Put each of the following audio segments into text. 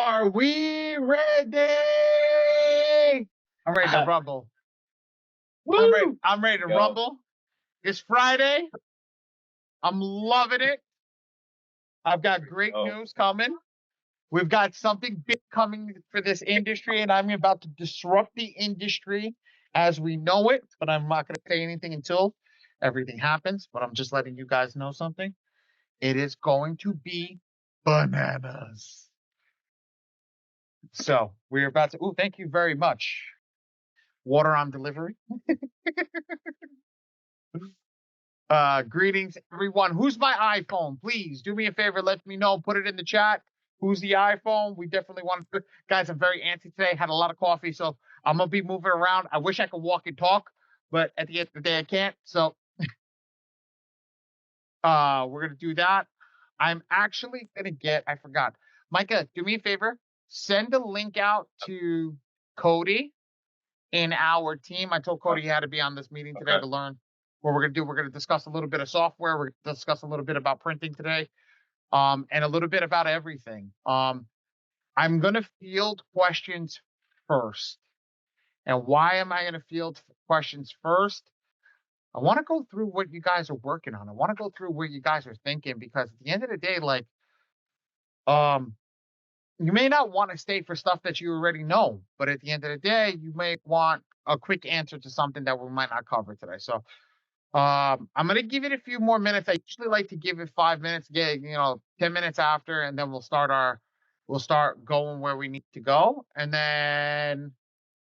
Are we ready? I'm ready to rumble. Woo! I'm ready to Yo. rumble. It's Friday. I'm loving it. I've got great news coming. We've got something big coming for this industry, and I'm about to disrupt the industry as we know it. But I'm not going to say anything until everything happens. But I'm just letting you guys know something. It is going to be bananas. So we're about to. Oh, thank you very much. Water on delivery. Greetings, everyone. Who's my iPhone? Please do me a favor. Let me know. Put it in the chat. Who's the iPhone? We definitely want to. Guys, I'm very antsy today. Had a lot of coffee, so I'm gonna be moving around. I wish I could walk and talk, but at the end of the day, I can't. So, we're gonna do that. I'm actually gonna get. I forgot. Micah, do me a favor. Send a link out to Cody in our team. I told Cody he had to be on this meeting today to learn what we're going to do. We're going to discuss a little bit of software. We're going to discuss a little bit about printing today, and a little bit about everything. I'm going to field questions first. And why am I going to field questions first? I want to go through what you guys are working on. I want to go through what you guys are thinking, because at the end of the day, like, you may not want to stay for stuff that you already know, but at the end of the day, you may want a quick answer to something that we might not cover today. So I'm gonna give it a few more minutes. I usually like to give it 5 minutes, get 10 minutes after, and then we'll start going where we need to go, and then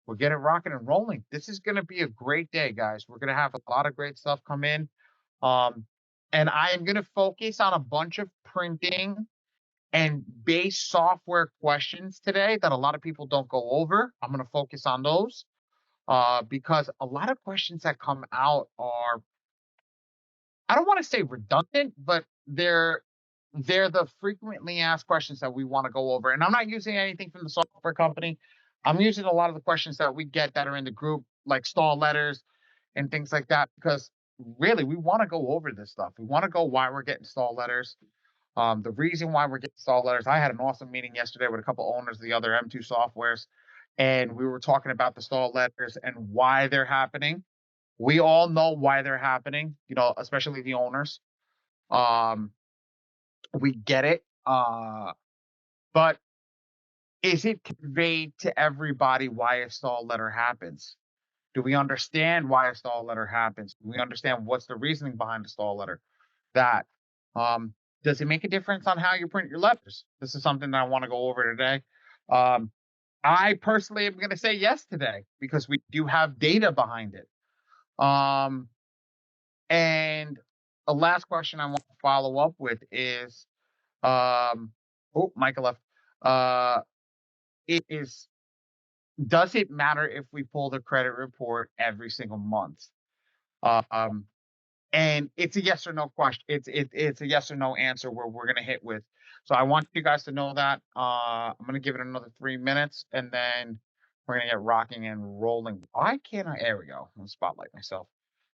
we'll get it rocking and rolling. This is gonna be a great day, guys. We're gonna have a lot of great stuff come in. And I am gonna focus on a bunch of printing and base software questions today that a lot of people don't go over. I'm going to focus on those because a lot of questions that come out are, I don't want to say redundant, but they're the frequently asked questions that we want to go over. And I'm not using anything from the software company. I'm using a lot of the questions that we get that are in the group, like stall letters and things like that, because really we want to go over this stuff. We want to go why we're getting stall letters. The reason why we're getting stall letters. I had an awesome meeting yesterday with a couple owners of the other M2 softwares, and we were talking about the stall letters and why they're happening. We all know why they're happening, especially the owners. We get it. But is it conveyed to everybody why a stall letter happens? Do we understand why a stall letter happens? Do we understand what's the reasoning behind the stall letter? That does it make a difference on how you print your letters? This is something that I want to go over today. I personally am going to say yes today because we do have data behind it. And the last question I want to follow up with is, oh, Michael left. Does it matter if we pull the credit report every single month? And it's a yes or no question. It's a yes or no answer where we're gonna hit with. So I want you guys to know that. I'm gonna give it another 3 minutes, and then we're gonna get rocking and rolling. Why can't I? There we go. I'm gonna spotlight myself.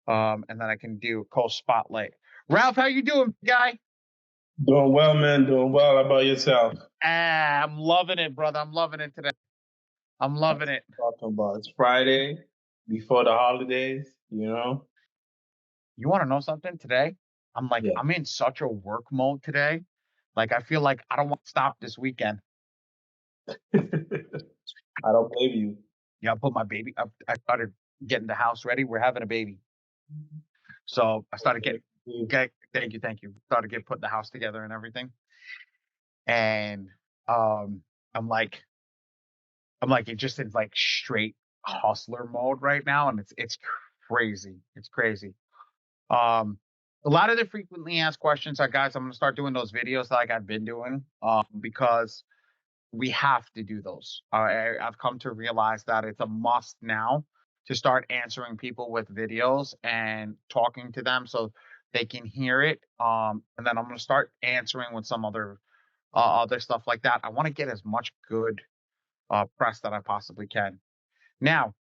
And then I can do co-spotlight. Ralph, how you doing, guy? Doing well, man. Doing well. How about yourself? I'm loving it, brother. I'm loving it today. I'm loving it. Talking about it's Friday before the holidays. You want to know something today? I'm in such a work mode today. Like, I feel like I don't want to stop this weekend. I don't blame you. Yeah, I put my baby up. I started getting the house ready. We're having a baby. So I started thank you. Started putting the house together and everything. And I'm like it just in like straight hustler mode right now, and it's crazy. It's crazy. A lot of the frequently asked questions are, guys, I'm gonna start doing those videos like I've been doing, because we have to do those. I've come to realize that it's a must now to start answering people with videos and talking to them so they can hear it. And then I'm going to start answering with some other stuff like that. I want to get as much good press that I possibly can. Now,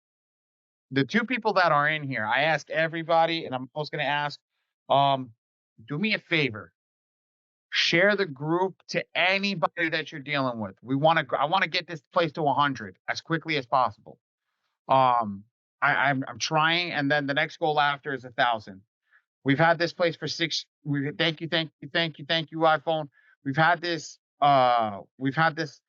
the two people that are in here, I ask everybody, and I'm also going to ask, do me a favor. Share the group to anybody that you're dealing with. I want to get this place to 100 as quickly as possible. I'm trying, and then the next goal after is 1,000. We've had this place for thank you, iPhone. We've had this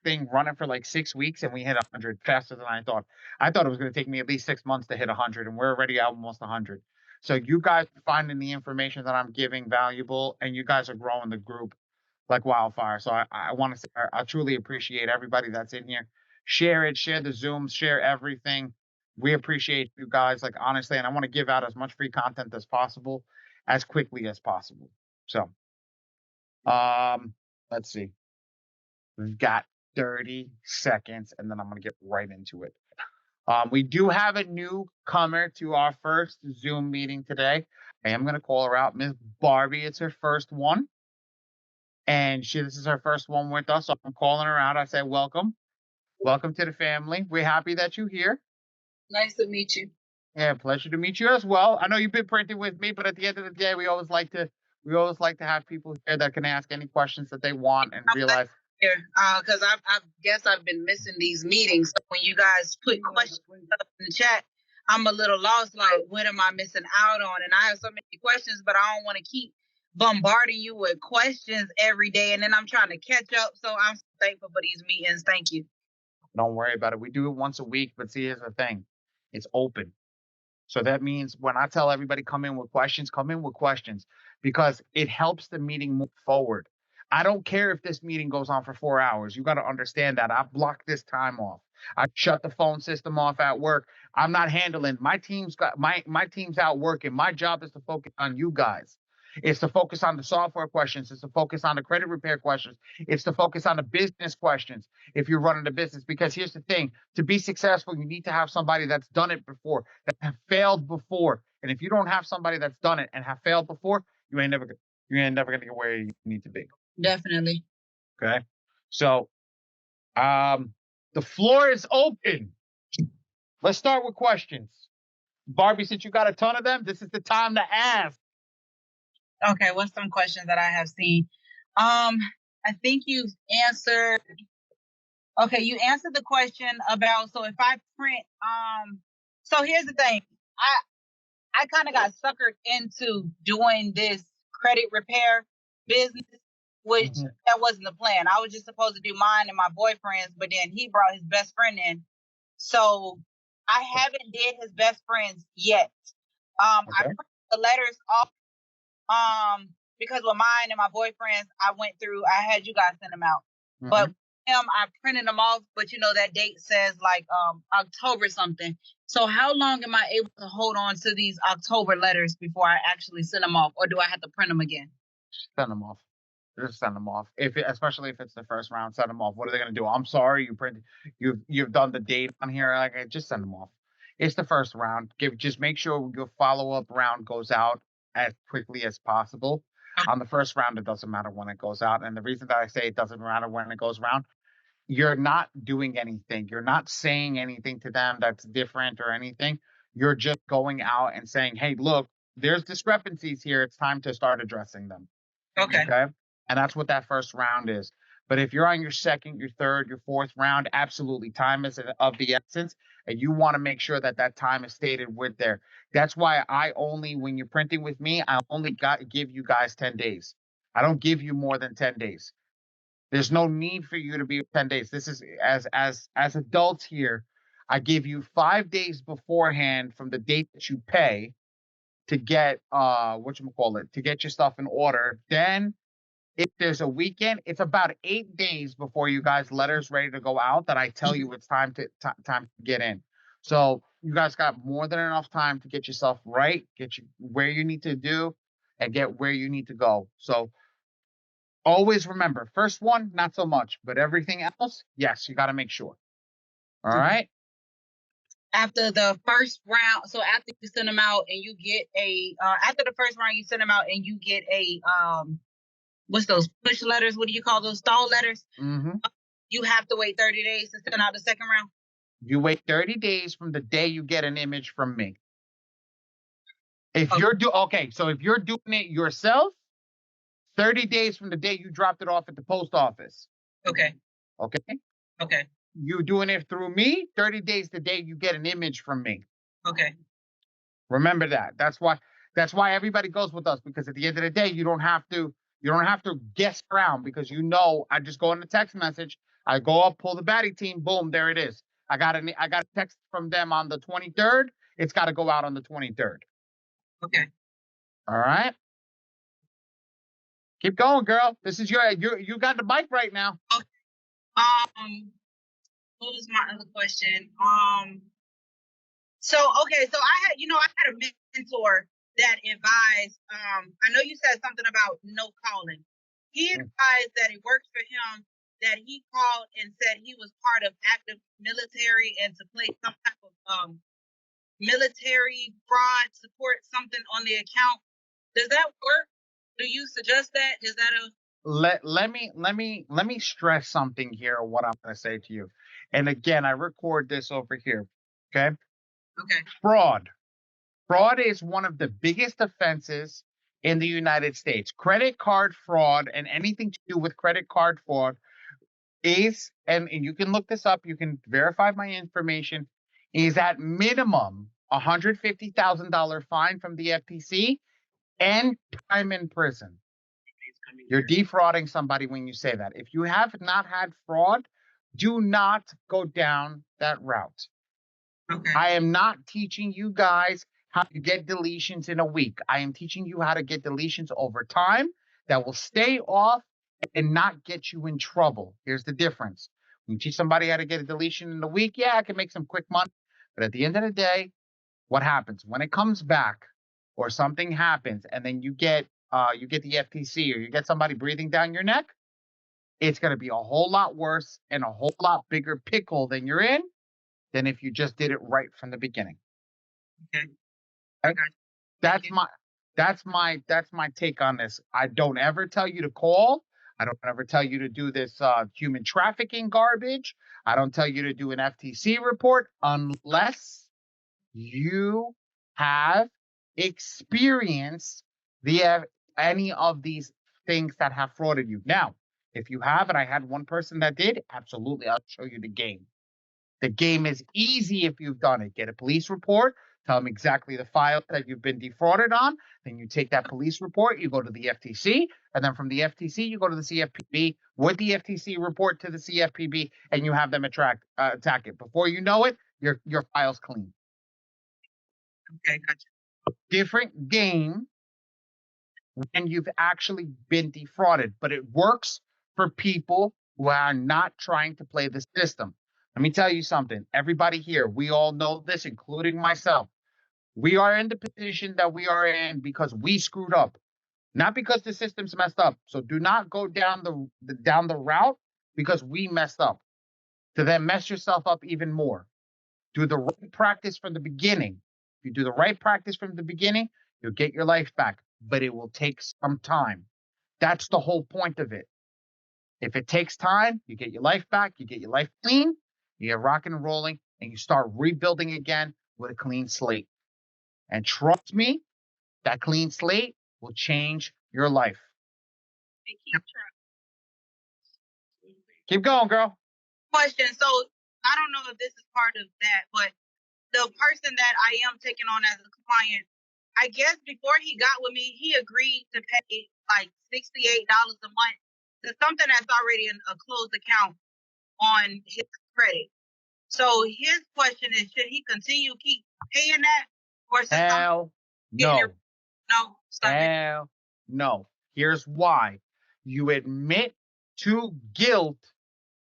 thing running for like 6 weeks, and we hit 100 faster than I thought. I thought it was going to take me at least 6 months to hit 100, and we're already almost 100. So you guys are finding the information that I'm giving valuable, and you guys are growing the group like wildfire. So I want to say I truly appreciate everybody that's in here. Share it, share the Zooms, share everything. We appreciate you guys, like honestly, and I want to give out as much free content as possible, as quickly as possible. So, let's see. We've got 30 seconds, and then I'm gonna get right into it. We do have a newcomer to our first Zoom meeting today. I am gonna call her out, Miss Barbie. It's her first one, and this is her first one with us. So I'm calling her out. I say, welcome to the family. We're happy that you're here. Nice to meet you. Yeah, pleasure to meet you as well. I know you've been printing with me, but at the end of the day, we always like to have people here that can ask any questions that they want and realize. Here, because I guess I've been missing these meetings. So when you guys put questions up in the chat, I'm a little lost. Like, what am I missing out on? And I have so many questions, but I don't want to keep bombarding you with questions every day, and then I'm trying to catch up. So I'm thankful for these meetings. Thank you. Don't worry about it. We do it once a week, but see, here's the thing: it's open. So that means when I tell everybody come in with questions because it helps the meeting move forward. I don't care if this meeting goes on for 4 hours. You got to understand that. I've blocked this time off. I shut the phone system off at work. I'm not handling my team's out working. My job is to focus on you guys. It's to focus on the software questions. It's to focus on the credit repair questions. It's to focus on the business questions if you're running a business. Because here's the thing, to be successful, you need to have somebody that's done it before, that have failed before. And if you don't have somebody that's done it and have failed before, you ain't never going to get where you need to be. Definitely. Okay. So the floor is open. Let's start with questions. Barbie, since you got a ton of them, this is the time to ask. Okay, what's some questions that I have seen? I think you answered. Okay, you answered the question about, so if I print, so here's the thing. I kind of got suckered into doing this credit repair business, which that wasn't the plan. I was just supposed to do mine and my boyfriend's, but then he brought his best friend in. So I haven't did his best friend's yet. I printed the letters off. Because with mine and my boyfriend's, I had you guys send them out. But him, I printed them off, but that date says like October something. So how long am I able to hold on to these October letters before I actually send them off, or do I have to print them again? Send them off. Just send them off. Especially if it's the first round, send them off. What are they going to do? I'm sorry, you've done the date on here. Like, just send them off. It's the first round. Just make sure your follow-up round goes out as quickly as possible. On the first round, it doesn't matter when it goes out. And the reason that I say it doesn't matter when it goes around, you're not doing anything. You're not saying anything to them that's different or anything. You're just going out and saying, hey, look, there's discrepancies here. It's time to start addressing them. Okay. And that's what that first round is. But if you're on your second, your third, your fourth round, absolutely, time is of the essence, and you want to make sure that time is stated with there. That's why when you're printing with me, I only give you guys 10 days. I don't give you more than 10 days. There's no need for you to be 10 days. This is as adults here, I give you 5 days beforehand from the date that you pay to get to get your stuff in order. Then if there's a weekend, it's about 8 days before you guys' letters ready to go out that I tell you it's time to get in. So you guys got more than enough time to get yourself right, get you where you need to do, and get where you need to go. So always remember, first one, not so much, but everything else, yes, you got to make sure. All right. After the first round, so after you send them out and you get after the first round, you send them out and you get a what's those push letters? What do you call those? Stall letters? You have to wait 30 days to send out the second round? You wait 30 days from the day you get an image from me. If you're doing it yourself, 30 days from the day you dropped it off at the post office. Okay. Okay? Okay. You doing it through me, 30 days the day you get an image from me. Okay. Remember that. That's why everybody goes with us, because at the end of the day, you don't have to guess around, because I just go in the text message, I go up, pull the baddie team, boom, there it is. I got a text from them on the 23rd. It's got to go out on the 23rd. Okay. All right. Keep going, girl. This is you got the bike right now. Okay. What was my other question? So I had a mentor that advised, I know you said something about no calling. He advised that it worked for him, that he called and said he was part of active military and to play some type of military fraud support, something on the account. Does that work? Do you suggest that? Is that Let me stress something here, what I'm going to say to you. And again, I record this over here. Okay. Okay. Fraud. Fraud is one of the biggest offenses in the United States. Credit card fraud and anything to do with credit card fraud is, and you can look this up, you can verify my information, is at minimum $150,000 fine from the FTC and time in prison. You're defrauding somebody when you say that. If you have not had fraud, do not go down that route. okay? I am not teaching you guys how to get deletions in a week. I am teaching you how to get deletions over time that will stay off and not get you in trouble. Here's the difference. When you teach somebody how to get a deletion in a week, yeah, I can make some quick money. But at the end of the day, what happens when it comes back or something happens and then you get the FTC or you get somebody breathing down your neck, it's going to be a whole lot worse and a whole lot bigger pickle than you're in than if you just did it right from the beginning. Okay. Okay. That's my take on this. I don't ever tell you to call. I don't ever tell you to do this human trafficking garbage. I don't tell you to do an FTC report unless you have experienced any of these things that have frauded you. Now, if you have, and I had one person that did, absolutely, I'll show you the game. The game is easy if you've done it. Get a police report, tell them exactly the file that you've been defrauded on. Then you take that police report, you go to the FTC, and then from the FTC, you go to the CFPB with the FTC report to the CFPB, and you have them attack it. Before you know it, your file's clean. Okay, gotcha. Different game when you've actually been defrauded, but it works for people who are not trying to play the system. Let me tell you something. Everybody here, we all know this, including myself. We are in the position that we are in because we screwed up, not because the system's messed up. So do not go down the route because we messed up to then mess yourself up even more. Do the right practice from the beginning. If you do the right practice from the beginning, you'll get your life back, but it will take some time. That's the whole point of it. If it takes time, you get your life back, you get your life clean, you get rocking and rolling, and you start rebuilding again with a clean slate. And trust me, that clean slate will change your life. Keep going, girl. Question. So I don't know if this is part of that, but the person that I am taking on as a client, I guess before he got with me, he agreed to pay like $68 a month to something that's already in a closed account on his credit. So his question is, should he continue keep paying that? Or hell no. No. Hell no. Here's why. You admit to guilt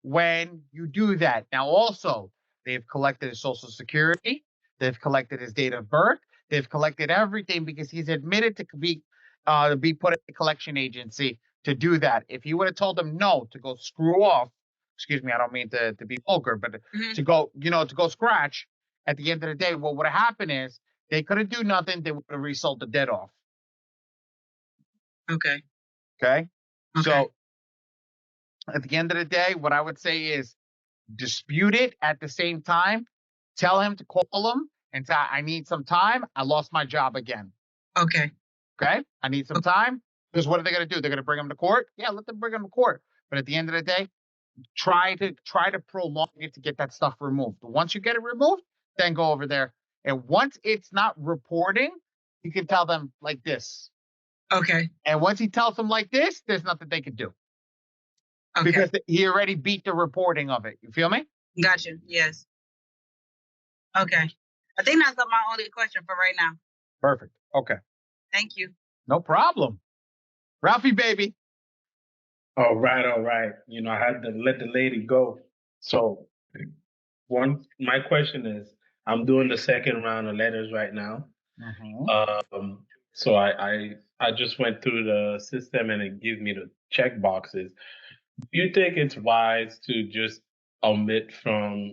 when you do that. Now, also, they've collected his social security. They've collected his date of birth. They've collected everything because he's admitted to be put in a collection agency to do that. If you would have told them no, to go screw off, excuse me, I don't mean to be vulgar, but to go scratch, at the end of the day, what would have happened is they couldn't do nothing. They would have resold the debt off. Okay. Okay. So at the end of the day, what I would say is dispute it at the same time. Tell him to call him and say, I need some time. I lost my job again. Okay. Okay. I need some time. Because what are they going to do? They're going to bring them to court? Yeah, let them bring them to court. But at the end of the day, try to prolong it to get that stuff removed. Once you get it removed, then go over there. And once it's not reporting, you can tell them like this. Okay. And once he tells them like this, there's nothing they can do. Okay. Because he already beat the reporting of it. You feel me? Gotcha. Yes. Okay. I think that's my only question for right now. Perfect. Okay. Thank you. No problem. Ralphie, baby. All right, all right. You know, I had to let the lady go. So my question is, I'm doing the second round of letters right now. So I just went through the system and it gives me the check boxes. Do you think it's wise to just omit from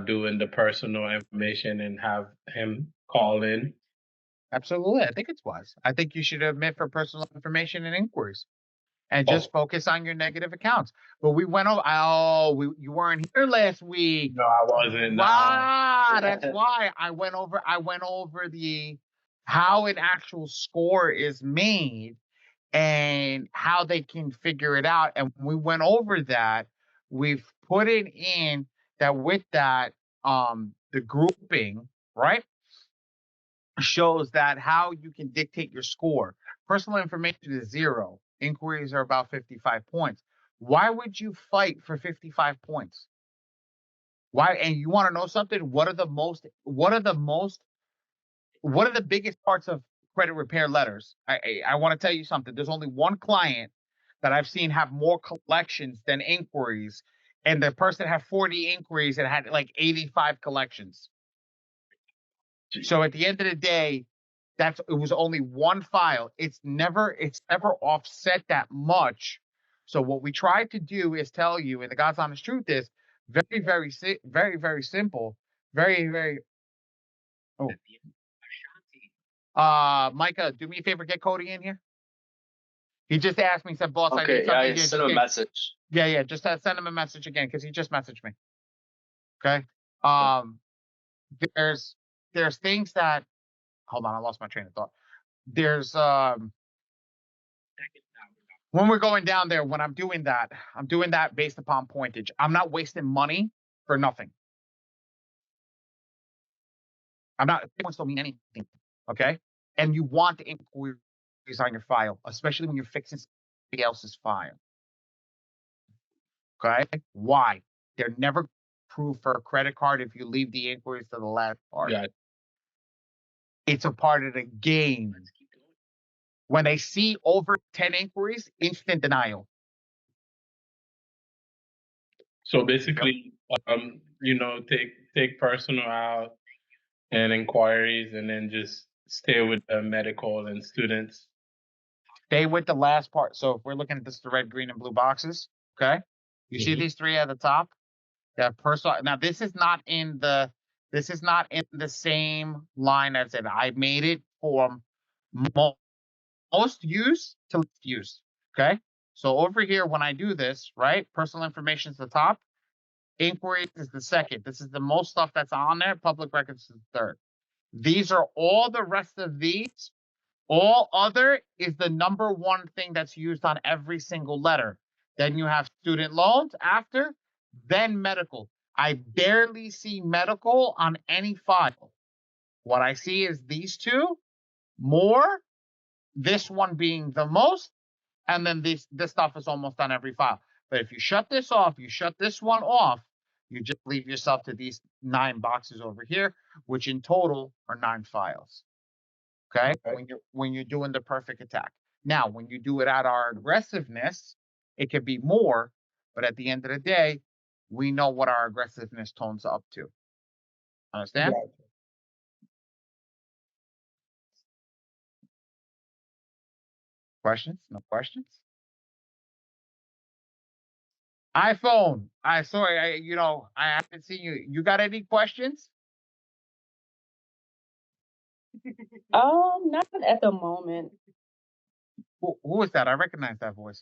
doing the personal information and have him call in? Absolutely. I think it's wise. I think you should omit for personal information and inquiries and just focus on your negative accounts. But we went over, you weren't here last week. No, I wasn't. That's why I went over how an actual score is made and how they can figure it out. And when we went over that, we've put it in that with that, the grouping, right, shows that how you can dictate your score. Personal information is 0. Inquiries are about 55 points. Why would you fight for 55 points? Why? And you want to know something? What are the biggest parts of credit repair letters? I want to tell you something. There's only one client that I've seen have more collections than inquiries, and the person had 40 inquiries and had like 85 collections. So at the end of the day, it was only one file. It's never offset that much. So what we tried to do is tell you, and the God's honest truth is very, very, very, very simple. Very, very. Micah, do me a favor, get Cody in here. He just asked me, said, "Boss, I need something." Yeah, send him a message. Yeah, just send him a message again because he just messaged me. Okay. There's things that. Hold on, I lost my train of thought. There's when we're going down there, when I'm doing that based upon pointage. I'm not wasting money for nothing. Points don't mean anything. Okay. And you want the inquiries on your file, especially when you're fixing somebody else's file. Okay. Why? They're never approved for a credit card if you leave the inquiries to the last part. Yeah. It's a part of the game. When they see over 10 inquiries, instant denial. So basically, take personal out and inquiries, and then just stay with the medical and students. Stay with the last part. So if we're looking at this, the red, green, and blue boxes, okay? You see these 3 at the top? Yeah, personal. Now this is not in the same line as it. I made it from most use to least use. Okay. So over here, when I do this, right, personal information is the top, inquiries is the second. This is the most stuff that's on there. Public records is the third. These are all the rest of these. All other is the number one thing that's used on every single letter. Then you have student loans after, then medical. I barely see medical on any file. What I see is these two, more, this one being the most, and then this stuff is almost on every file. But if you shut this off, you shut this one off, you just leave yourself to these 9 boxes over here, which in total are 9 files. Okay? When you're doing the perfect attack. Now, when you do it at our aggressiveness, it could be more, but at the end of the day, we know what our aggressiveness tones up to. Understand? Gotcha. Questions? No questions? iPhone. I haven't seen you. You got any questions? Not at the moment. Who is that? I recognize that voice.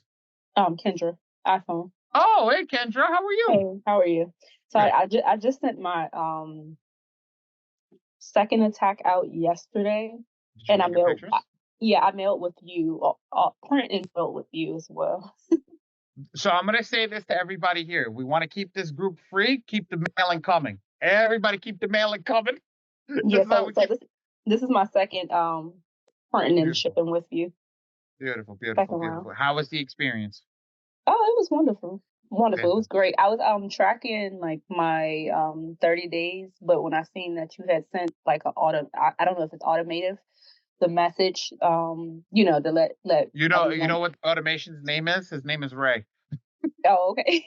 Kendra, iPhone. Oh, hey Kendra, how are you? Hey, how are you? So I just sent my second attack out yesterday, and I mailed. Yeah, I mailed with you, print and mailed with you as well. So I'm going to say this to everybody here. We want to keep this group free. Keep the mailing coming. Everybody keep the mailing coming. Yeah, This is how we keep. this is my second printing and Beautiful, shipping with you. beautiful, beautiful, Second round. beautiful. How was the experience? Oh, it was wonderful. Wonderful. It was Fantastic. great. I was tracking like my 30 days, but when I seen that you had sent like I don't know if it's automated, the message, to let You know everyone. what automation's name is? His name is Ray. Oh, okay.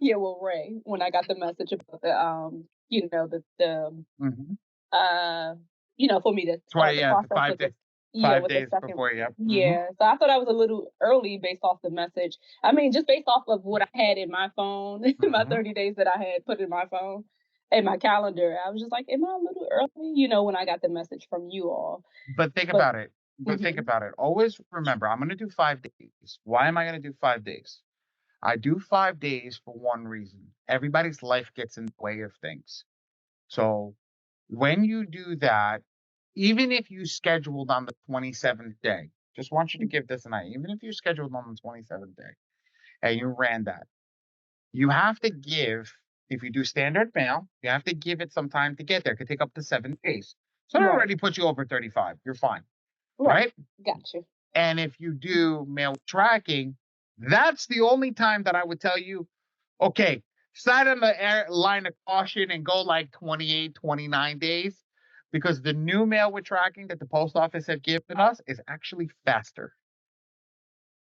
Yeah, well, Ray, when I got the message about the Mm-hmm. uh for me to start 20, the yeah, process with this, yeah, 5 days with the second. before. Yeah. Mm-hmm. Yeah, so I thought I was a little early based off the message. I mean, just based off of what I had in my phone, my Mm-hmm. 30 days that I had put in my phone, in my calendar. I was just like, am I a little early? When I got the message from you all. But think But about it. But think mhm, about it. Always remember, I'm going to do 5 days. Why am I going to do 5 days? I do 5 days for one reason. Everybody's life gets in the way of things. So when you do that, even if you scheduled on the 27th day, just want you to give this an eye. Even if you scheduled on the 27th day and you ran that, you have to give, if you do standard mail, you have to give it some time to get there. It could take up to 7 days. So it right, already puts you over 35. You're fine, right, right? got you. And if you do mail tracking, that's the only time that I would tell you, okay, side on the line of caution and go like 28, 29 days, because the new mail with tracking that the post office have given us is actually faster.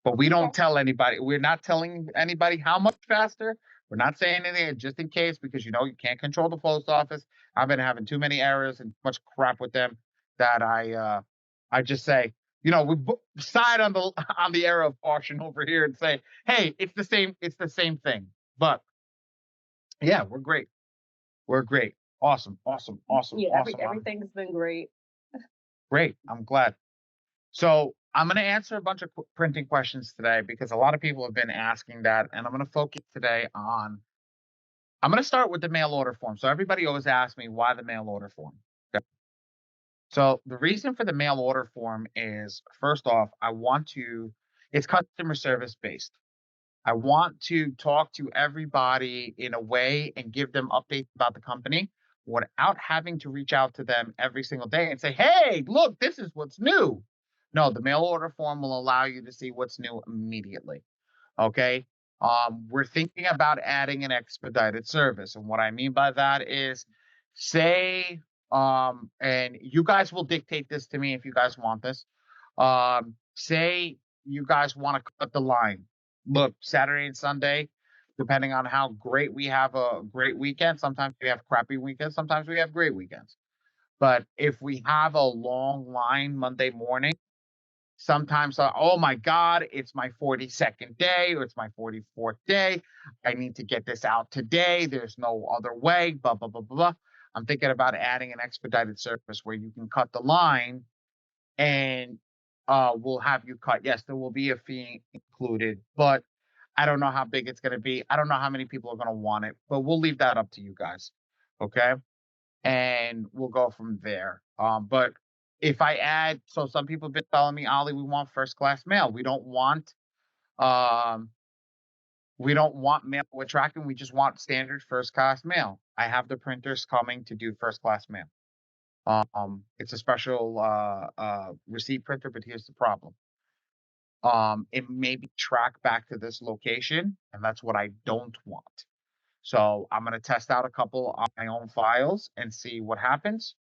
But we Okay, don't tell anybody. We're not telling anybody how much faster. We're not saying anything just in case, because you can't control the post office. I've been having too many errors and much crap with them that I just say, we side on the on the error of caution over here and say, hey, it's the same thing. But yeah, we're great. We're great. Awesome, awesome, awesome, yeah, awesome. everything's been great. Great. I'm glad. So I'm going to answer a bunch of printing questions today because a lot of people have been asking that, and I'm going to focus today on. I'm going to start with the mail order form. So everybody always asks me why the mail order form. Okay. So the reason for the mail order form is, first off, it's customer service based. I want to talk to everybody in a way and give them updates about the company without having to reach out to them every single day and say, hey, look, this is what's new. No, the mail order form will allow you to see what's new immediately. Okay. We're thinking about adding an expedited service. And what I mean by that is, say, and you guys will dictate this to me if you guys want this. Say you guys want to cut the line. Look, Saturday and Sunday, depending on how great we have a great weekend. Sometimes we have crappy weekends. Sometimes we have great weekends. But if we have a long line Monday morning, sometimes, oh my God, it's my 42nd day or it's my 44th day. I need to get this out today. There's no other way, blah, blah, blah, blah, blah. I'm thinking about adding an expedited service where you can cut the line and we'll have you cut. Yes, there will be a fee included, but I don't know how big it's going to be. I don't know how many people are going to want it, but we'll leave that up to you guys. Okay. And we'll go from there. But if I add, so some people have been telling me, Ollie, we want first class mail. Um, we don't want mail with tracking. We just want standard first class mail. I have the printers coming to do first class mail. It's a special receipt printer, but here's the problem. It may be tracked back to this location, and that's what I don't want. So I'm gonna test out a couple on my own files and see what happens,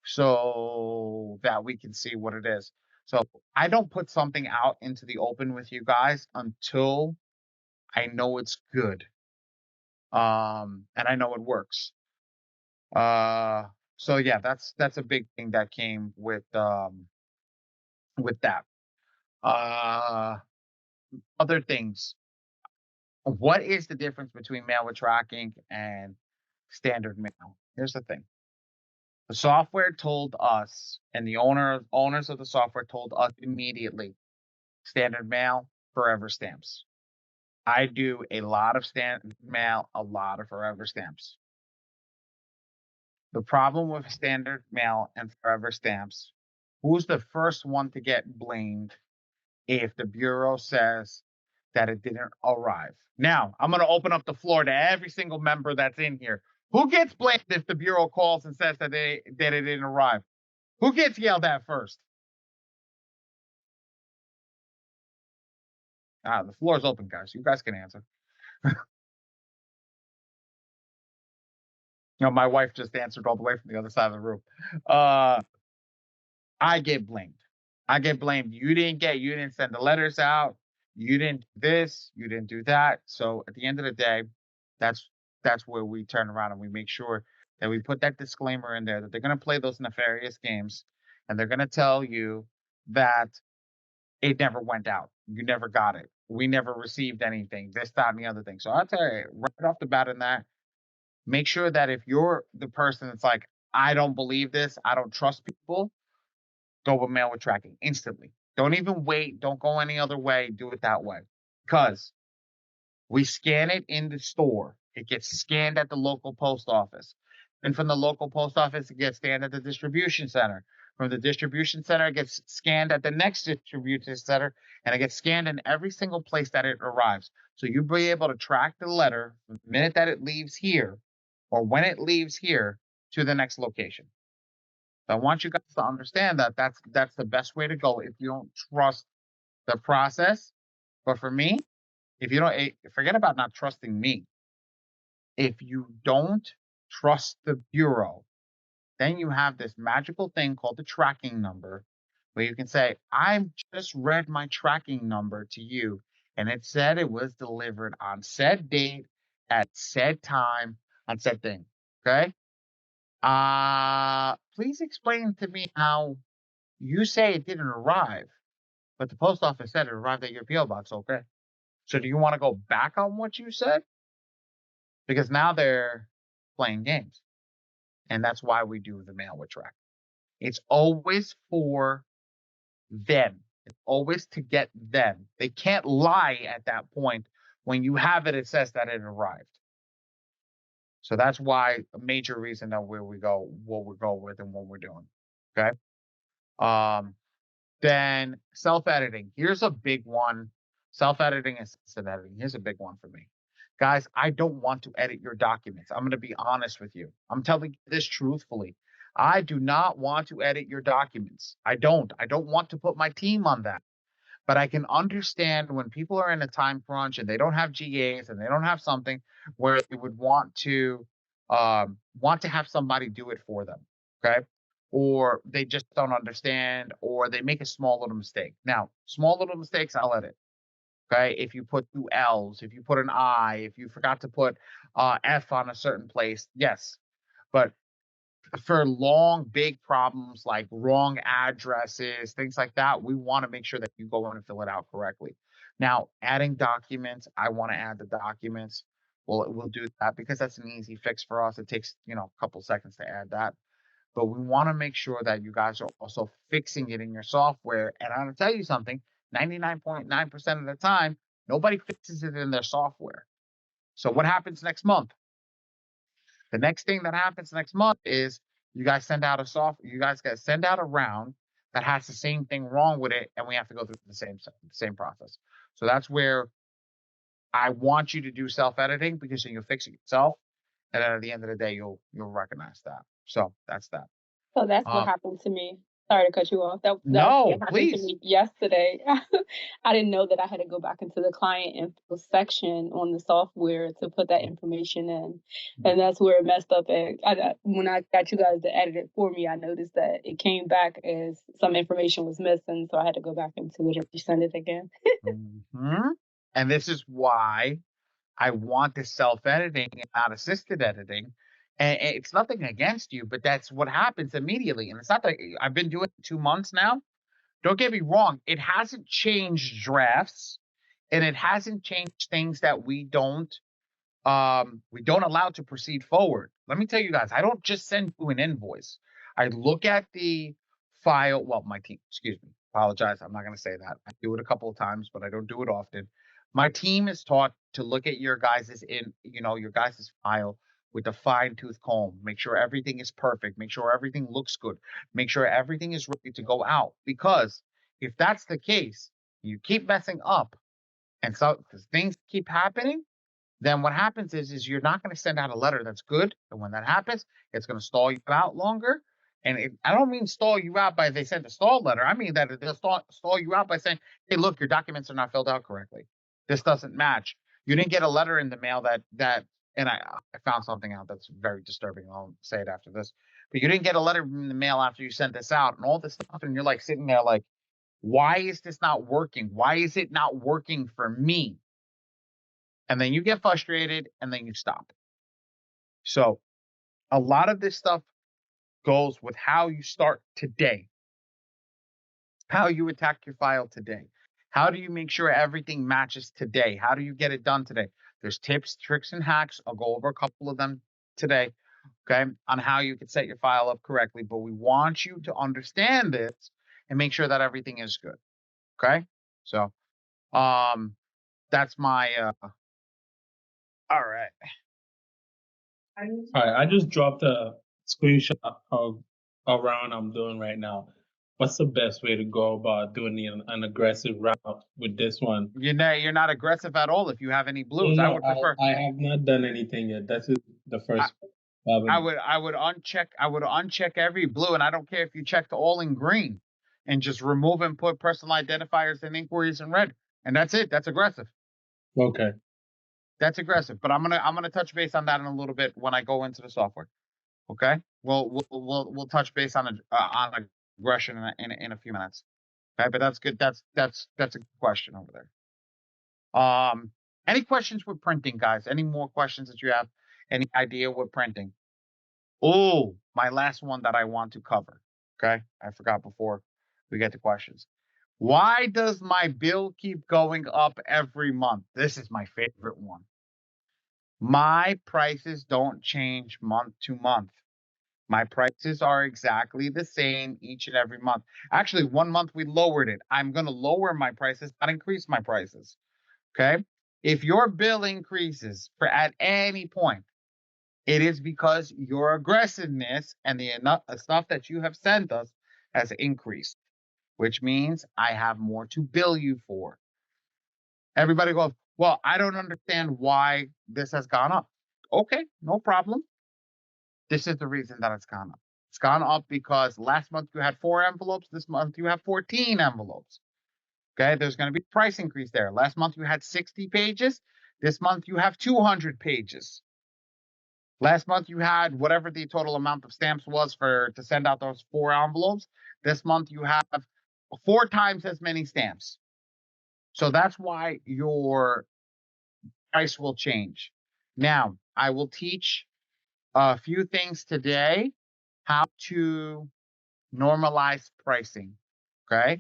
so that we can see what it is. So I don't put something out into the open with you guys until I know it's good. And I know it works. Uh, so yeah, that's a big thing that came with that. Uh, Other things. What is the difference between mail with tracking and standard mail? Here's the thing. The software told us, and the owners of the software told us immediately, standard mail, forever stamps. I do a lot of standard mail, a lot of forever stamps. The problem with standard mail and forever stamps Who's the first one to get blamed if the Bureau says that it didn't arrive? Now, I'm going to open up the floor to every single member that's in here. Who gets blamed if the Bureau calls and says that it didn't arrive? Who gets yelled at first? The floor is open, guys. You guys can answer. My wife just answered all the way from the other side of the room. I get blamed. I get blamed. You didn't send the letters out. You didn't do this. You didn't do that. So at the end of the day, that's where we turn around and we make sure that we put that disclaimer in there that they're going to play those nefarious games and they're going to tell you that it never went out. You never got it. We never received anything. This, that, and the other thing. So I'll tell you right off the bat in that, make sure that if you're the person that's like, I don't believe this, I don't trust people, go with mail with tracking instantly. Don't even wait. Don't go any other way. Do it that way. Because we scan it in the store. It gets scanned at the local post office. And from the local post office, it gets scanned at the distribution center. From the distribution center, it gets scanned at the next distribution center, and it gets scanned in every single place that it arrives. So you'll be able to track the letter from the minute that it leaves here or when it leaves here to the next location. So I want you guys to understand that that's the best way to go if you don't trust the process. But for me, if you don't, forget about not trusting me. If you don't trust the Bureau, then you have this magical thing called the tracking number where you can say, I just read my tracking number to you, and it said it was delivered on said date at said time on said thing. Okay? Please explain to me how you say it didn't arrive, but the post office said it arrived at your PO box. Okay. So do you want to go back on what you said? Because now they're playing games. And that's why we do the mail with track. It's always for them. It's always to get them. They can't lie at that point. When you have it, it says that it arrived. So that's why a major reason that where we go, what we go with and what we're doing. Okay. Then self-editing. Here's a big one. Self-editing and assisted editing. Here's a big one for me. Guys, I don't want to edit your documents. I'm going to be honest with you. I'm telling you this truthfully. I do not want to edit your documents. I don't. I don't want to put my team on that. But I can understand when people are in a time crunch and they don't have GAs and they don't have something where they would want to have somebody do it for them. Okay. Or they just don't understand, or they make a small little mistake. Now, small little mistakes, I'll edit. Okay. If you put two L's, if you put an I, if you forgot to put F on a certain place, yes. But for long, big problems like wrong addresses, things like that, we want to make sure that you go in and fill it out correctly. Now, adding documents, I want to add the documents. We'll do that because that's an easy fix for us. It takes, a couple seconds to add that. But we want to make sure that you guys are also fixing it in your software. And I'm going to tell you something, 99.9% of the time, nobody fixes it in their software. So what happens next month? The next thing that happens next month is you guys send out a round that has the same thing wrong with it, and we have to go through the same process. So that's where I want you to do self-editing, because then you'll fix it yourself, and then at the end of the day, you'll recognize that. So that's that. So that's what happened to me. Sorry to cut you off. That's No, what happened please. to me yesterday. I didn't know that I had to go back into the client info section on the software to put that information in. And that's where it messed up at. When I got you guys to edit it for me, I noticed that it came back as some information was missing. So I had to go back into it and resend it again. And this is why I want the self-editing and not assisted editing. And it's nothing against you, but that's what happens immediately. And it's not that I've been doing it 2 months now. Don't get me wrong. It hasn't changed drafts, and it hasn't changed things that we don't allow to proceed forward. Let me tell you guys, I don't just send you an invoice. I look at the file. Well, my team, excuse me, apologize. I'm not going to say that. I do it a couple of times, but I don't do it often. My team is taught to look at your guys' file, with a fine-tooth comb. Make sure everything is perfect. Make sure everything looks good. Make sure everything is ready to go out. Because if that's the case, you keep messing up and so things keep happening, then what happens is you're not going to send out a letter that's good. And when that happens, it's going to stall you out longer. And I don't mean stall you out by they sent a stall letter. I mean that they'll stall you out by saying, hey, look, your documents are not filled out correctly. This doesn't match. You didn't get a letter in the mail and I found something out that's very disturbing. I'll say it after this. But you didn't get a letter in the mail after you sent this out and all this stuff. And you're like sitting there like, why is this not working? Why is it not working for me? And then you get frustrated and then you stop. So a lot of this stuff goes with how you start today, how you attack your file today. How do you make sure everything matches today? How do you get it done today? There's tips, tricks, and hacks. I'll go over a couple of them today, okay, on how you can set your file up correctly. But we want you to understand this and make sure that everything is good, okay? So that's my, all right. All right, I just dropped a screenshot of a round I'm doing right now. What's the best way to go about doing an aggressive route with this one? You're not aggressive at all if you have any blues. No, I would prefer. I have not done anything yet. This is the first. I would uncheck every blue, and I don't care if you checked all in green, and just remove and put personal identifiers and inquiries in red, and that's it. That's aggressive. Okay. That's aggressive. But I'm gonna touch base on that in a little bit when I go into the software. Okay. We'll touch base on aggression in a few minutes. Okay. But that's good. That's a good question over there. Any questions with printing, guys? Any more questions that you have? Any idea with printing? Oh, my last one that I want to cover. Okay. I forgot before we get to questions. Why does my bill keep going up every month? This is my favorite one. My prices don't change month to month. My prices are exactly the same each and every month. Actually, 1 month we lowered it. I'm going to lower my prices, not increase my prices. Okay. If your bill increases at any point, it is because your aggressiveness and the stuff that you have sent us has increased, which means I have more to bill you for. Everybody goes, well, I don't understand why this has gone up. Okay, no problem. This is the reason that it's gone up. It's gone up because last month you had 4 envelopes. This month you have 14 envelopes. Okay, there's going to be a price increase there. Last month you had 60 pages. This month you have 200 pages. Last month you had whatever the total amount of stamps was to send out those 4 envelopes. This month you have 4 times as many stamps. So that's why your price will change. Now, I will teach a few things today, how to normalize pricing, okay?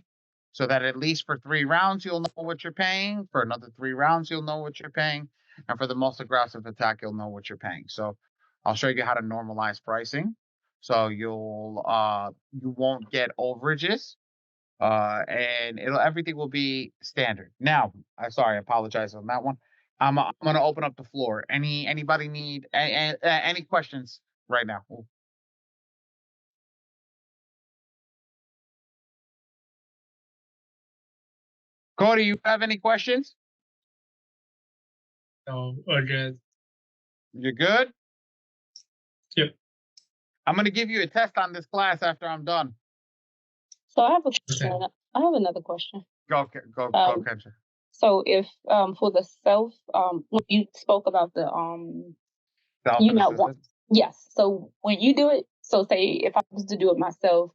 So that at least for 3 rounds, you'll know what you're paying. For another 3 rounds, you'll know what you're paying. And for the most aggressive attack, you'll know what you're paying. So I'll show you how to normalize pricing. So you won't get overages. And everything will be standard. Now, I apologize on that one. I'm gonna open up the floor. Anybody need any questions right now? Ooh. Cody, you have any questions? No, okay. You're good? Yep. I'm gonna give you a test on this class after I'm done. So I have a question. Okay. I have another question. Go, Kendra. So if for the self when you spoke about the you not want, yes. So when you do it, so say if I was to do it myself,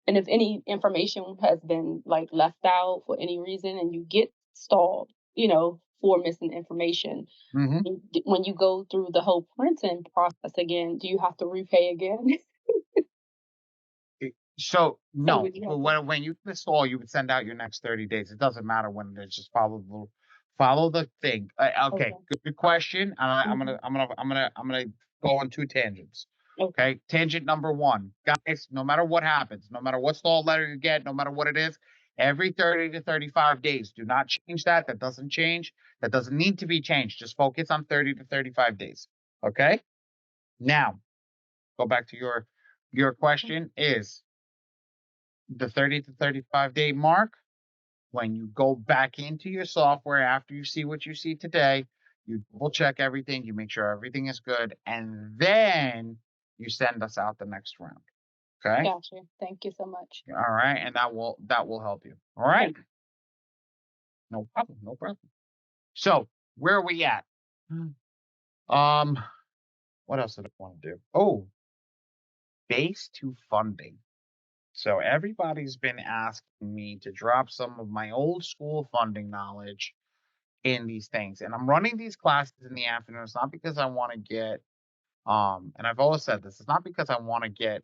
and if any information has been like left out for any reason, and you get stalled, for missing information, when you go through the whole printing process again, do you have to repay again? So no, when you install, you would send out your next 30 days. It doesn't matter when it is. Just follow the thing. Okay, good question. I'm gonna go on 2 tangents. Okay, tangent number 1, guys. No matter what happens, no matter what stall letter you get, no matter what it is, every 30 to 35 days. Do not change that. That doesn't change. That doesn't need to be changed. Just focus on 30 to 35 days. Okay. Now, go back to your question is the 30 to 35 day mark. When you go back into your software after you see what you see today, you double check everything, you make sure everything is good, and then you send us out the next round. Okay? Gotcha. Thank you so much. All right, and that will help you. All right? No problem, no problem. So, where are we at? What else did I want to do? Oh, base to funding. So everybody's been asking me to drop some of my old school funding knowledge in these things. And I'm running these classes in the afternoon. It's not because I want to get and I've always said this, it's not because I want to get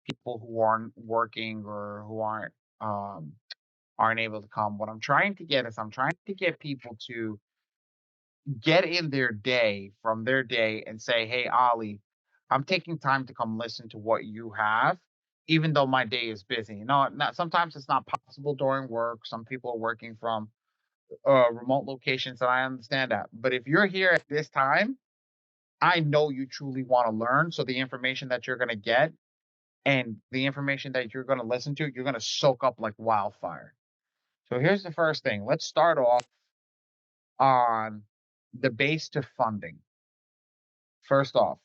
people who aren't working or who aren't able to come. What I'm trying to get is I'm trying to get people to get in their day from their day and say, hey, Ollie, I'm taking time to come listen to what you have, even though my day is busy. You know, sometimes it's not possible during work. Some people are working from remote locations, and I understand that. But if you're here at this time, I know you truly want to learn. So the information that you're going to get and the information that you're going to listen to, you're going to soak up like wildfire. So here's the first thing. Let's start off on the base to funding. First off,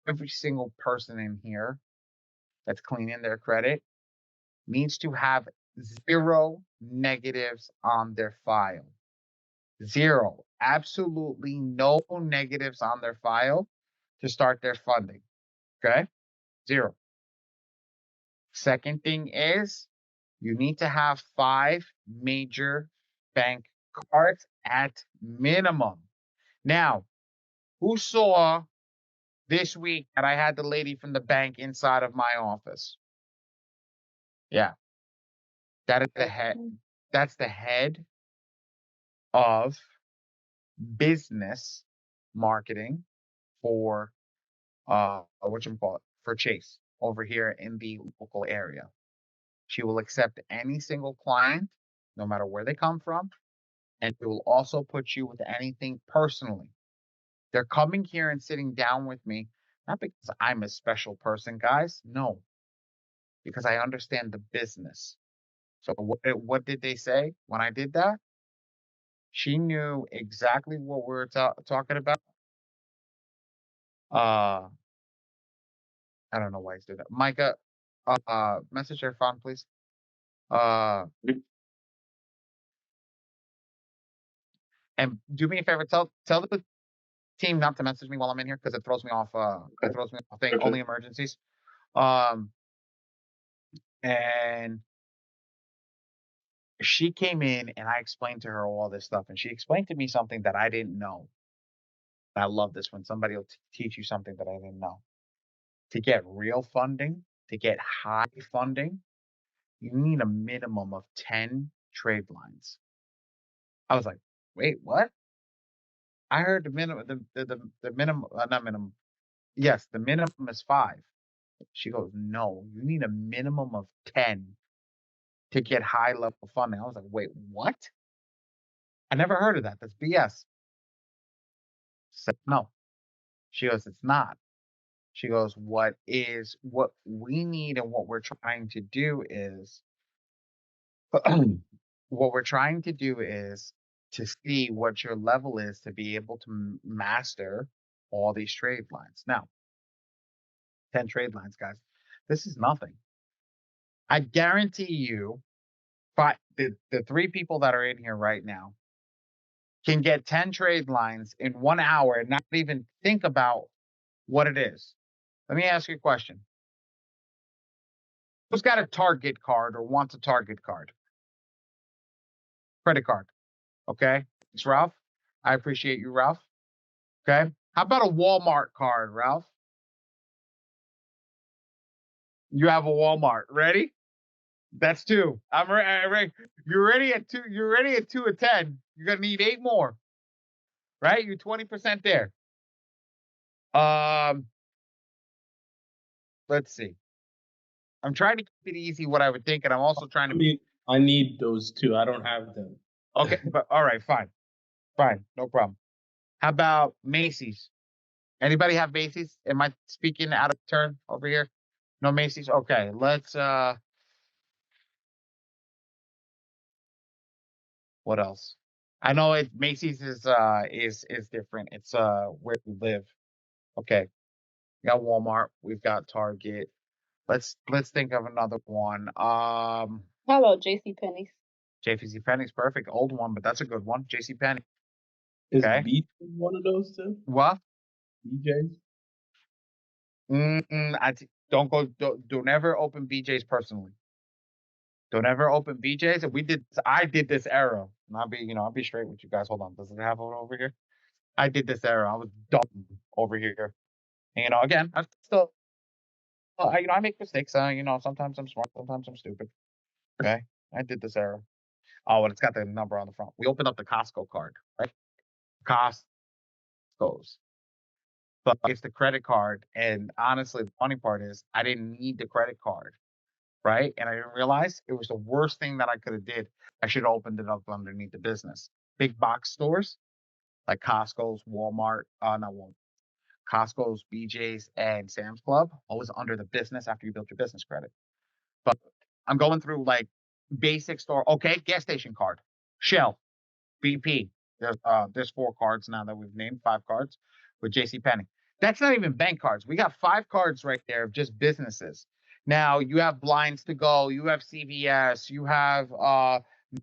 every single person in here that's cleaning their credit needs to have 0 negatives on their file. 0. Absolutely no negatives on their file to start their funding. Okay? 0. Second thing is you need to have 5 major bank cards at minimum. Now, who saw this week that I had the lady from the bank inside of my office? Yeah. That is the head. That's the head of business marketing for for Chase over here in the local area. She will accept any single client, no matter where they come from, and she will also put you with anything personally. They're coming here and sitting down with me, not because I'm a special person, guys. No, because I understand the business. So what did they say when I did that? She knew exactly what we were talking about. I don't know why he's doing that. Micah, message your phone, please. And do me a favor, tell the team not to message me while I'm in here because it throws me off. It throws me off thing. Okay. Only emergencies. And she came in and I explained to her all this stuff, and she explained to me something that I didn't know. I love this when somebody will teach you something that I didn't know. To get real funding, to get high funding, you need a minimum of 10 trade lines. I was like, wait, what? I heard the minimum, the minimum, not minimum. Yes, the minimum is 5. She goes, no, you need a minimum of 10 to get high level funding. I was like, wait, what? I never heard of that. That's BS. Said, no. She goes, it's not. She goes, what we need and what we're trying to do is, what we're trying to do is to see what your level is to be able to master all these trade lines. Now, 10 trade lines, guys. This is nothing. I guarantee you, the 3 people that are in here right now can get 10 trade lines in 1 hour and not even think about what it is. Let me ask you a question. Who's got a Target card or wants a Target card? Credit card. Okay. It's Ralph. I appreciate you, Ralph. Okay. How about a Walmart card, Ralph? You have a Walmart. Ready? That's 2. I'm ready. You're ready at 2. You're ready at 2 of 10. You're gonna need 8 more. Right? You're 20% there. Let's see. I'm trying to keep it easy what I would think, and I'm also trying to I need those 2. I don't have them. Okay, but all right, fine. Fine, no problem. How about Macy's? Anybody have Macy's? Am I speaking out of turn over here? No Macy's? Okay, let's what else? I know Macy's is different. It's where we live. Okay. We got Walmart, we've got Target. Let's think of another one. How about JC Penney's? JC Penney's perfect. Old one, but that's a good one. JC Penney. Is Okay. BJ one of those too? What? BJ's? Don't ever open BJ's personally. Don't ever open BJ's. And I did this era. And I'll be straight with you guys. Hold on. Does it have one over here? I did this era. I was dumb over here. And again, I still I make mistakes. Sometimes I'm smart, sometimes I'm stupid. Okay. I did this era. Oh, and it's got the number on the front. We opened up the Costco card, right? Costco's. But it's the credit card. And honestly, the funny part is I didn't need the credit card, right? And I didn't realize it was the worst thing that I could have did. I should have opened it up underneath the business. Big box stores like Costco's, Walmart, not Walmart, Costco's, BJ's, and Sam's Club, always under the business after you build your business credit. But I'm going through like basic store. Okay, gas station card, Shell, BP. There's 4 cards now that we've named, 5 cards with JCPenney. That's not even bank cards. We got 5 cards right there of just businesses. Now you have Blinds to Go, you have CVS, you have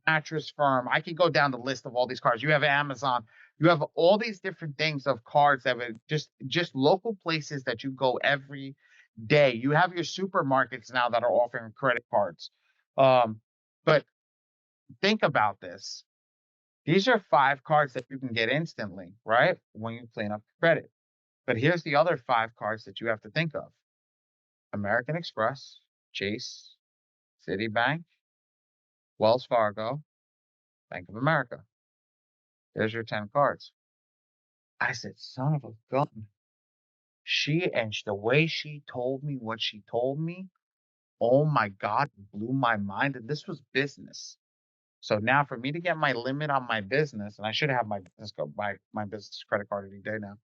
Mattress Firm. I can go down the list of all these cards. You have Amazon. You have all these different things of cards that would just local places that you go every day. You have your supermarkets now that are offering credit cards. But think about this. These are 5 cards that you can get instantly, right? When you clean up credit. But here's the other 5 cards that you have to think of. American Express, Chase, Citibank, Wells Fargo, Bank of America. There's your 10 cards. I said, son of a gun. The way she told me what she told me, oh my God, it blew my mind. And this was business. So now for me to get my limit on my business, and I should have my business credit card any day now.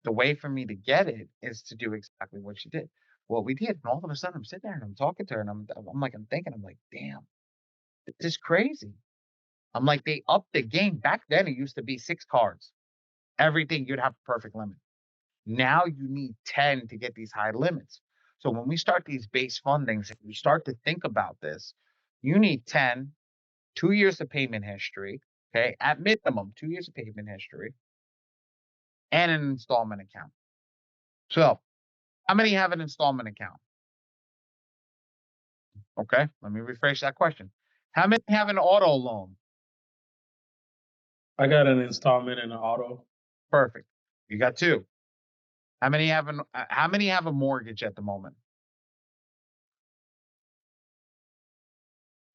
The way for me to get it is to do exactly what she did. What we did, and all of a sudden I'm sitting there and I'm talking to her, and I'm thinking, I'm like, damn, this is crazy. I'm like, they upped the game. Back then it used to be 6 cards. Everything you'd have a perfect limit. Now you need 10 to get these high limits. So when we start these base fundings, if we start to think about this, you need 10, 2 years of payment history, okay, at minimum 2 years of payment history, and an installment account. So how many have an installment account? Okay, let me rephrase that question. How many have an auto loan? I got an installment and an auto. Perfect. You got 2. How many have a mortgage at the moment?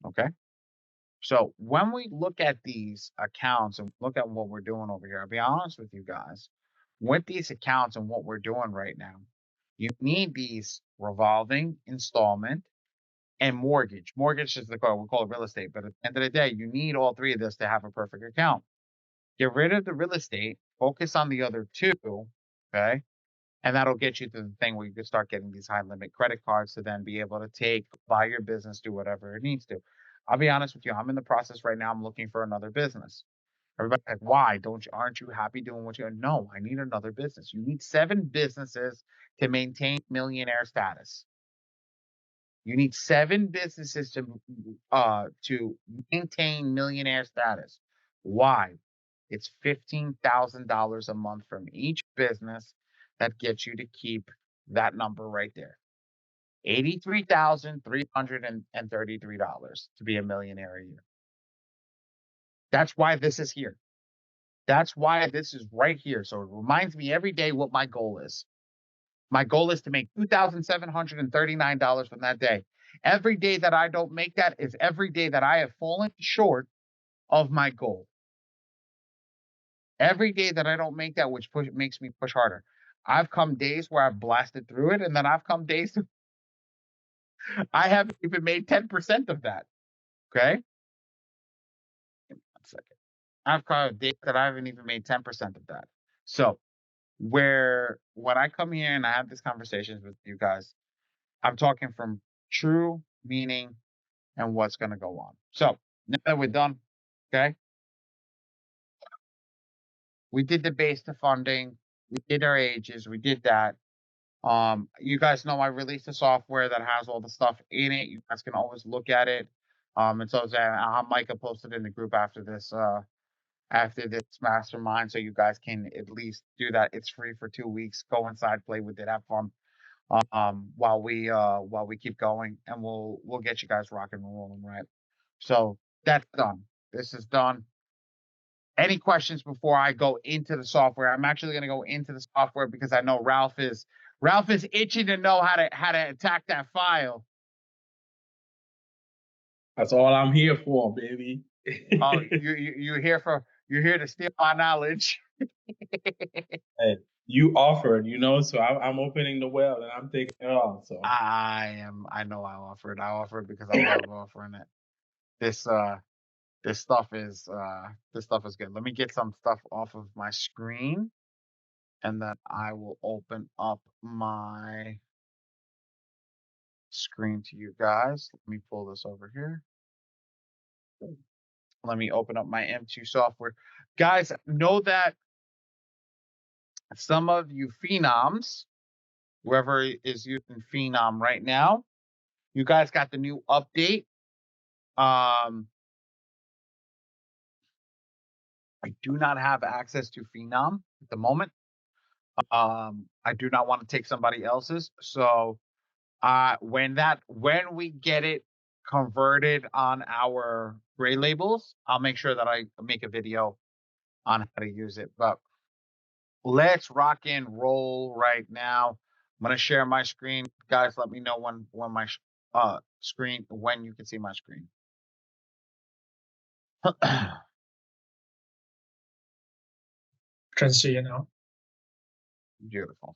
Okay. So when we look at these accounts and look at what we're doing over here, I'll be honest with you guys, with these accounts and what we're doing right now, you need these revolving, installment, and mortgage. Mortgage is we call it real estate, but at the end of the day, you need all 3 of this to have a perfect account. Get rid of the real estate, focus on the other 2, okay? And that'll get you to the thing where you can start getting these high limit credit cards to then be able to buy your business, do whatever it needs to. I'll be honest with you. I'm in the process right now. I'm looking for another business. Everybody's like, why? Aren't you happy doing what you're doing? No, I need another business. You need 7 businesses to maintain millionaire status. You need 7 businesses to maintain millionaire status. Why? It's $15,000 a month from each business that gets you to keep that number right there. $83,333 to be a millionaire a year. That's why this is here. That's why this is right here. So it reminds me every day what my goal is. My goal is to make $2,739 from that day. Every day that I don't make that is every day that I have fallen short of my goal. Every day that I don't make that, which makes me push harder. I've come days where I've blasted through it, and then I've come days I haven't even made 10% of that. Okay? Give me 1 second. I've come days that I haven't even made 10% of that. So where when I come here and I have these conversations with you guys, I'm talking from true meaning and what's going to go on. So now that we're done, okay, we did the base to funding, we did our ages, we did that. You guys know I released a software that has all the stuff in it. You guys can always look at it. And so I'll have Micah posted in the group after this mastermind, so you guys can at least do that. It's free for 2 weeks. Go inside, play with it, have fun. While we keep going, and we'll get you guys rocking and rolling, right? So that's done. This is done. Any questions before I go into the software? I'm actually going to go into the software because I know Ralph is itching to know how to attack that file. That's all I'm here for, baby. Oh, you're here to steal my knowledge. Hey, you offered, so I'm opening the well and I'm taking it all. So I know I offered because I love offering it. This stuff is good. Let me get some stuff off of my screen, and then I will open up my screen to you guys. Let me pull this over here. Let me open up my M2 software. Guys, know that some of you phenoms, whoever is using Phenom right now, you guys got the new update. I do not have access to Phenom at the moment. I do not want to take somebody else's. So when we get it converted on our gray labels, I'll make sure that I make a video on how to use it. But let's rock and roll right now. I'm gonna share my screen. Guys, let me know when my screen, when you can see my screen. Can see it now. Beautiful.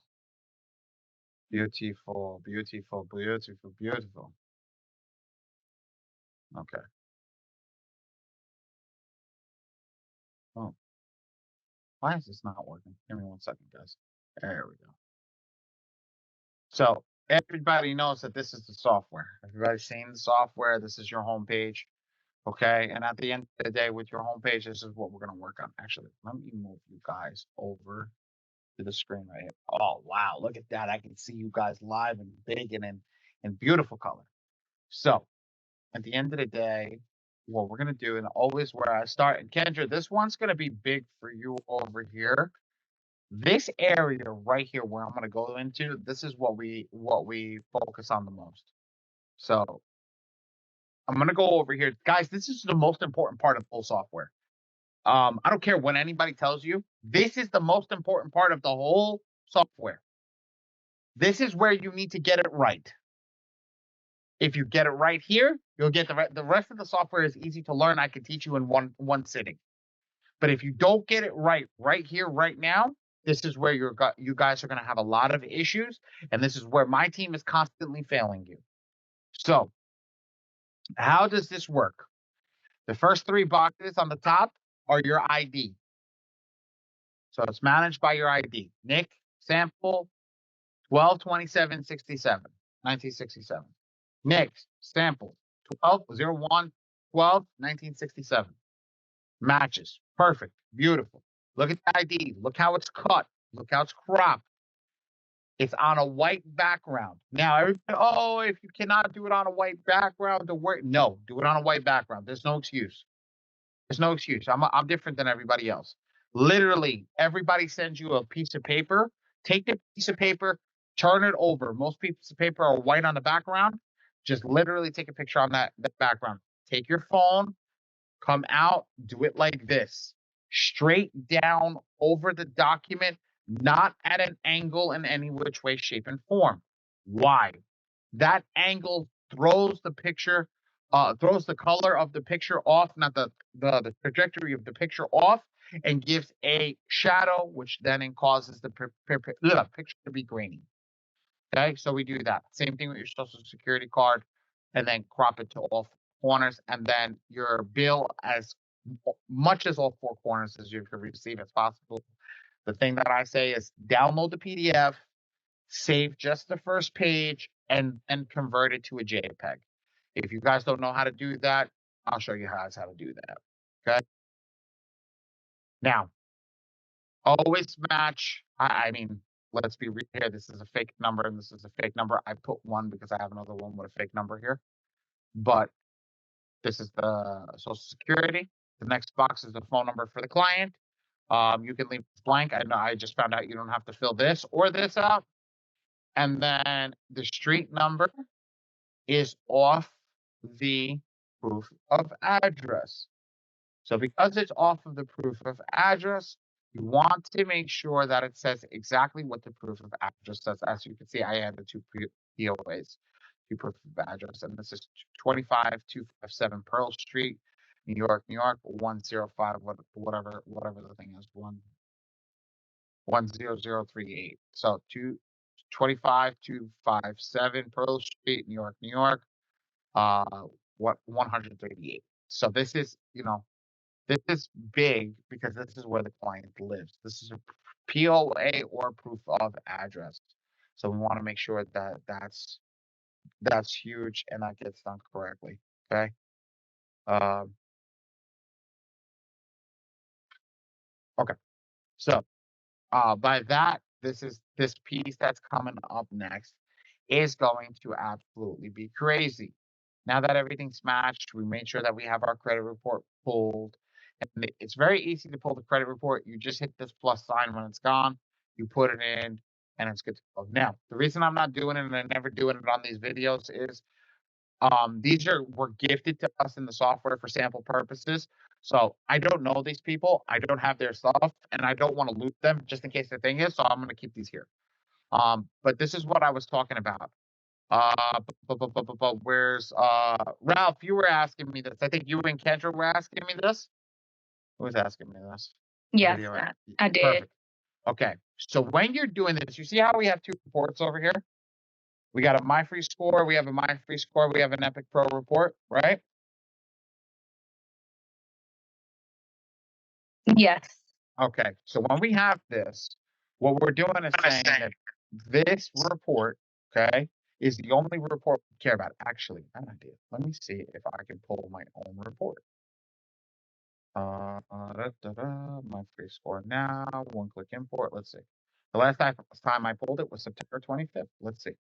Beautiful, beautiful, beautiful, beautiful. Okay. Oh, why is this not working? Give me 1 second, guys. There we go. So everybody knows that this is the software. Everybody's seen the software. This is your homepage. Okay. And at the end of the day, with your homepage, this is what we're going to work on. Actually, let me move you guys over to the screen right here. Oh, wow. Look at that. I can see you guys live and big and in beautiful color. So at the end of the day, what we're going to do, and always where I start, and Kendra, this one's going to be big for you over here. This area right here where I'm going to go into, this is what we focus on the most. So I'm going to go over here. Guys, this is the most important part of full software. I don't care what anybody tells you. This is the most important part of the whole software. This is where you need to get it right. If you get it right here, you'll get the rest of the software is easy to learn. I can teach you in one sitting. But if you don't get it right here, right now, this is where you guys are going to have a lot of issues. And this is where my team is constantly failing you. So how does this work? The first 3 boxes on the top are your ID. So it's managed by your ID. Nick, sample, 12/27/67, 1967. Nick, sample, 12/01/12, 1967. Matches. Perfect. Beautiful. Look at the ID. Look how it's cut. Look how it's cropped. It's on a white background. Now, everybody, if you cannot do it on a white background, no, do it on a white background. There's no excuse. There's no excuse. I'm different than everybody else. Literally, everybody sends you a piece of paper. Take the piece of paper, turn it over. Most pieces of paper are white on the background. Just literally take a picture on that background. Take your phone, come out, do it like this. Straight down over the document, not at an angle in any which way, shape, and form. Why? That angle throws the picture, throws the color of the picture off, not the trajectory of the picture off, and gives a shadow, which then causes the picture to be grainy. Okay, so we do that. Same thing with your social security card, and then crop it to all corners, and then your bill as much as all 4 corners as you can receive as possible. The thing that I say is download the PDF, save just the first page, and convert it to a JPEG. If you guys don't know how to do that, I'll show you guys how to do that. Okay. Now, always match. I mean, let's be real here. This is a fake number and this is a fake number. I put 1 because I have another one with a fake number here. But this is the Social Security. The next box is the phone number for the client. You can leave it blank. I know I just found out you don't have to fill this or this out. And then the street number is off the proof of address. So because it's off of the proof of address, you want to make sure that it says exactly what the proof of address says. As you can see, I added 2 POAs, 2 proof of address, and this is 25257 Pearl Street, New York, New York, 105, whatever the thing is, 10038. So 25257 Pearl Street, New York, New York, 138. So this is, this is big because this is where the client lives. This is a POA or proof of address. So we want to make sure that that's huge and that gets done correctly. Okay. Okay. So by that, this piece that's coming up next is going to absolutely be crazy. Now that everything's matched, we made sure that we have our credit report pulled. And it's very easy to pull the credit report. You just hit this plus sign when it's gone. You put it in, and it's good to go. Now, the reason I'm not doing it and I'm never doing it on these videos is these were gifted to us in the software for sample purposes. So I don't know these people. I don't have their stuff, and I don't want to loot them just in case the thing is. So I'm going to keep these here. But this is what I was talking about. Where's Ralph? You were asking me this. I think you and Kendra were asking me this. Who was asking me this? Yes, I did. Perfect. Okay. So when you're doing this, you see how we have 2 reports over here? We got a My Free Score. We have a My Free Score. We have an Epic Pro report, right? Yes. Okay. So when we have this, what we're doing is saying that this report, okay, is the only report we care about. Actually, an idea. Let me see if I can pull my own report. My Free Score now. 1-click import. Let's see. The last time I pulled it was September 25th. Let's see.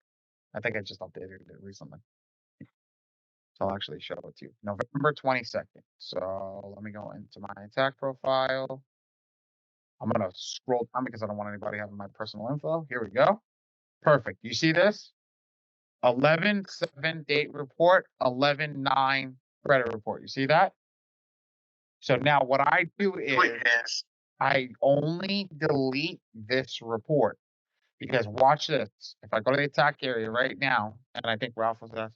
I think I just updated it recently. So I'll actually show it to you. November 22nd. So let me go into my attack profile. I'm going to scroll down because I don't want anybody having my personal info. Here we go. Perfect. You see this? 11/7 date report, 11/9 credit report. You see that? So now what I do is I only delete this report because watch this. If I go to the attack area right now, and I think Ralph was asking.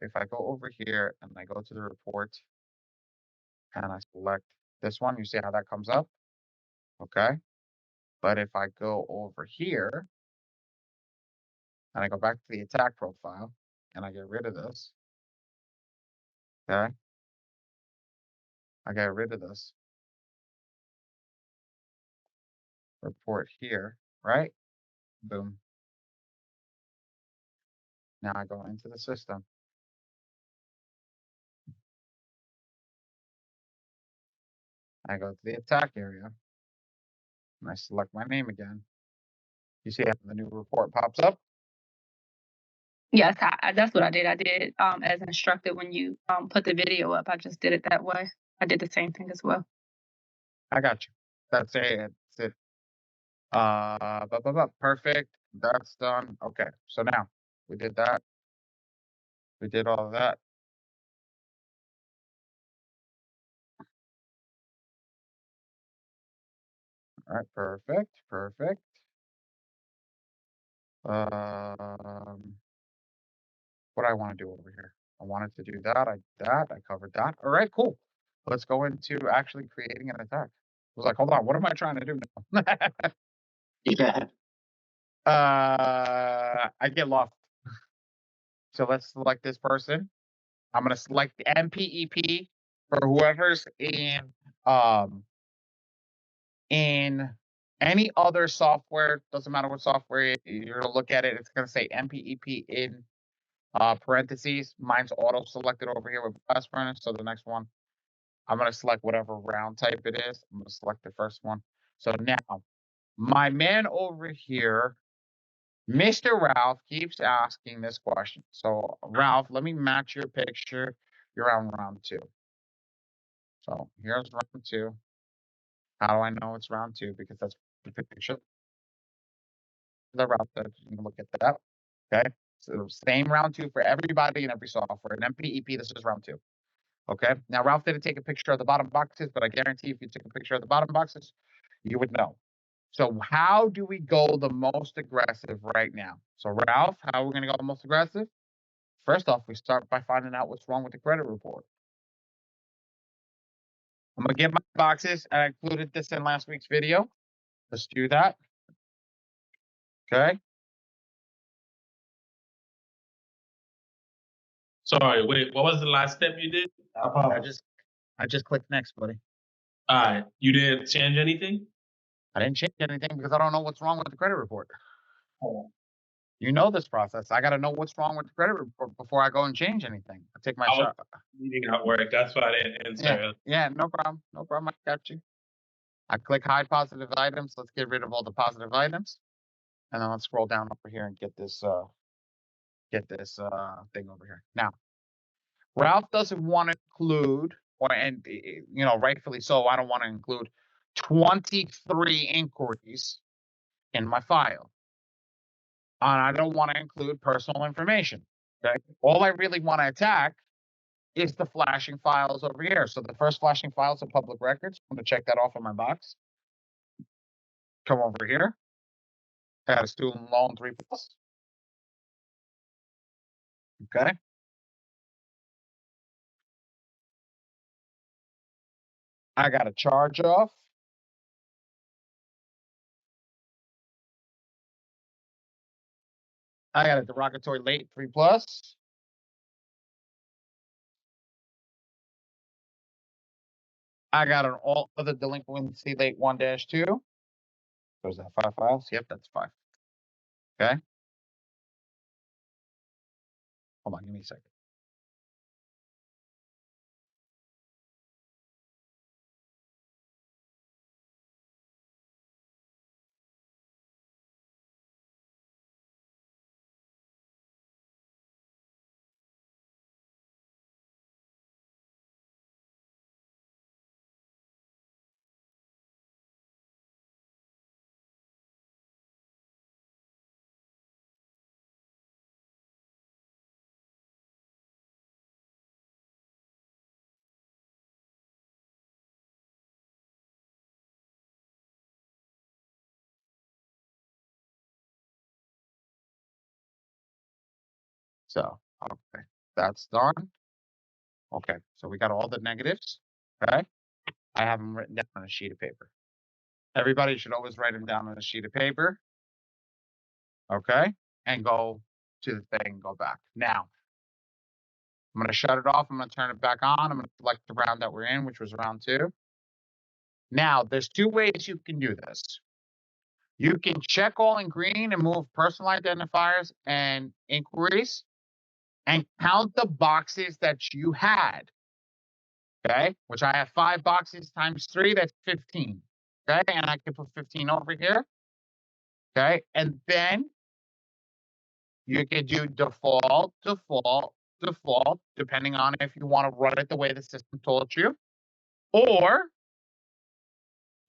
If I go over here and I go to the report and I select this one, you see how that comes up? Okay. But if I go over here and I go back to the attack profile and I get rid of this, okay, I get rid of this report here, right? Boom. Now I go into the system. I go to the attack area and I select my name again. You see how the new report pops up? Yes, that's what I did. I did as instructed when you put the video up. I just did it that way. I did the same thing as well. I got you. That's it. That's it. Perfect. That's done. Okay. So now we did that. We did all of that. All right. Perfect. Perfect. What do I want to do over here? I wanted to do that. I did that. I covered that. All right. Cool. Let's go into actually creating an attack. I was like, hold on. What am I trying to do now? Yeah. I get lost. So let's select this person. I'm going to select the MPEP for whoever's in any other software. Doesn't matter what software you're going to look at it. It's going to say MPEP in parentheses. Mine's auto selected over here with blast furnace. So the next one, I'm going to select whatever round type it is. I'm going to select the first one. So now my man over here, Mr. Ralph, keeps asking this question. So Ralph, let me match your picture. You're on round 2. So here's round 2. How do I know it's round 2? Because that's the picture. The round that you can look at that. Okay. So same round 2 for everybody in every software. And MPEP, this is round 2. Okay. Now Ralph didn't take a picture of the bottom boxes, but I guarantee if you took a picture of the bottom boxes, you would know. So how do we go the most aggressive right now? So Ralph, how are we going to go the most aggressive? First off, we start by finding out what's wrong with the credit report. I'm going to get my boxes. I included this in last week's video. Let's do that. Okay. Sorry, wait, what was the last step you did? I just clicked next, buddy. All right, you didn't change anything? I didn't change anything because I don't know what's wrong with the credit report. Oh. You know this process. I got to know what's wrong with the credit report before I go and change anything. I take my shot. Meeting at work. That's why I didn't answer. Yeah, no problem. No problem. I got you. I click hide positive items. Let's get rid of all the positive items. And then let's scroll down over here and get this thing over here. Now, Ralph doesn't want to include, rightfully so, I don't want to include 23 inquiries in my file. And I don't want to include personal information. Okay. All I really want to attack is the flashing files over here. So the first flashing files are public records. I'm going to check that off on my box. Come over here. Add a student loan 3+. Okay. I got a charge off. I got a derogatory late 3+. I got an all other delinquency late 1-2. So is that 5 files? Yep, that's 5. Okay. Hold on, give me a second. So, okay, that's done. Okay, so we got all the negatives. Okay, I have them written down on a sheet of paper. Everybody should always write them down on a sheet of paper. Okay, and go to the thing, go back. Now, I'm going to shut it off. I'm going to turn it back on. I'm going to select the round that we're in, which was round 2. Now, there's 2 ways you can do this. You can check all in green and move personal identifiers and inquiries and count the boxes that you had. Okay, which I have 5 boxes times 3, that's 15. Okay, and I can put 15 over here. Okay, and then you can do default, depending on if you want to run it the way the system told you. Or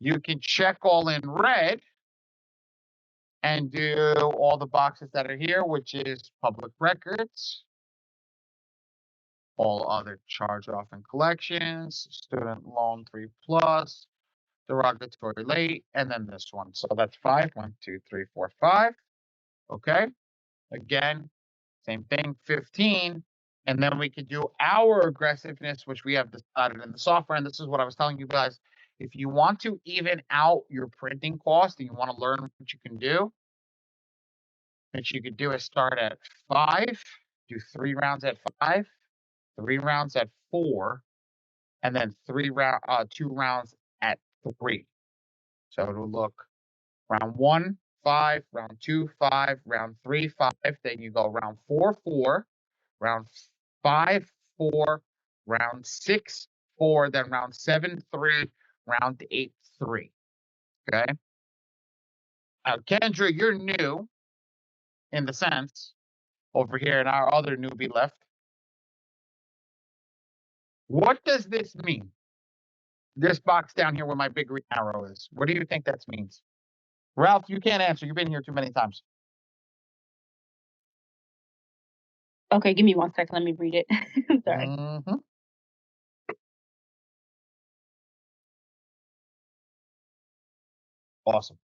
you can check all in red and do all the boxes that are here, which is public records, all other charge off and collections, student loan 3+, derogatory late, and then this one. So that's 5. 1, 2, 3, 4, 5. Okay. Again, same thing, 15. And then we could do our aggressiveness, which we have decided in the software. And this is what I was telling you guys. If you want to even out your printing cost and you want to learn what you can do, what you could do is start at 5 do 3 rounds at 5, 3 rounds at 4, and then 2 rounds at 3. So it'll look round 1, 5, round 2, 5, round 3, 5. Then you go round 4, 4, round 5, 4, round 6, 4, then round 7, 3, round 8, 3. Okay. Now, Kendra, you're new in the sense over here, and our other newbie left. What does this mean? This box down here where my big green arrow is. What do you think that means? Ralph, you can't answer. You've been here too many times. Okay, give me 1 second. Let me read it. Sorry. Mm-hmm. Awesome.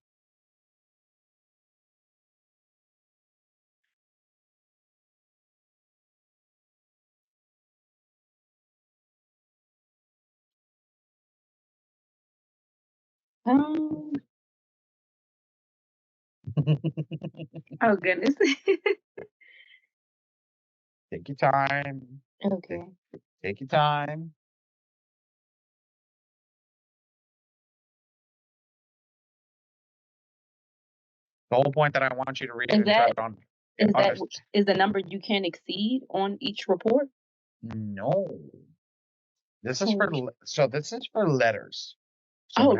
Oh goodness. Take your time. Okay. Take your time. The whole point that I want you to read and try to is the number you can't exceed on each report? No. This is for letters. So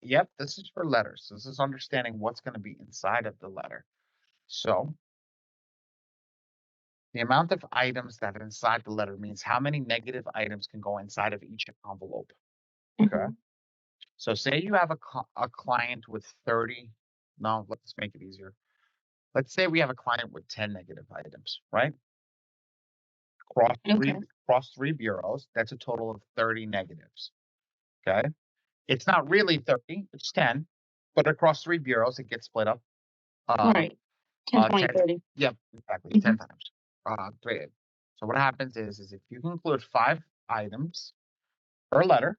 yep, this is for letters. This is understanding what's going to be inside of the letter. So the amount of items that are inside the letter means how many negative items can go inside of each envelope. Okay. Mhm. So say you have a client with 30. No, let's make it easier. Let's say we have a client with 10 negative items, right? Across 3 bureaus, that's a total of 30 negatives. Okay. It's not really 30, it's 10, but across 3 bureaus, it gets split up. Right. 10, 20, 30. Yep, exactly. 10 times. 3. So what happens is if you include 5 items per letter,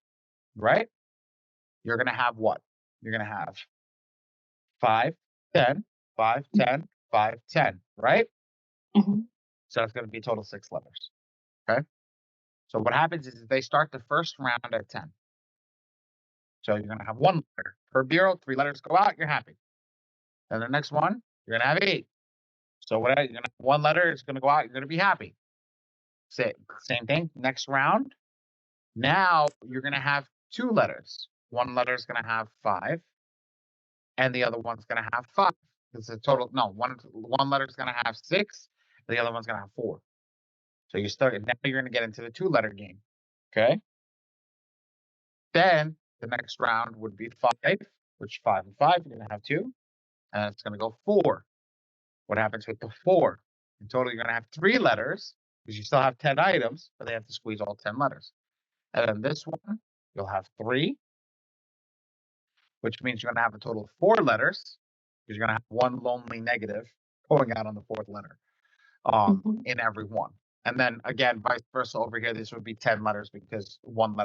right? You're going to have what? You're going to have 5, 10, 5, 10, 5, 10, right? Mhm. So that's going to be a total 6 letters. Okay. So what happens is they start the first round at 10. So you're going to have 1 letter per bureau, 3 letters go out, you're happy. Then the next one, you're going to have 8. So what you're going to have 1 letter, it's going to go out, you're going to be happy. Same thing, next round. Now you're going to have 2 letters. 1 letter is going to have 5, and the other one's going to have 5. It's a total, no, one letter is going to have 6, the other one's going to have 4. So now you're going to get into the 2-letter game. Okay. Then the next round would be 5, which 5 and 5, you're going to have 2, and it's going to go 4. What happens with the 4? In total, you're going to have 3 letters because you still have 10 items, but they have to squeeze all 10 letters. And then this one, you'll have 3, which means you're going to have a total of 4 letters because you're going to have 1 lonely negative going out on the 4th letter in every one. And then again, vice versa over here, this would be 10 letters because 1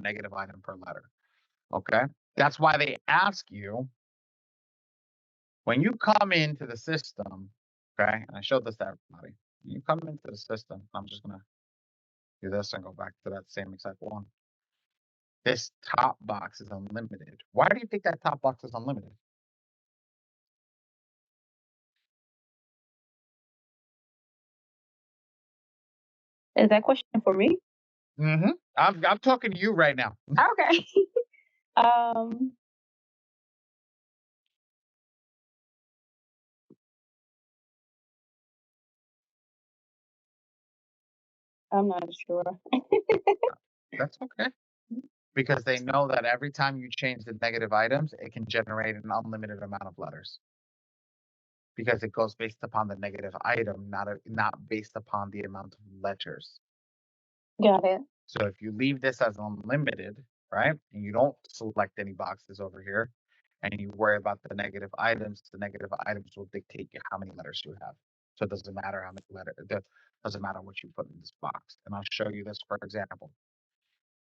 negative item per letter. Okay. That's why they ask you when you come into the system. Okay. And I showed this to everybody. When you come into the system, I'm just going to do this and go back to that same exact one. This top box is unlimited. Why do you think that top box is unlimited? Is that question for me? Mm-hmm. I'm talking to you right now. Okay. I'm not sure. That's okay. Because they know that every time you change the negative items, it can generate an unlimited amount of letters. Because it goes based upon the negative item, not based upon the amount of letters. Got it. So if you leave this as unlimited, right, and you don't select any boxes over here, and you worry about the negative items will dictate how many letters you have. So it doesn't matter how many letters, it doesn't matter what you put in this box. And I'll show you this for example.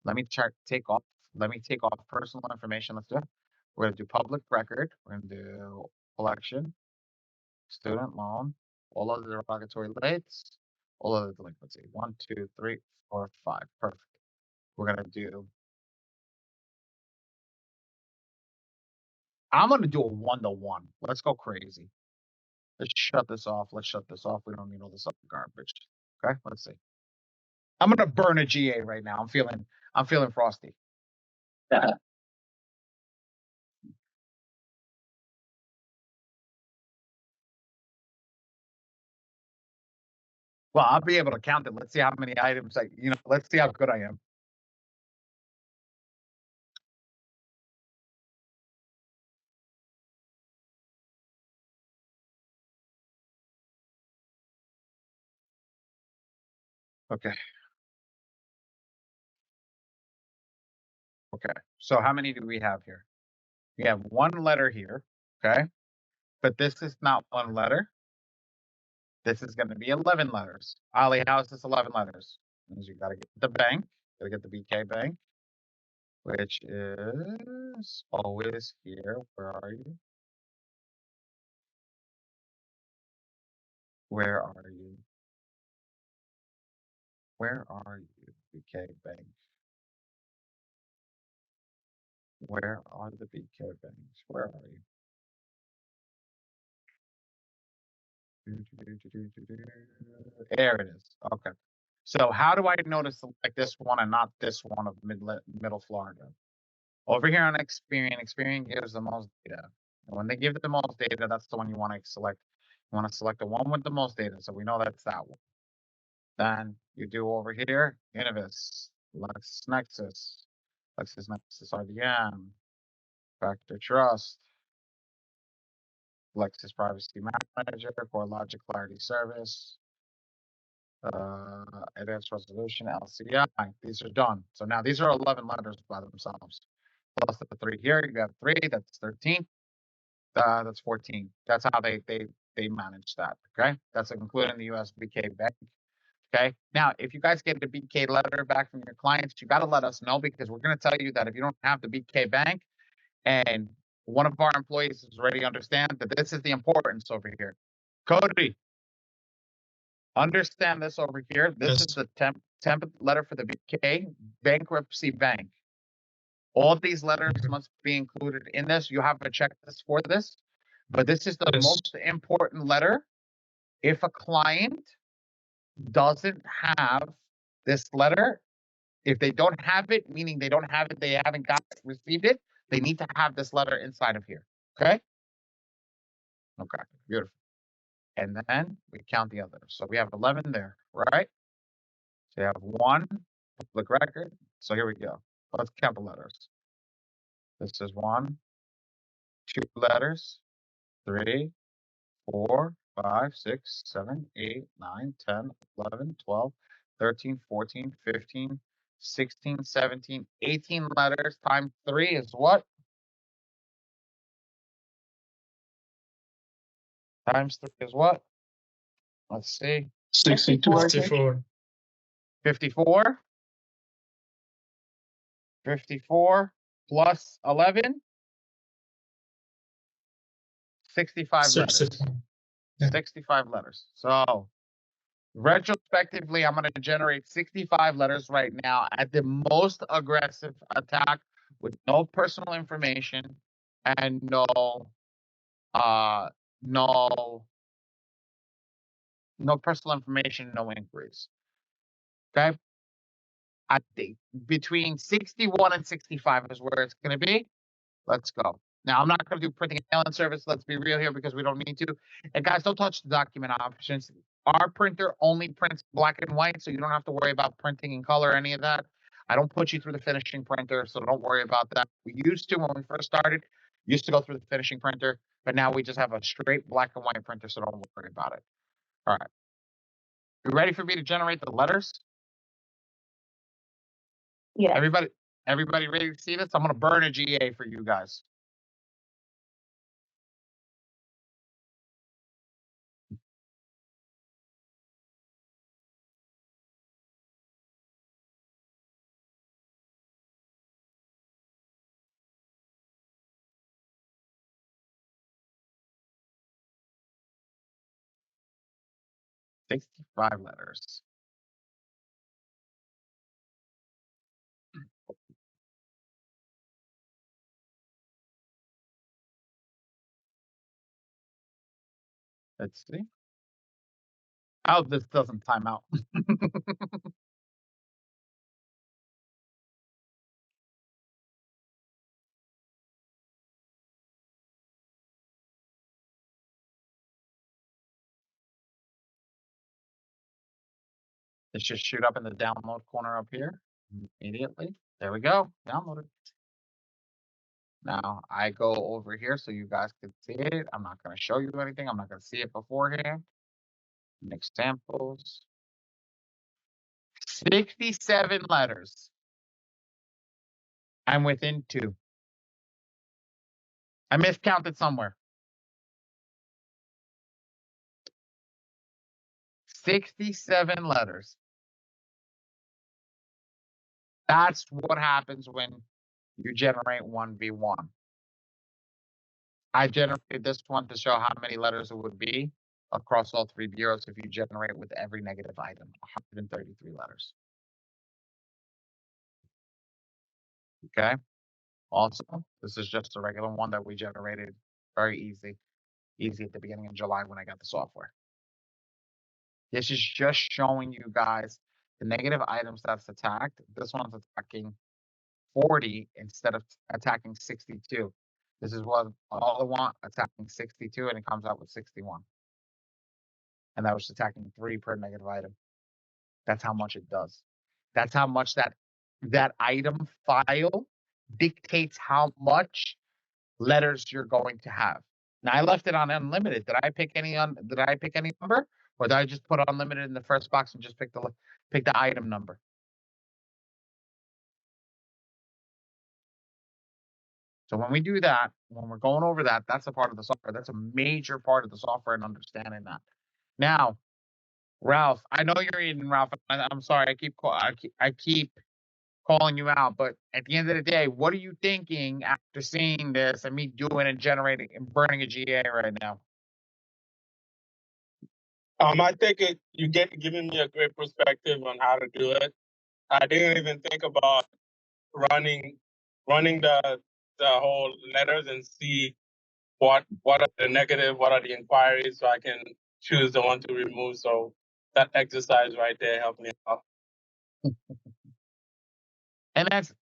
Let me take off personal information. Let's do it. We're going to do public record. We're going to do collection, student loan, all other derogatory rates, all of the delinquency. 1, 2, 3, 4, 5. Perfect. We're gonna do. I'm gonna do a 1-to-1. Let's go crazy. Let's shut this off. Let's shut this off. We don't need all this other garbage. Okay, let's see. I'm gonna burn a GA right now. I'm feeling frosty. Well, I'll be able to count it. Let's see how many items let's see how good I am. Okay. Okay. So how many do we have here? We have one letter here. Okay. But this is not one letter. This is going to be 11 letters. Ali, how is this 11 letters? Means you got to get the bank. Got to get the BK bank, which is always here. Where are you? Where are you? Where are you, BK bank? Where are the BK banks? Where are you? There it is. Okay. So how do I notice like this one and not this one of middle Florida? Over here on Experian gives the most data. And when they give the most data, that's the one you want to select. You want to select the one with the most data. So we know that's that one. Then you do over here, Innovis, LexisNexis, LexisNexis RDM, Factor Trust, Lexis Privacy Manager, Core Logic Clarity Service, Advanced Resolution, LCI. These are done. So now these are 11 letters by themselves. Plus the 3 here, you got 3, that's 13. That's 14. That's how they manage that. Okay. That's including the USBK bank. Okay. Now, if you guys get a BK letter back from your clients, you got to let us know because we're going to tell you that if you don't have the BK bank and one of our employees is ready to understand that this is the importance over here. Cody, understand this over here. This is the temp letter for the BK bankruptcy bank. All of these letters must be included in this. You have a checklist for this, but this is the most important letter. If a client doesn't have this letter, if they don't have it, meaning they don't have it, they haven't received it, they need to have this letter inside of here. Okay? Okay, beautiful. And then we count the others. So we have 11 there, right? So you have 1 public record. So here we go. Let's count the letters. This is 1, 2 letters, 3, 4, 5, 6, 7, 8, 9, 10, 11, 12, 13, 14, 15, 16, 17, 18 letters times 3 is what? Times 3 is what? Let's see. 64. 54. 54 plus 11. 65 letters. 65 letters. So retrospectively, I'm going to generate 65 letters right now at the most aggressive attack with no personal information and no personal information, no inquiries. Okay. I think between 61 and 65 is where it's going to be. Let's go. Now, I'm not going to do printing and mailing service. Let's be real here because we don't need to. And guys, don't touch the document options. Our printer only prints black and white, so you don't have to worry about printing in color or any of that. I don't put you through the finishing printer, so don't worry about that. We used to when we first started, used to go through the finishing printer, but now we just have a straight black and white printer, so don't worry about it. All right. You ready for me to generate the letters? Yeah. Everybody ready to see this? I'm going to burn a GA for you guys. 65 letters. Let's see. Oh, this doesn't time out. It should shoot up in the download corner up here immediately. There we go. Downloaded. Now I go over here so you guys can see it. I'm not going to show you anything. I'm not going to see it beforehand. Examples. 67 letters. I'm within 2. I miscounted somewhere. 67 letters. That's what happens when you generate 1v1. I generated this one to show how many letters it would be across all 3 bureaus if you generate with every negative item, 133 letters. Okay. Also, this is just a regular one that we generated. Very easy at the beginning of July when I got the software. This is just showing you guys the negative items that's attacked. This one's attacking 40 instead of attacking 62. This is what all I want, attacking 62, and it comes out with 61. And that was attacking 3 per negative item. That's how much it does. That's how much that item file dictates how much letters you're going to have. Now I left it on unlimited. Did I pick any number, or did I just put unlimited in the first box and just pick the item number? So when we do that, when we're going over that, that's a part of the software. That's a major part of the software and understanding that. Now, Ralph, I know you're eating, Ralph. I'm sorry. I keep calling you out, but at the end of the day, what are you thinking after seeing this and me doing and generating and burning a GA right now? I think you giving me a great perspective on how to do it. I didn't even think about running the whole letters and see what are the negative, what are the inquiries, so I can choose the one to remove. So that exercise right there helped me out. And that's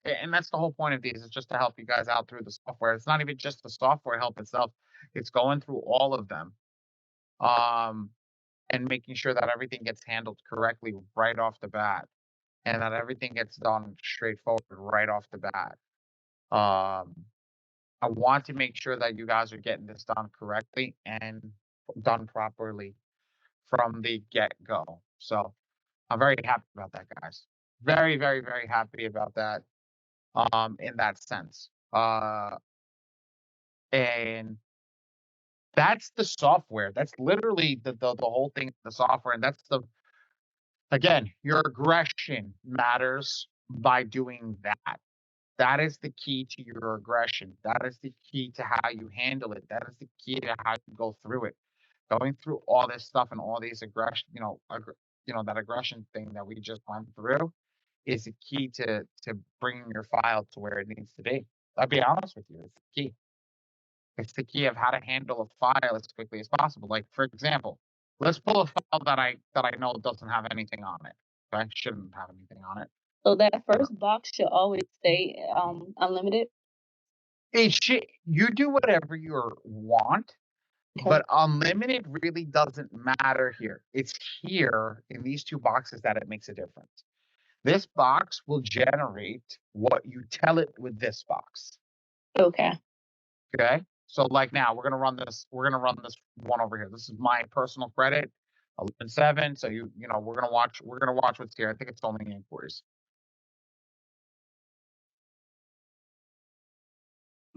the whole point of these, is just to help you guys out through the software. It's not even just the software help itself. It's going through all of them. And making sure that everything gets handled correctly right off the bat, and that everything gets done straightforward right off the bat. I want to make sure that you guys are getting this done correctly and done properly from the get-go. So I'm very happy about that, guys. Very, very, very happy about that. In that sense. And that's the software. That's literally the whole thing, the software. And that's again, your aggression matters by doing that. That is the key to your aggression. That is the key to how you handle it. That is the key to how you go through it. Going through all this stuff and all these aggression, that aggression thing that we just went through is the key to bringing your file to where it needs to be. I'll be honest with you, it's the key. It's the key of how to handle a file as quickly as possible. Like, for example, let's pull a file that I know doesn't have anything on it. Okay? Shouldn't have anything on it. So that first box should always stay unlimited. You do whatever you want, okay, but unlimited really doesn't matter here. It's here in these 2 boxes that it makes a difference. This box will generate what you tell it with this box. Okay. Okay. So like now we're gonna run this one over here. This is my personal credit, 11.7. So we're gonna watch what's here. I think it's only inquiries.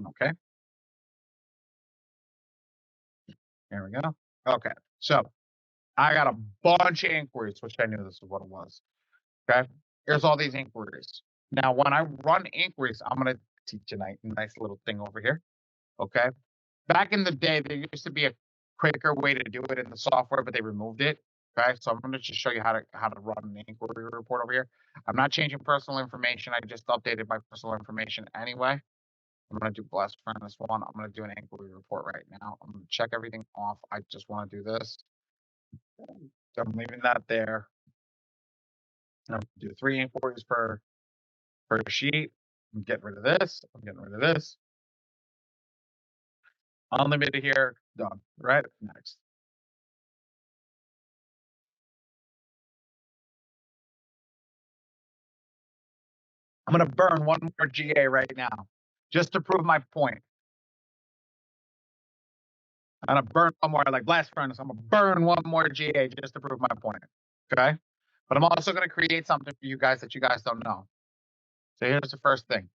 Okay. Here we go. Okay. So I got a bunch of inquiries, which I knew this is what it was. Okay. Here's all these inquiries. Now, when I run inquiries, I'm gonna teach you a nice little thing over here. Okay. Back in the day, there used to be a quicker way to do it in the software, but they removed it. Okay, so I'm going to just show you how to run an inquiry report over here. I'm not changing personal information. I just updated my personal information anyway. I'm going to do blast furnace one. I'm going to do an inquiry report right now. I'm going to check everything off. I just want to do this. So I'm leaving that there. I'm going to do 3 inquiries per sheet. I'm getting rid of this. I'm getting rid of this. Unlimited here. Done. Right? Next. I'm going to burn one more GA right now just to prove my point. I'm going to burn one more, like blast furnace. I'm going to burn one more GA just to prove my point. Okay? But I'm also going to create something for you guys that you guys don't know. So here's the first thing.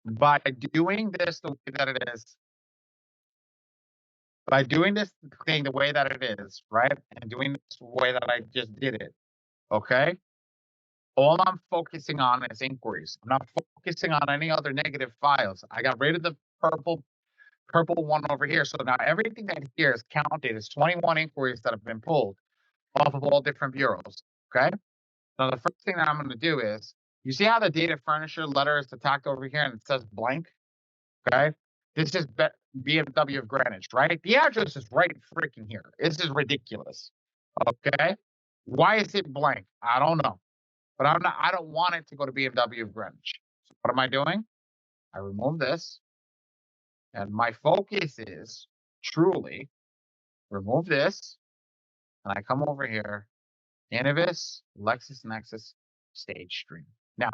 By doing this the way that it is, by doing this thing the way that it is, right? And doing this the way that I just did it, okay? All I'm focusing on is inquiries. I'm not focusing on any other negative files. I got rid of the purple one over here. So now everything that here is counted as 21 inquiries that have been pulled off of all different bureaus, okay? Now the first thing that I'm going to do is, you see how the data furniture letter is attacked over here and it says blank, okay? This is BMW of Greenwich, right? The address is right freaking here. This is ridiculous, okay? Why is it blank? I don't know. But I don't want it to go to BMW of Greenwich. So what am I doing? I remove this. And my focus is truly remove this. And I come over here, Innovis, LexisNexis, stage stream. Now,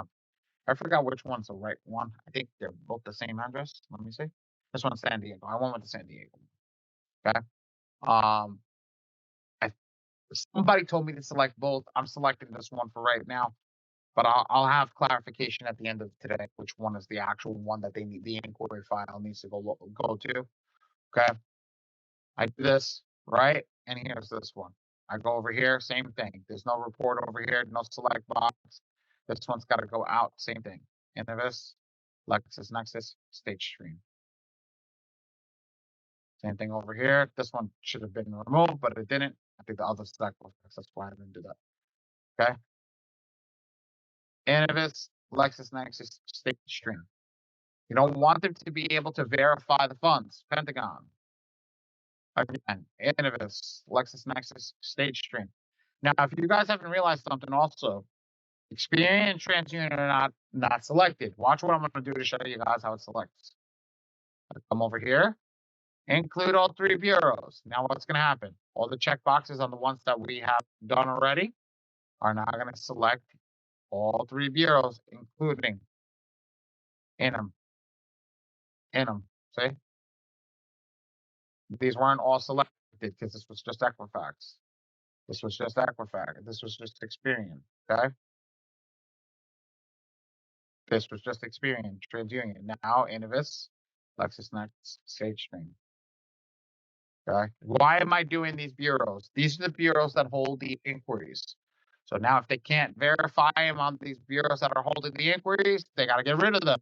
I forgot which one's the right one. I think they're both the same address. Let me see. This one's San Diego. I went with the San Diego. Okay. Somebody told me to select both. I'm selecting this one for right now. But I'll have clarification at the end of today, which one is the actual one that they need, the inquiry file needs to go to. Okay. I do this, right? And here's this one. I go over here, same thing. There's no report over here, no select box. This one's got to go out, same thing. Innovis, LexisNexis, stage stream. Same thing over here. This one should have been removed, but it didn't. I think the other select box, that's why I didn't do that. Okay. Innovis, LexisNexis, stage stream. You don't want them to be able to verify the funds. Pentagon. Again, Innovis, LexisNexis, stage stream. Now, if you guys haven't realized something also, Experian and TransUnion are not selected. Watch what I'm going to do to show you guys how it selects. I come over here, include all 3 bureaus. Now what's going to happen? All the check boxes on the ones that we have done already are now going to select all 3 bureaus, including in them. See? These weren't all selected because this was just Equifax. This was just Equifax. This was just Experian. Okay. This was just Experian, TransUnion. Now Innovis, LexisNexis, SageStream. Okay. Why am I doing these bureaus? These are the bureaus that hold the inquiries. So now if they can't verify them on these bureaus that are holding the inquiries, they got to get rid of them.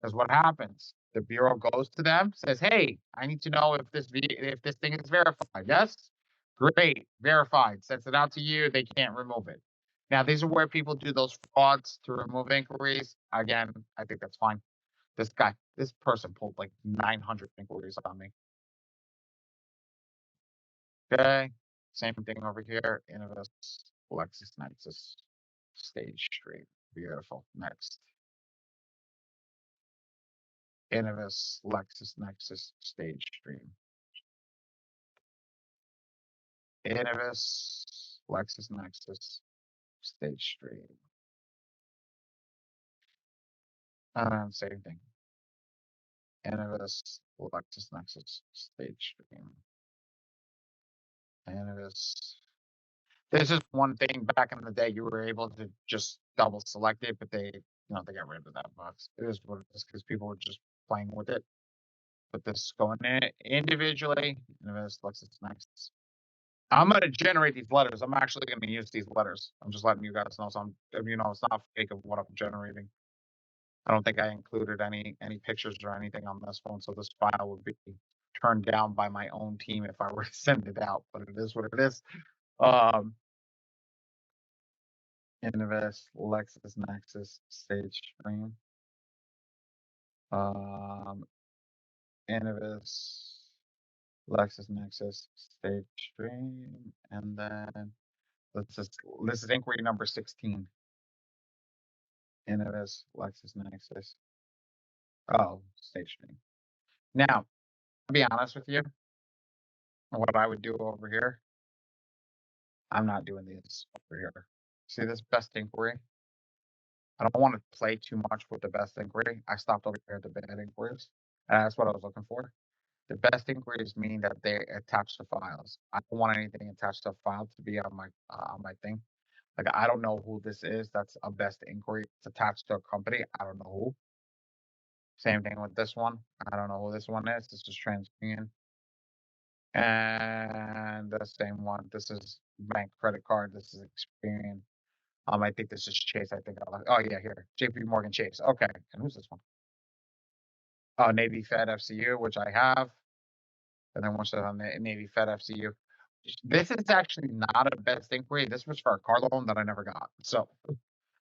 Because what happens? The bureau goes to them, says, "Hey, I need to know if this thing is verified." Yes, great, verified. Sends it out to you. They can't remove it. Now these are where people do those frauds to remove inquiries. Again, I think that's fine. This person pulled like 900 inquiries on me. Okay, same thing over here. Innovis, LexisNexis, stage stream. Beautiful. Next. Innovis, LexisNexis, stage stream. Innovis, LexisNexis, stage stream. Same thing. Innovis, LexisNexis, stage stream. Innovis. This is one thing back in the day you were able to just double select it, but they got rid of that box. It is what it is because people were just playing with it. But this going in individually, Innovis, LexisNexis. I'm going to generate these letters. I'm actually going to use these letters. I'm just letting you guys know. So it's not fake of what I'm generating. I don't think I included any pictures or anything on this one. So this file would be turned down by my own team if I were to send it out, but it is what it is. Innovis, LexisNexis, stage stream. Innovis, LexisNexis, stage stream, and then this is inquiry number 16. Innovis, LexisNexis. Oh, stage stream. Now, to be honest with you, what I would do over here, I'm not doing these over here. See this best inquiry? I don't want to play too much with the best inquiry. I stopped over here at the bad inquiries. And that's what I was looking for. The best inquiries mean that they attach to files. I don't want anything attached to a file to be on my thing. Like I don't know who this is. That's a best inquiry. It's attached to a company. I don't know who. Same thing with this one. I don't know who this one is. This is TransUnion. And the same one. This is bank credit card. This is Experian. I think this is Chase. I think oh yeah, here. JP Morgan Chase. Okay. And who's this one? Oh, Navy Fed FCU, which I have. And then once on the Navy Fed FCU. This is actually not a best inquiry. This was for a car loan that I never got. So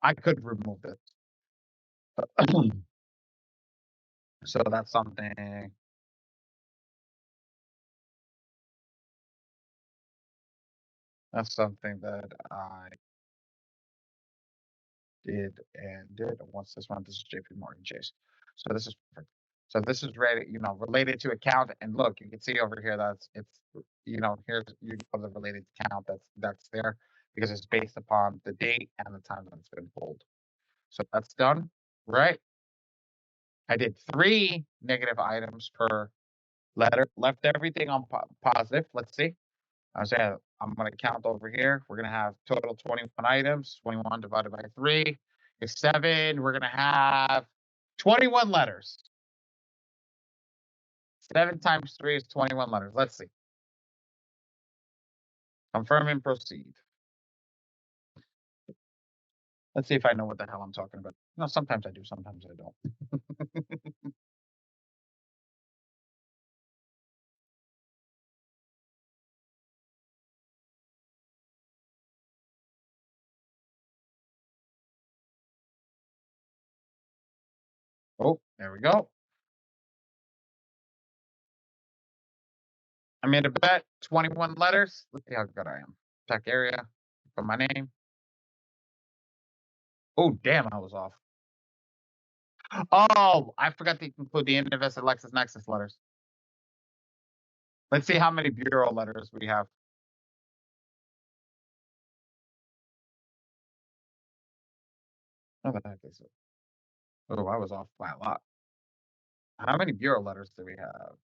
I could remove this. So that's something. That's something that I did and did. What's this one? This is JP Morgan Chase. So this is perfect. So this is ready, related to account. And look, you can see over here that's here's you go to the related account that's there because it's based upon the date and the time that it's been pulled. So that's done, right? I did 3 negative items per letter, left everything on positive. Let's see. I'm going to count over here. We're going to have total 21 items. 21 divided by 3 is 7. We're going to have 21 letters. 7 times 3 is 21 letters. Let's see. Confirm and proceed. Let's see if I know what the hell I'm talking about. No, sometimes I do, sometimes I don't. Oh, there we go. I made a bet, 21 letters. Let's see how good I am. Tech area, put my name. Oh, damn, I was off. Oh, I forgot to include the Innovis and LexisNexis letters. Let's see how many bureau letters we have. Oh, the heck is it? Oh, I was off by a lot. How many bureau letters do we have?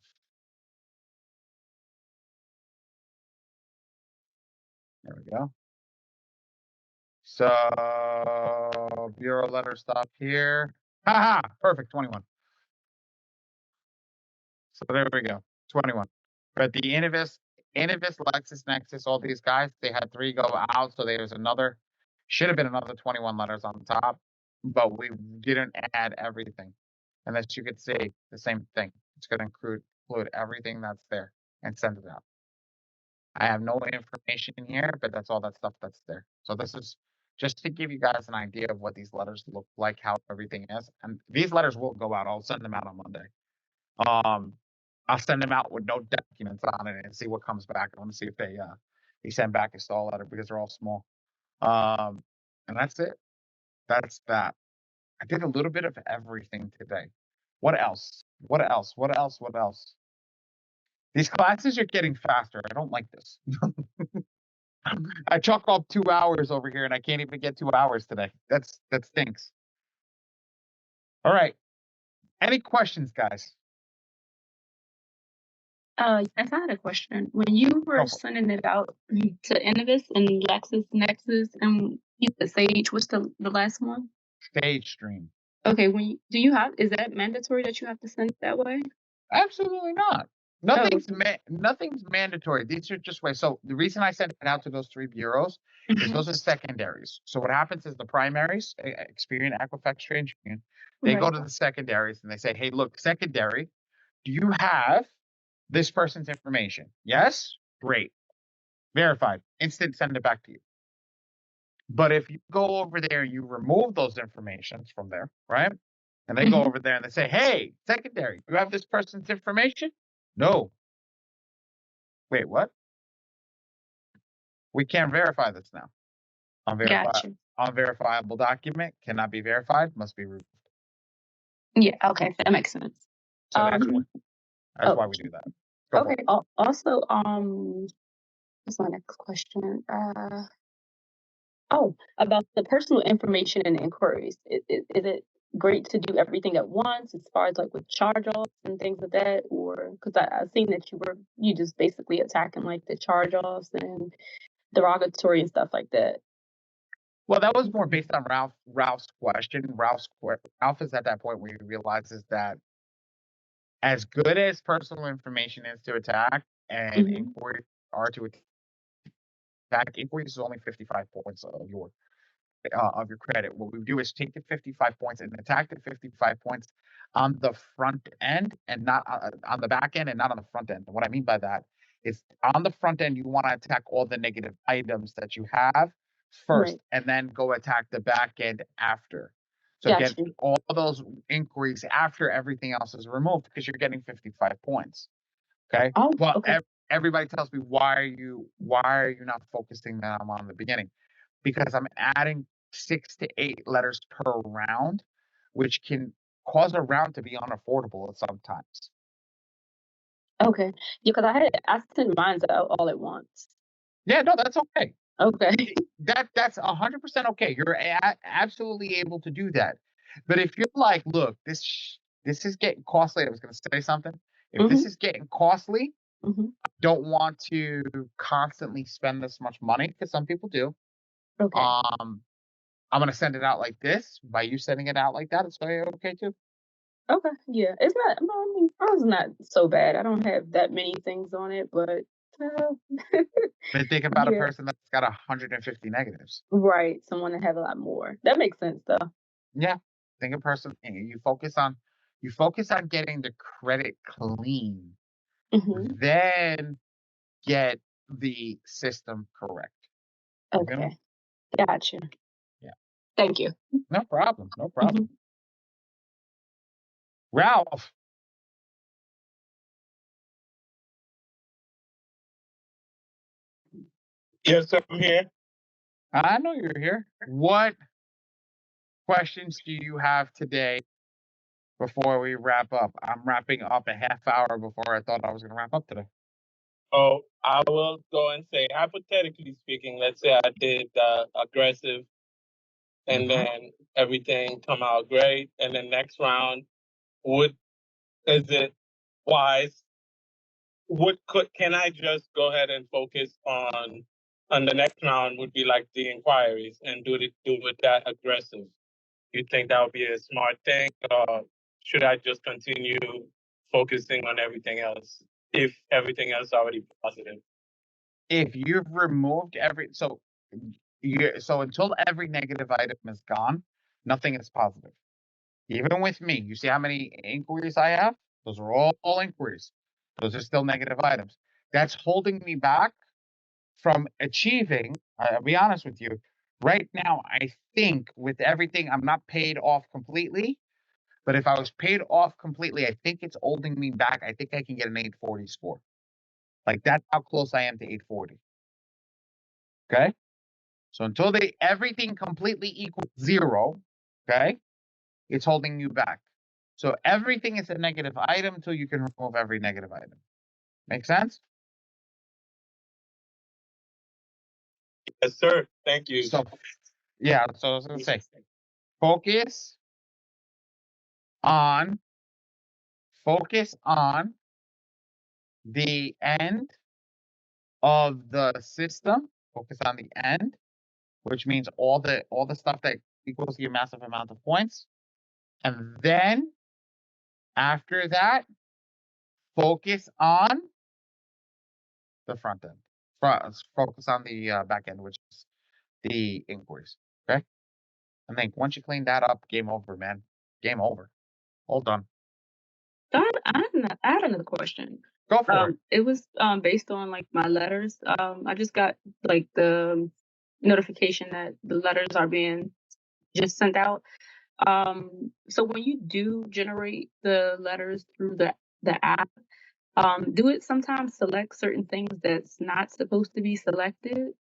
There we go. So bureau letter stop here. Haha, perfect, 21. So there we go, 21. But the Innovis, LexisNexis, all these guys, they had 3 go out. So there's should have been another 21 letters on top, but we didn't add everything. And as you could see, the same thing. It's going to include everything that's there and send it out. I have no information in here, but that's all that stuff that's there. So this is just to give you guys an idea of what these letters look like, how everything is. And these letters will go out. I'll send them out on Monday. I'll send them out with no documents on it and see what comes back. Let me see if they send back a stall letter because they're all small. And that's it. That's that. I did a little bit of everything today. What else? What else? What else? What else? These classes are getting faster. I don't like this. I chalk up 2 hours over here and I can't even get 2 hours today. That stinks. All right. Any questions, guys? I had a question. When you were sending it out to Innovis and LexisNexis and Sage, what's the last one? Stage stream. Okay, is that mandatory that you have to send it that way? Absolutely not. Nothing's mandatory. These are just ways. So the reason I sent it out to those 3 bureaus is those are secondaries. So what happens is the primaries, Experian, Equifax, TransUnion, they go to the secondaries and they say, hey, look, secondary, do you have this person's information? Yes? Great. verified, instant, send it back to you. But if you go over there, you remove those informations from there, right? And they go over there and they say, hey, secondary, you have this person's information? No. Wait, what? We can't verify this now. Gotcha. Unverifiable document cannot be verified, must be removed. Yeah, okay, that makes sense. So that's why we do that. Go okay. Also, what's my next question? About the personal information and inquiries. Is it great to do everything at once as far as like with charge offs and things like that? Or because I've seen that you just basically attacking like the charge offs and derogatory and stuff like that. Well, that was more based on Ralph's question. Ralph is at that point where he realizes that as good as personal information is to attack and inquiries are to attack, inquiries is only 55 points of your credit. What we do is take the 55 points and attack the 55 points on the front end and not on the back end and not on the front end. And what I mean by that is on the front end, you want to attack all the negative items that you have first, and then go attack the back end after. So get all those inquiries after everything else is removed because you're getting 55 points. Okay. Everybody tells me, why are you not focusing them on the beginning? Because I'm adding 6 to 8 letters per round, which can cause a round to be unaffordable sometimes. Okay. Yeah, because I sent mine out all at once. Yeah, no, that's okay. Okay. That's 100% okay. You're absolutely able to do that. But if you're like, look, this is getting costly. I was going to say something. If this is getting costly, I don't want to constantly spend this much money, because some people do. Okay. I'm going to send it out like this. By you sending it out like that, it's okay too. Okay. Yeah. It's not, I mean, mine's not so bad. I don't have that many things on it, but. But think about a person that's got 150 negatives. Right. Someone that have a lot more. That makes sense though. Yeah. Think a person, you focus on getting the credit clean, then get the system correct. Okay. You know? Gotcha. Yeah. Thank you. No problem. No problem. Ralph. Yes, sir, I'm here. I know you're here. What questions do you have today before we wrap up? I'm wrapping up a half hour before I thought I was going to wrap up today. Oh, I will go and say, hypothetically speaking, let's say I did aggressive and then everything come out great. And then next round, is it wise? Can I just go ahead and focus on the next round would be like the inquiries and do it that aggressive? You think that would be a smart thing, or should I just continue focusing on everything else if everything else is already positive? If you've removed so until every negative item is gone, nothing is positive. Even with me, you see how many inquiries I have? Those are all inquiries. Those are still negative items. That's holding me back from achieving. I'll be honest with you. Right now, I think with everything, I'm not paid off completely. But if I was paid off completely, I think it's holding me back. I think I can get an 840 score. Like, that's how close I am to 840. Okay? So until everything completely equals 0, okay, it's holding you back. So everything is a negative item until you can remove every negative item. Make sense? Yes, sir. Thank you. So, yeah, so I was going to say, focus on the end of the system. Focus on the end, which means all the stuff that equals your massive amount of points. And then after that, focus on the front end. Focus on the back end, which is the inquiries. Okay. I think once you clean that up, game over, man. Game over. All done. I had another question. Go for it. It was based on like my letters. I just got like the notification that the letters are being just sent out. So when you do generate the letters through the app, do it sometimes select certain things that's not supposed to be selected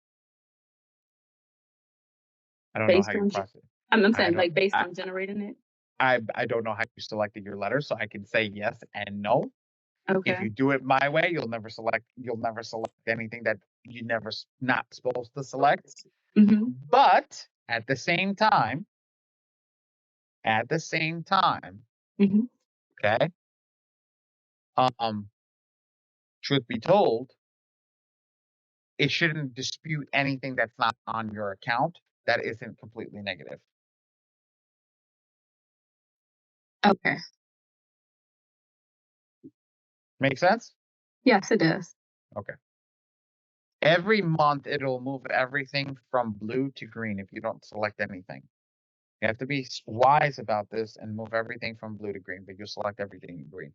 I don't know how based you on process it. I'm I saying don't like based on generating it. I don't know how you selected your letters, so I can say yes and no. If Okay. you do it my way, you'll never select anything that you never not supposed to select. Mm-hmm. But at the same time, Mm-hmm. okay, truth be told, it shouldn't dispute anything that's not on your account that isn't completely negative. Okay. Make sense? Yes, it does. Okay. Every month, it'll move everything from blue to green if you don't select anything. You have to be wise about this and move everything from blue to green, but you select everything in green.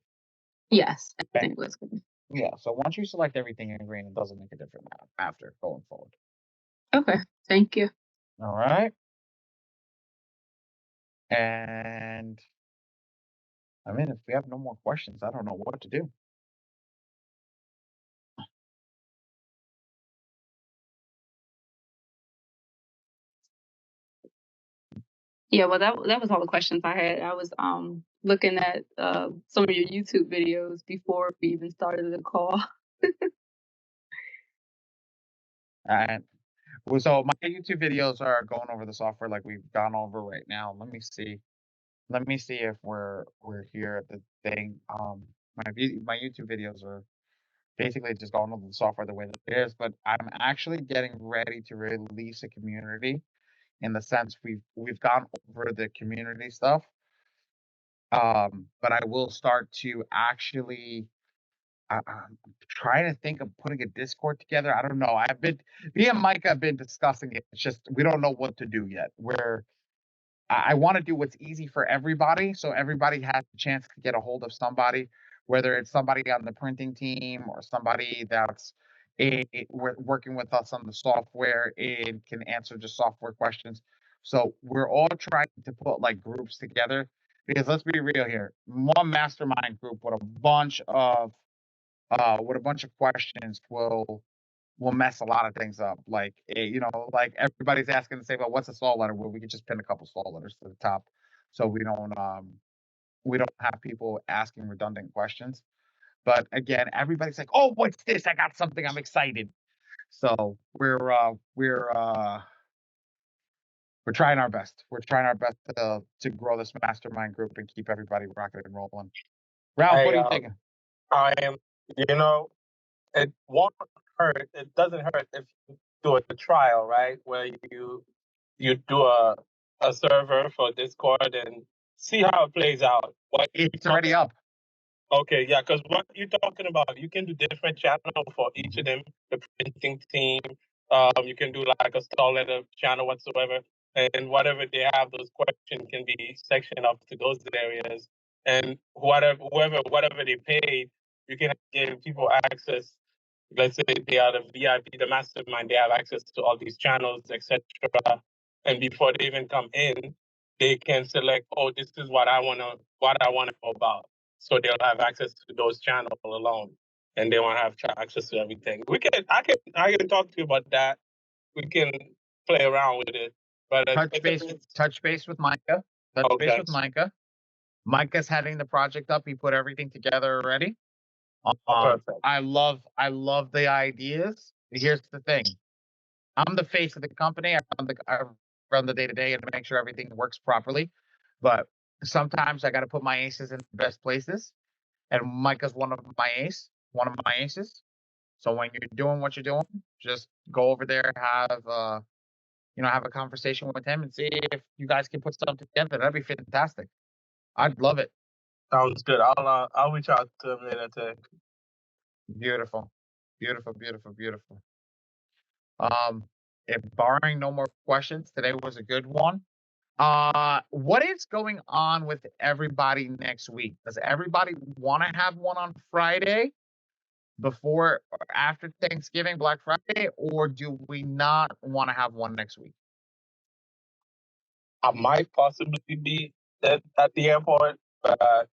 Yes, Okay. everything was good. Yeah, so once you select everything in green, it doesn't make a difference after going forward. Okay. Thank you. All right. And I mean, if we have no more questions, I don't know what to do. Yeah, well that was all the questions I had. I was looking at some of your YouTube videos before we even started the call. And so my YouTube videos are going over the software like we've gone over right now. Let me see. Let me see if we're here at the thing. My YouTube videos are basically just going over the software the way that it is, but I'm actually getting ready to release a community in the sense we've gone over the community stuff. But I will start to actually I'm trying to think of putting a Discord together. I don't know. Me and Mike have been discussing it. It's just we don't know what to do yet. I want to do what's easy for everybody, so everybody has a chance to get a hold of somebody, whether it's somebody on the printing team or somebody that's working with us on the software and can answer just software questions. So we're all trying to put like groups together because let's be real here. One mastermind group with a bunch of questions will mess a lot of things up. Like like everybody's asking to say, well, what's a stall letter? Well, we could just pin a couple stall letters to the top, so we don't have people asking redundant questions. But again, everybody's like, oh, what's this? I got something. I'm excited. So we're trying our best. We're trying our best to grow this mastermind group and keep everybody rocking and rolling. Ralph, what are you thinking? I am, you know, it won't hurt. It doesn't hurt if you do a trial, right? Where you do a server for Discord and see how it plays out. It's already up. Okay, yeah, because what you're talking about, you can do different channels for each of them. The printing team, you can do like a stall letter channel whatsoever, and whatever they have, those questions can be sectioned up to those areas. And whatever they paid, you can give people access. Let's say they are the VIP, the mastermind, they have access to all these channels, etc. And before they even come in, they can select, oh, this is what I wanna know about. So they'll have access to those channels alone, and they won't have access to everything. I can talk to you about that. We can play around with it, but Touch base with Micah. Touch base with Micah. Micah's heading the project up. He put everything together already. Perfect. I love the ideas. Here's the thing. I'm the face of the company. I run the day to day and make sure everything works properly. But sometimes I got to put my aces in the best places. And Micah's one of my aces. So when you're doing what you're doing, just go over there, have have a conversation with him and see if you guys can put something together. That'd be fantastic. I'd love it. Sounds good. I'll reach out to him later today. Beautiful, beautiful, beautiful, beautiful. If barring no more questions, today was a good one. What is going on with everybody next week? Does everybody want to have one on Friday? before or after Thanksgiving, Black Friday, or do we not want to have one next week? I might possibly be at the airport, but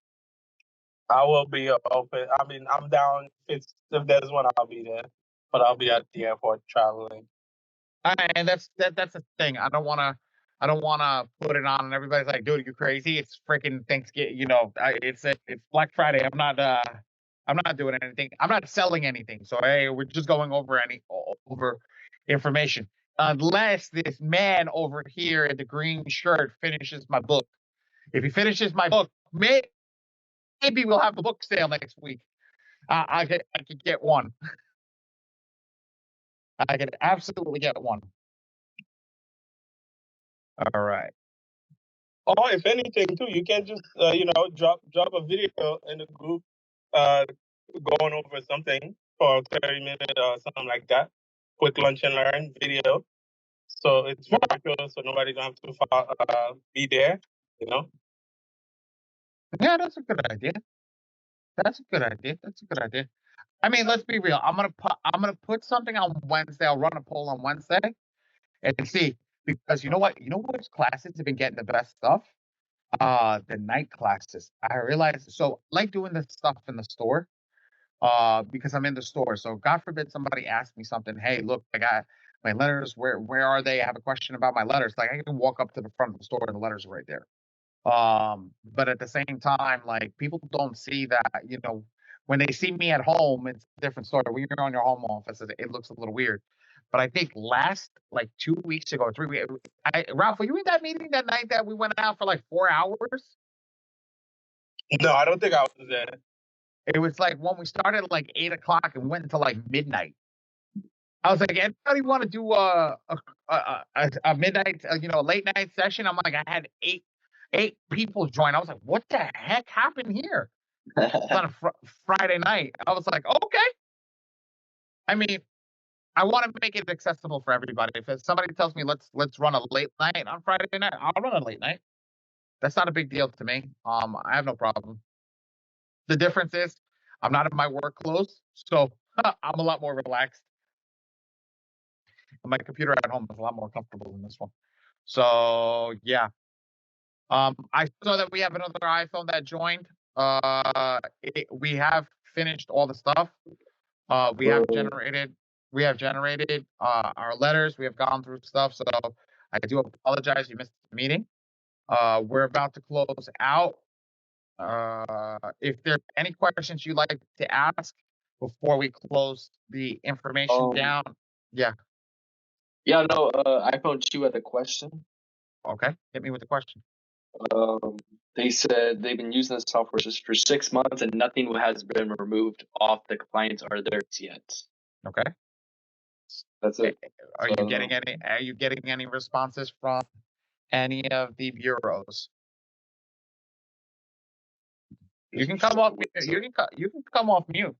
I will be open. I mean, I'm down. If there's one, I'll be there. But I'll be at the airport traveling. And that's the thing. I don't want to put it on, and everybody's like, "Dude, you crazy? It's freaking Thanksgiving." You know, it's Black Friday. I'm not doing anything. I'm not selling anything. So hey, we're just going over information. Unless this man over here in the green shirt finishes my book. If he finishes my book, maybe we'll have a book sale next week. I could get one. I could absolutely get one. All right. Or if anything, too, you can just drop a video in the group, going over something for 30 minutes or something like that. Quick lunch and learn video. So it's virtual, so nobody don't have to be there. You know. Yeah, that's a good idea. That's a good idea. That's a good idea. I mean, let's be real. I'm gonna put something on Wednesday. I'll run a poll on Wednesday and see, because you know what? You know which classes have been getting the best stuff? The night classes. I realized, so I like doing this stuff in the store, because I'm in the store. So God forbid somebody asks me something. Hey, look, I got my letters. Where are they? I have a question about my letters. Like, I can walk up to the front of the store and the letters are right there. But at the same time, like, people don't see that, when they see me at home, it's a different story. When you're on your home office, it looks a little weird. But I think last, like, 2 weeks ago, 3 weeks, Ralph, were you in that meeting that night that we went out for like 4 hours? No, I don't think I was there. It was like when we started at like 8 o'clock and we went until like midnight. I was like, anybody want to do a midnight, late night session? I'm like, I had eight people join. I was like, what the heck happened here? It's on a Friday night. I was like, okay. I mean, I want to make it accessible for everybody. If somebody tells me let's run a late night on Friday night, I'll run a late night. That's not a big deal to me. I have no problem. The difference is I'm not in my work clothes, so I'm a lot more relaxed. And my computer at home is a lot more comfortable than this one. So yeah. I saw that we have another iPhone that joined. We have finished all the stuff. We have generated our letters. We have gone through stuff. So I do apologize. You missed the meeting. We're about to close out. If there's any questions you'd like to ask before we close the information down. Yeah. Yeah, no, iPhone 2 had a question. Okay. Hit me with the question. They said they've been using the software just for 6 months and nothing has been removed off the clients or theirs yet. Okay. That's it. Are you getting any responses from any of the bureaus? You can come off. You can come off mute.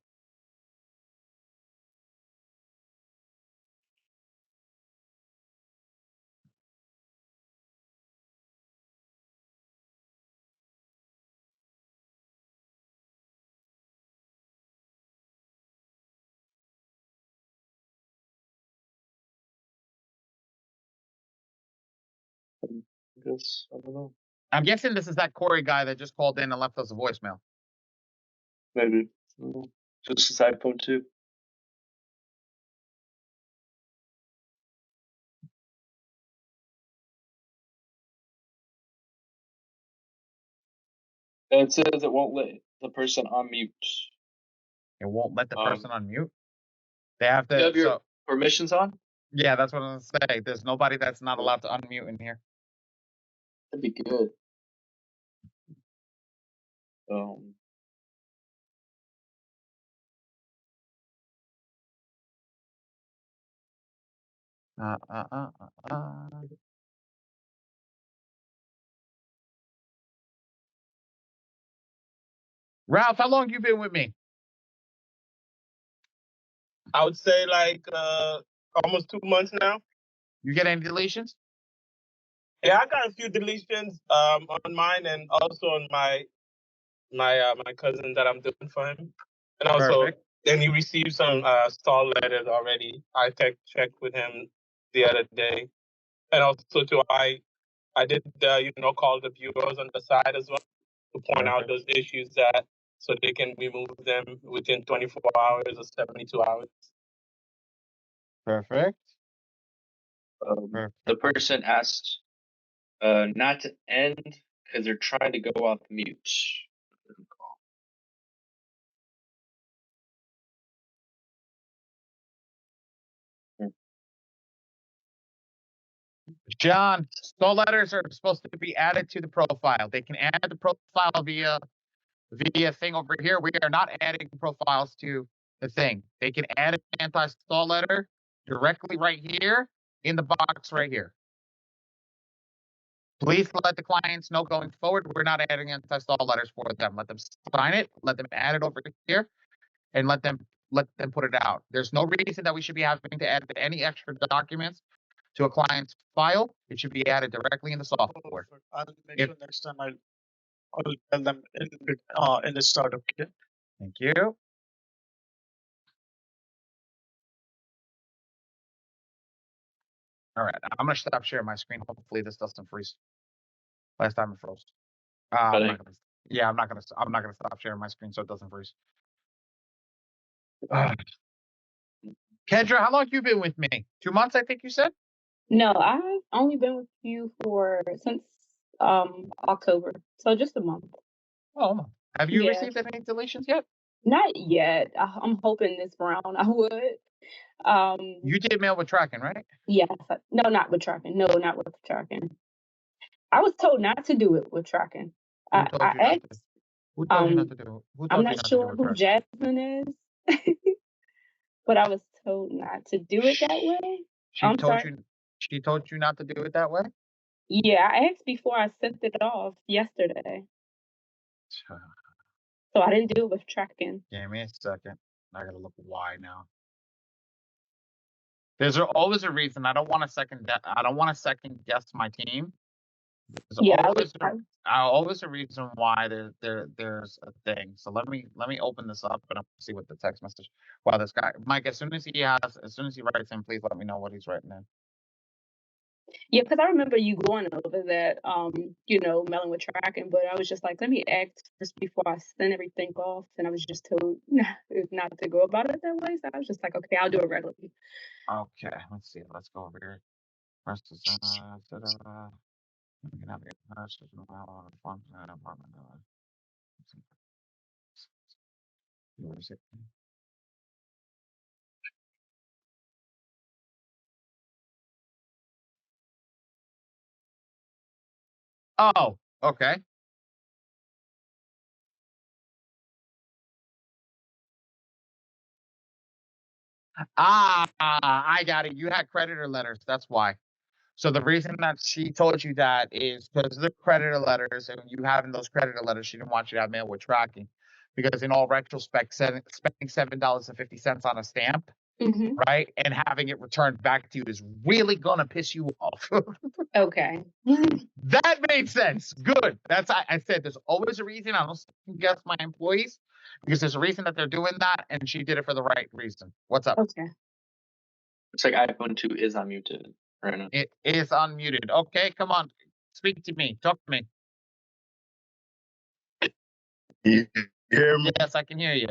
I guess, I don't know. I'm guessing this is that Corey guy that just called in and left us a voicemail. Maybe. Just his iPhone 2. And it says it won't let the person unmute. It won't let the person unmute. They have to. You have your permissions on? Yeah, that's what I'm gonna say. There's nobody that's not allowed to unmute in here. That'd be good. Ralph, how long you been with me? I would say like almost 2 months now. You get any deletions? Yeah, I got a few deletions on mine and also on my cousin that I'm doing for him, and also And he received some stall letters already. I checked with him the other day, and also too, I did call the bureaus on the side as well to point out those issues that so they can remove them within 24 hours or 72 hours. Perfect. The person asked not to end because they're trying to go off mute. John, stall letters are supposed to be added to the profile. They can add the profile via thing over here. We are not adding profiles to the thing. They can add an anti-stall letter directly right here in the box right here. Please let the clients know going forward, we're not adding anti-stall letters for them. Let them sign it, let them add it over here, and let them put it out. There's no reason that we should be having to add any extra documents to a client's file. It should be added directly in the software. I'll make sure next time I'll tell them in the startup. Okay? Thank you. All right, I'm gonna stop sharing my screen. Hopefully this doesn't freeze. Last time it froze. I'm not gonna stop sharing my screen so it doesn't freeze. Kendra, how long have you been with me? 2 months, I think you said? No, I've only been with you since October, so just a month. Oh, have you received any deletions yet? Not yet. I'm hoping this round I would. You did mail with tracking, right? Yes. No, not with tracking. No, not with tracking. I was told not to do it with tracking. Who told you not to do it? I'm not sure who Jasmine is, but I was told not to do it that way. She told you not to do it that way? Yeah, I asked before I sent it off yesterday. So I didn't do it with tracking. Give me a second. I gotta look why now. There's always a reason. I don't want to second guess my team. There's always a reason why there's a thing. So let me open this up and I'll see what the text message. Wow, this guy Mike. As soon as he writes in, please let me know what he's writing in. Yeah, because I remember you going over that, mailing with tracking, but I was just like, let me ask first before I send everything off, and I was just told not to go about it that way. So I was just like, okay, I'll do it regularly. Okay, let's see. Let's go over here. First is Oh, okay. I got it. You had creditor letters. That's why. So the reason that she told you that is because the creditor letters, and you having those creditor letters, she didn't want you to have mail with tracking. Because in all retrospect, spending $7.50 on a stamp, right, and having it returned back to you is really gonna piss you off. Okay. That made sense. Good. I said there's always a reason. I don't guess my employees because there's a reason that they're doing that, and she did it for the right reason. What's up? Okay. It's like iPhone 2 is unmuted right now. It is unmuted. Okay, come on. Speak to me. Talk to me. You hear me? Yes, I can hear you.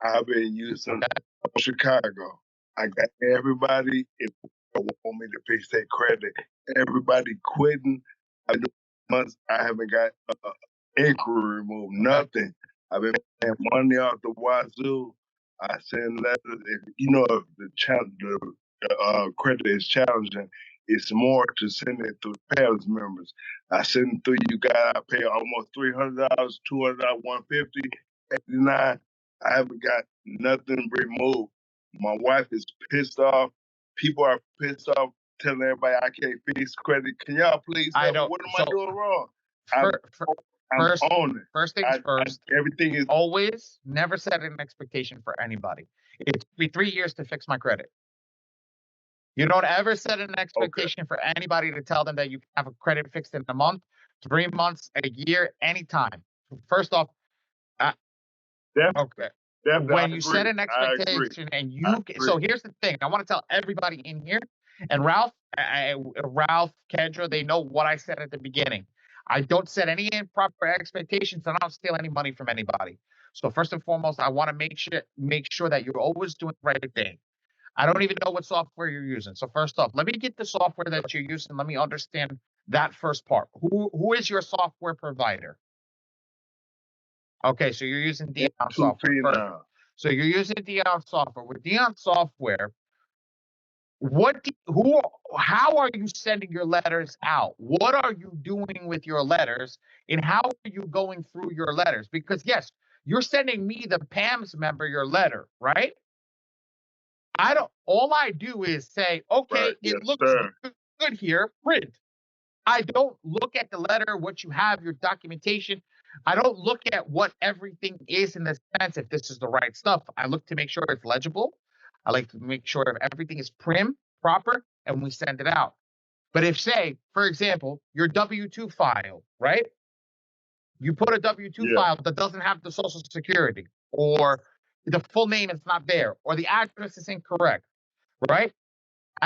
I've been using Chicago. I got everybody, if they want me to fix their credit, everybody quitting. I've been doing months. I haven't got inquiry removed, nothing. I've been paying money off the wazoo. I send letters. If the credit is challenging, it's more to send it through payers members. I send it through you guys. I pay almost $300, $200, $150, $89. I haven't got nothing removed. My wife is pissed off. People are pissed off, telling everybody I can't fix credit. Can y'all please help me? What am I doing wrong? First things first. Everything is always never set an expectation for anybody. It took me 3 years to fix my credit. You don't ever set an expectation for anybody to tell them that you have a credit fixed in a month, 3 months, a year, anytime. First off, Okay. Definitely, When you set an I agree. expectation and so here's the thing. I want to tell everybody in here, and Ralph, Kendra, they know what I said at the beginning. I don't set any improper expectations, and I don't steal any money from anybody. So first and foremost, I want to make sure that you're always doing the right thing. I don't even know what software you're using. So first off, let me get the software that you're using. Let me understand that first part. Who is your software provider? Okay, so you're using Dion software. Perfect. Now. So you're using Dion software. With Dion software, how are you sending your letters out? What are you doing with your letters? And how are you going through your letters? Because yes, you're sending me, the PAMS member, your letter, right? All I do is say, okay, Right. it looks good here, print. I don't look at the letter, what you have, your documentation. I don't look at what everything is in the sense if this is the right stuff. I look to make sure it's legible. I like to make sure everything is proper, and we send it out. But if, say, for example, your W-2 file, right? You put a W-2 file that doesn't have the Social Security, or the full name is not there, or the address is incorrect, right?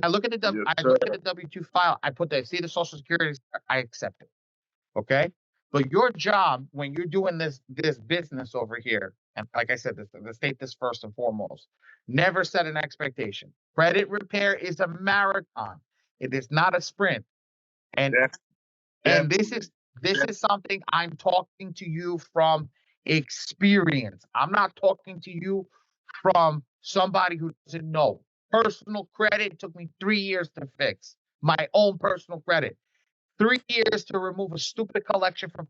I look at the W-2 file. I put the Social Security. I accept it. Okay. But your job when you're doing this business over here, and like I said, the state this first and foremost, never set an expectation. Credit repair is a marathon. It is not a sprint. And this is something I'm talking to you from experience. I'm not talking to you from somebody who doesn't know. Personal credit took me 3 years to fix. My own personal credit. 3 years to remove a stupid collection from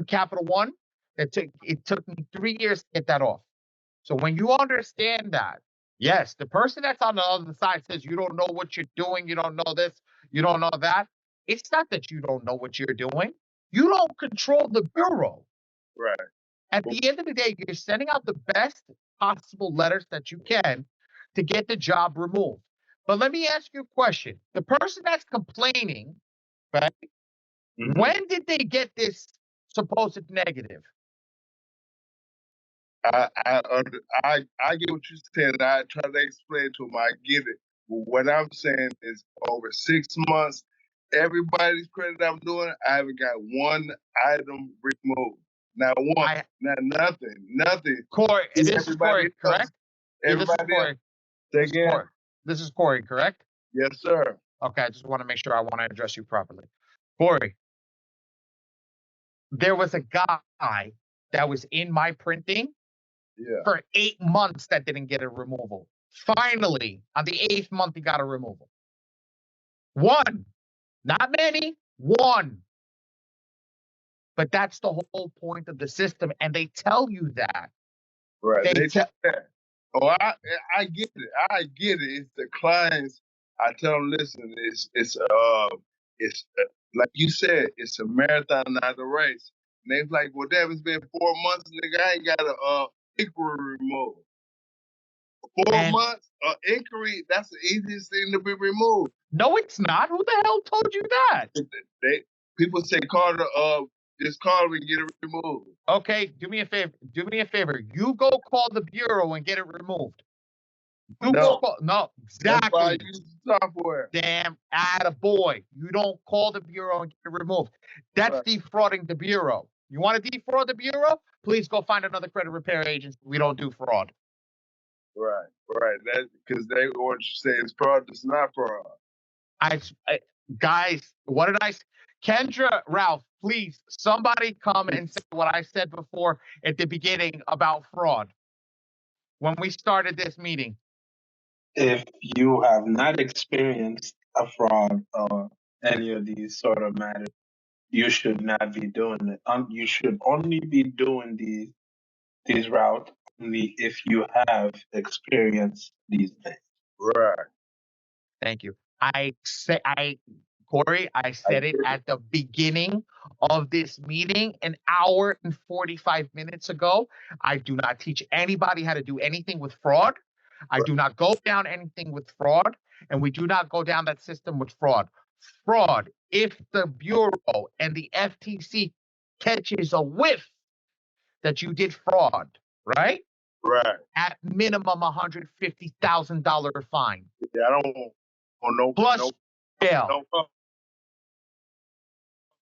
Capital One. It took me 3 years to get that off. So when you understand that, yes, the person that's on the other side says you don't know what you're doing, you don't know this, you don't know that. It's not that you don't know what you're doing. You don't control the bureau. Right. At the end of the day, you're sending out the best possible letters that you can to get the job removed. But let me ask you a question. The person that's complaining, right? Mm-hmm. When did they get this supposed negative? I get what you said. I try to explain to them. I get it. But what I'm saying is, over 6 months, everybody's credit I'm doing, I haven't got one item removed. Not one. Not nothing. Corey, this is Corey, correct? Everybody else. This is Corey, correct? Yes, sir. Okay, I just want to make sure I want to address you properly. Corey, there was a guy that was in my printing for 8 months that didn't get a removal. Finally, on the 8th month, he got a removal. One. Not many. One. But that's the whole point of the system, and they tell you that. Right. They tell that. Oh, I get it. I get it. It's the clients. I tell them, listen, it's like you said, it's a marathon, not a race. And they're like, well, damn, it's been 4 months, nigga. I ain't got a inquiry removed. 4 months, inquiry, that's the easiest thing to be removed. No, it's not. Who the hell told you that? People say, just call and get it removed. Okay, do me a favor. You go call the bureau and get it removed. No, exactly. That's why I use the software. Damn, attaboy. You don't call the bureau and get it removed. That's defrauding the bureau. You want to defraud the bureau? Please go find another credit repair agency. We don't do fraud. Right. That's because they want you to say it's fraud. It's not fraud. Guys, what did I say? Kendra, Ralph, please, somebody come and say what I said before at the beginning about fraud when we started this meeting. If you have not experienced a fraud or any of these sort of matters, you should not be doing it. You should only be doing these routes only if you have experienced these things. Right. Thank you. Corey, I said it at the beginning of this meeting, an hour and 45 minutes ago. I do not teach anybody how to do anything with fraud. I do not go down anything with fraud, and we do not go down that system with fraud. Fraud, if the Bureau and the FTC catches a whiff that you did fraud, right? Right. At minimum, $150,000 fine. Yeah, I don't want plus jail. no call.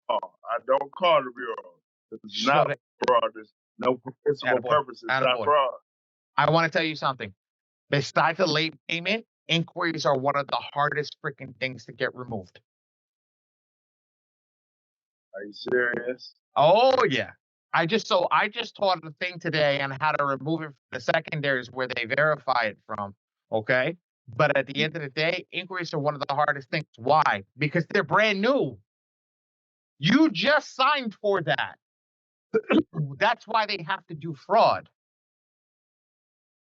I don't call the bureau. It's So not fraud. There's no principal Attaboy. purpose. It's not Attaboy. fraud. I want to tell you something. Besides the late payment, inquiries are one of the hardest freaking things to get removed. Are you serious? Oh yeah. I just taught a thing today on how to remove it from the secondaries where they verify it from. Okay. But at the end of the day, inquiries are one of the hardest things. Why? Because they're brand new. You just signed for that. That's why they have to do fraud.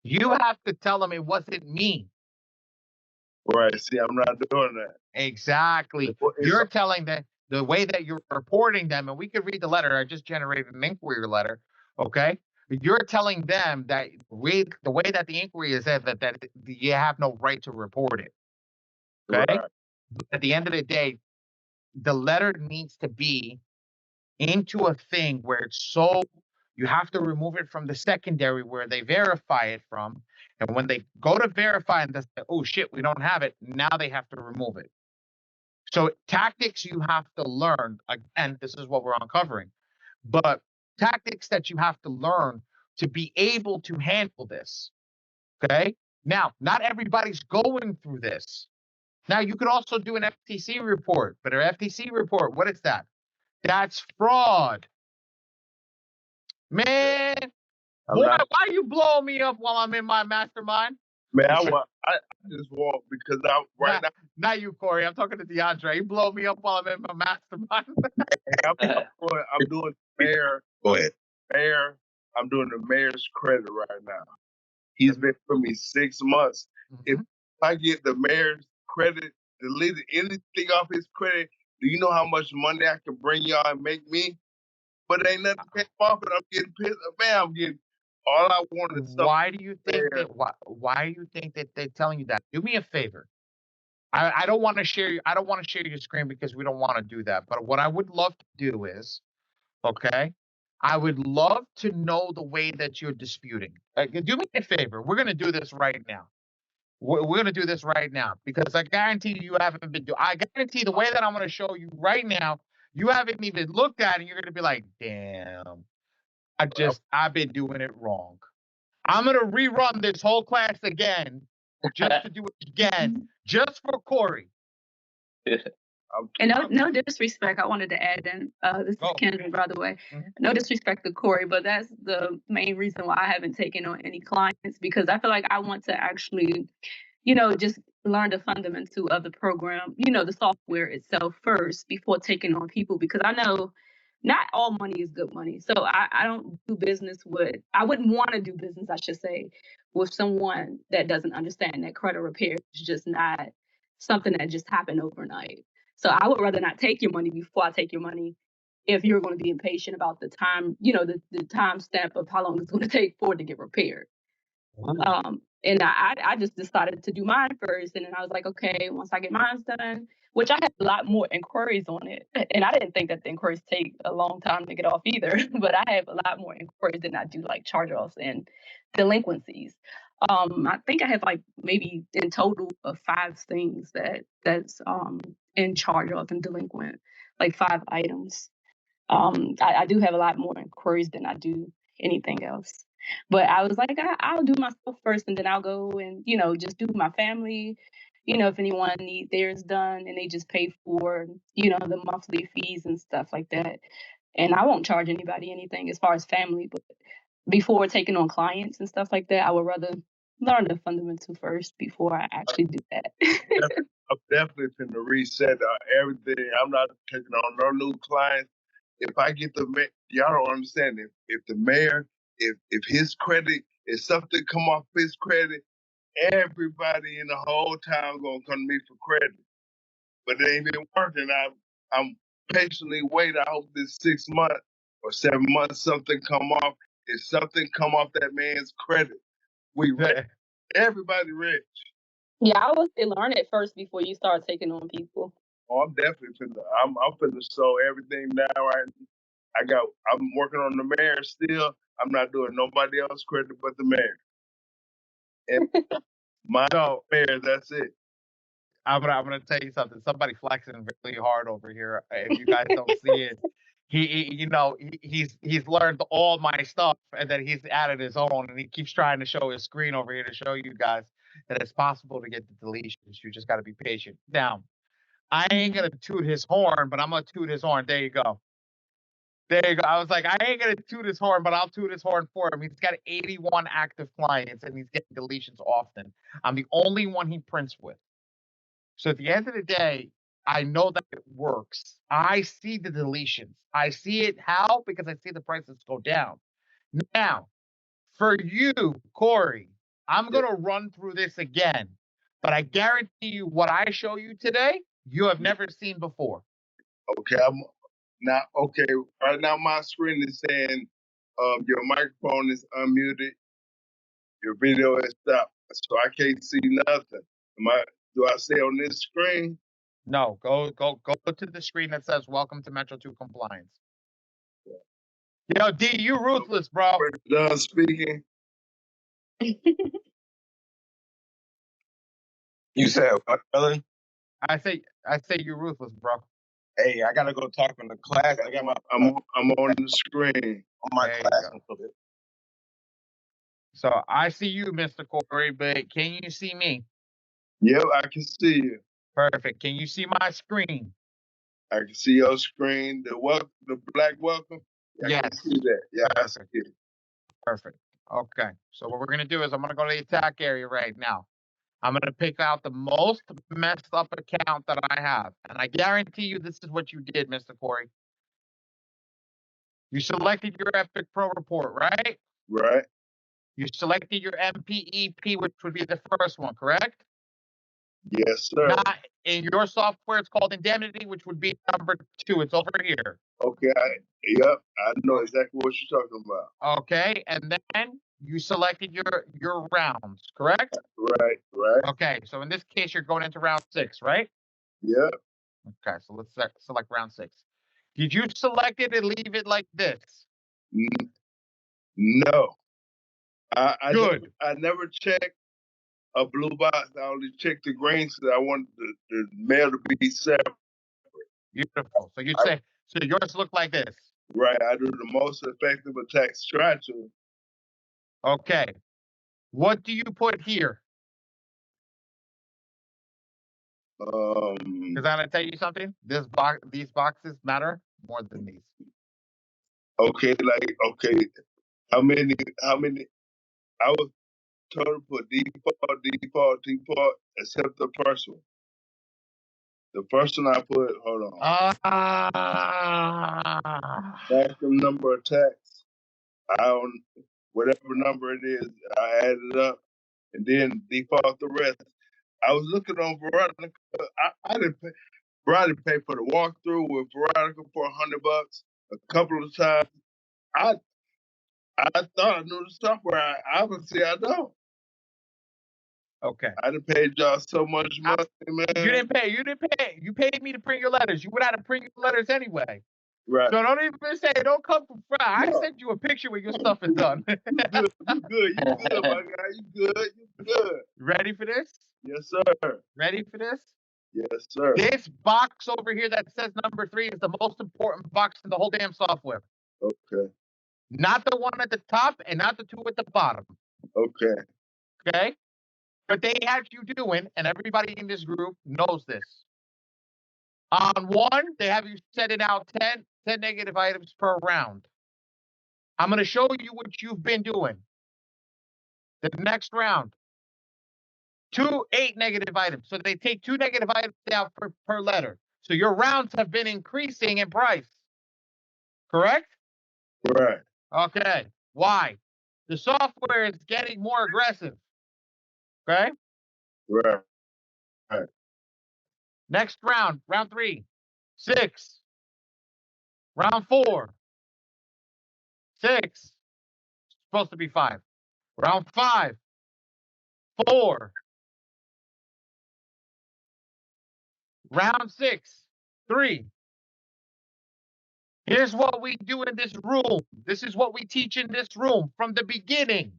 You have to tell them it wasn't me. Right. See, I'm not doing that. Exactly. You're telling them the way that you're reporting them, and we could read the letter. I just generated an inquiry letter. Okay. You're telling them that the way that the inquiry is said that you have no right to report it. Okay. Right. But at the end of the day, the letter needs to be into a thing where it's you have to remove it from the secondary where they verify it from. And when they go to verify and they say, oh shit, we don't have it, now they have to remove it. So tactics you have to learn, again, this is what we're uncovering, but tactics that you have to learn to be able to handle this. Okay. Now, not everybody's going through this. Now, you could also do an FTC report, but an FTC report, what is that? That's fraud. Man, boy, why are you blowing me up while I'm in my mastermind? Man, I just want because Not you, Corey. I'm talking to DeAndre. You blow me up while I'm in my mastermind. I'm doing the mayor. Go ahead. Mayor, I'm doing the mayor's credit right now. He's been for me 6 months. If I get the mayor's credit, deleted anything off his credit, do you know how much money I can bring y'all and make me? But it ain't nothing to pay off it. I'm getting pissed. Man, I'm getting all I want is something. Why do you think that? Why do you think that they're telling you that? Do me a favor. I don't want to share. I don't want to share your screen because we don't want to do that. But what I would love to do is, okay, I would love to know the way that you're disputing. Do me a favor. We're gonna do this right now. We're gonna do this right now because I guarantee you haven't been doing. I guarantee the way that I'm gonna show you right now, you haven't even looked at it. And you're gonna be like, damn, I've been doing it wrong. I'm gonna rerun this whole class again, just to do it again, just for Corey. And no disrespect, I wanted to add in, this is Kendra, by the way. No disrespect to Corey, but that's the main reason why I haven't taken on any clients, because I feel like I want to actually, just learn the fundamentals of the program, the software itself first before taking on people, because I know not all money is good money. So I don't do business I wouldn't want to do business, I should say, with someone that doesn't understand that credit repair is just not something that just happened overnight. So I would rather not take your money before I take your money if you're going to be impatient about the time, the time stamp of how long it's going to take for it to get repaired. And I just decided to do mine first. And then I was like, okay, once I get mine done, which I had a lot more inquiries on it. And I didn't think that the inquiries take a long time to get off either, but I have a lot more inquiries than I do like charge-offs and delinquencies. I think I have like maybe in total of 5 things that's in charge-off and delinquent, like 5 items. I do have a lot more inquiries than I do anything else. But I was like, I'll do myself first, and then I'll go and, just do my family. If anyone needs theirs done, and they just pay for, the monthly fees and stuff like that. And I won't charge anybody anything as far as family. But before taking on clients and stuff like that, I would rather learn the fundamental first before I actually do that. I'm definitely going to reset everything. I'm not taking on no new clients. If I get y'all don't understand it. If the mayor, if his credit, if something come off his credit, everybody in the whole town gonna come to me for credit. But it ain't been working. I'm patiently waiting. I hope this 6 months or 7 months something come off. If something come off that man's credit, we rich. Everybody rich. Yeah, I would say learn it first before you start taking on people. Oh, I'm definitely I'm finna show everything now. I'm working on the mayor still. I'm not doing nobody else credit but the mayor. And my mayor, that's it. I'm gonna tell you something. Somebody flexing really hard over here. If you guys don't see it, he's learned all my stuff, and then he's added his own, and he keeps trying to show his screen over here to show you guys that it's possible to get the deletions. You just got to be patient. Now, I ain't gonna toot his horn, but I'm gonna toot his horn. There you go. There you go. I was like, I ain't gonna toot his horn, but I'll toot his horn for him. He's got 81 active clients, and he's getting deletions often. I'm the only one he prints with. So at the end of the day, I know that it works. I see the deletions. I see it how? Because I see the prices go down. Now, for you, Corey, I'm going to run through this again, but I guarantee you what I show you today, you have never seen before. Okay, right now my screen is saying your microphone is unmuted, your video is stopped, so I can't see nothing. Do I stay on this screen? No, go to the screen that says "Welcome to Metro 2 Compliance." Yo, D, you ruthless, bro. Done speaking. You said what, brother? I say you ruthless, bro. Hey, I gotta go talk in the class. I'm on the screen on my class. So I see you, Mr. Corey, but can you see me? Yep, I can see you. Perfect. Can you see my screen? I can see your screen. The black welcome. Yes. I can see that. Yeah, I see it. Perfect. Okay. So what we're gonna do is I'm gonna go to the attack area right now. I'm gonna pick out the most messed up account that I have, and I guarantee you this is what you did, Mr. Corey. You selected your Epic Pro report, right? Right. You selected your MPEP, which would be the first one, correct? Yes, sir. Not in your software, it's called indemnity, which would be number 2. It's over here. Okay. Yep. I know exactly what you're talking about. Okay, and then you selected your rounds, correct? Right. Okay, so in this case, you're going into round 6, right? Yep. Okay, so let's select round 6. Did you select it and leave it like this? No. Good. I never checked a blue box. I only checked the green because I wanted the mail to be separate. Beautiful. So so yours look like this. Right. I do the most effective attack strategy. Okay. What do you put here? Because I'm gonna tell you something. These boxes matter more than these. Okay. How many? I was told to put default, except the first one. The first one I put, hold on. Maximum number of attacks. Whatever number it is, I added it up and then default the rest. I was looking on Veronica. I didn't pay. Veronica paid for the walkthrough with Veronica for $100 a couple of times. I thought I knew the software. I obviously I don't. Okay. I done paid y'all so much money, man. You didn't pay. You paid me to print your letters. You would have to print your letters anyway. Right. So don't even say don't come from front. I sent you a picture when your stuff is done. You good, my guy. You good. Ready for this? Yes, sir. Ready for this? Yes, sir. This box over here that says number 3 is the most important box in the whole damn software. Okay. Not the one at the top and not the 2 at the bottom. Okay. Okay? But they have you doing, and everybody in this group knows this. On 1, they have you sending out 10 negative items per round. I'm going to show you what you've been doing. The next round, 8 negative items. So they take 2 negative items out per letter. So your rounds have been increasing in price. Correct? Right. Okay. Why? The software is getting more aggressive. Okay? Right. Next round, round 3, 6. Round 4, 6. Supposed to be 5. Round 5, 4. Round 6, 3. Here's what we do in this room. This is what we teach in this room from the beginning,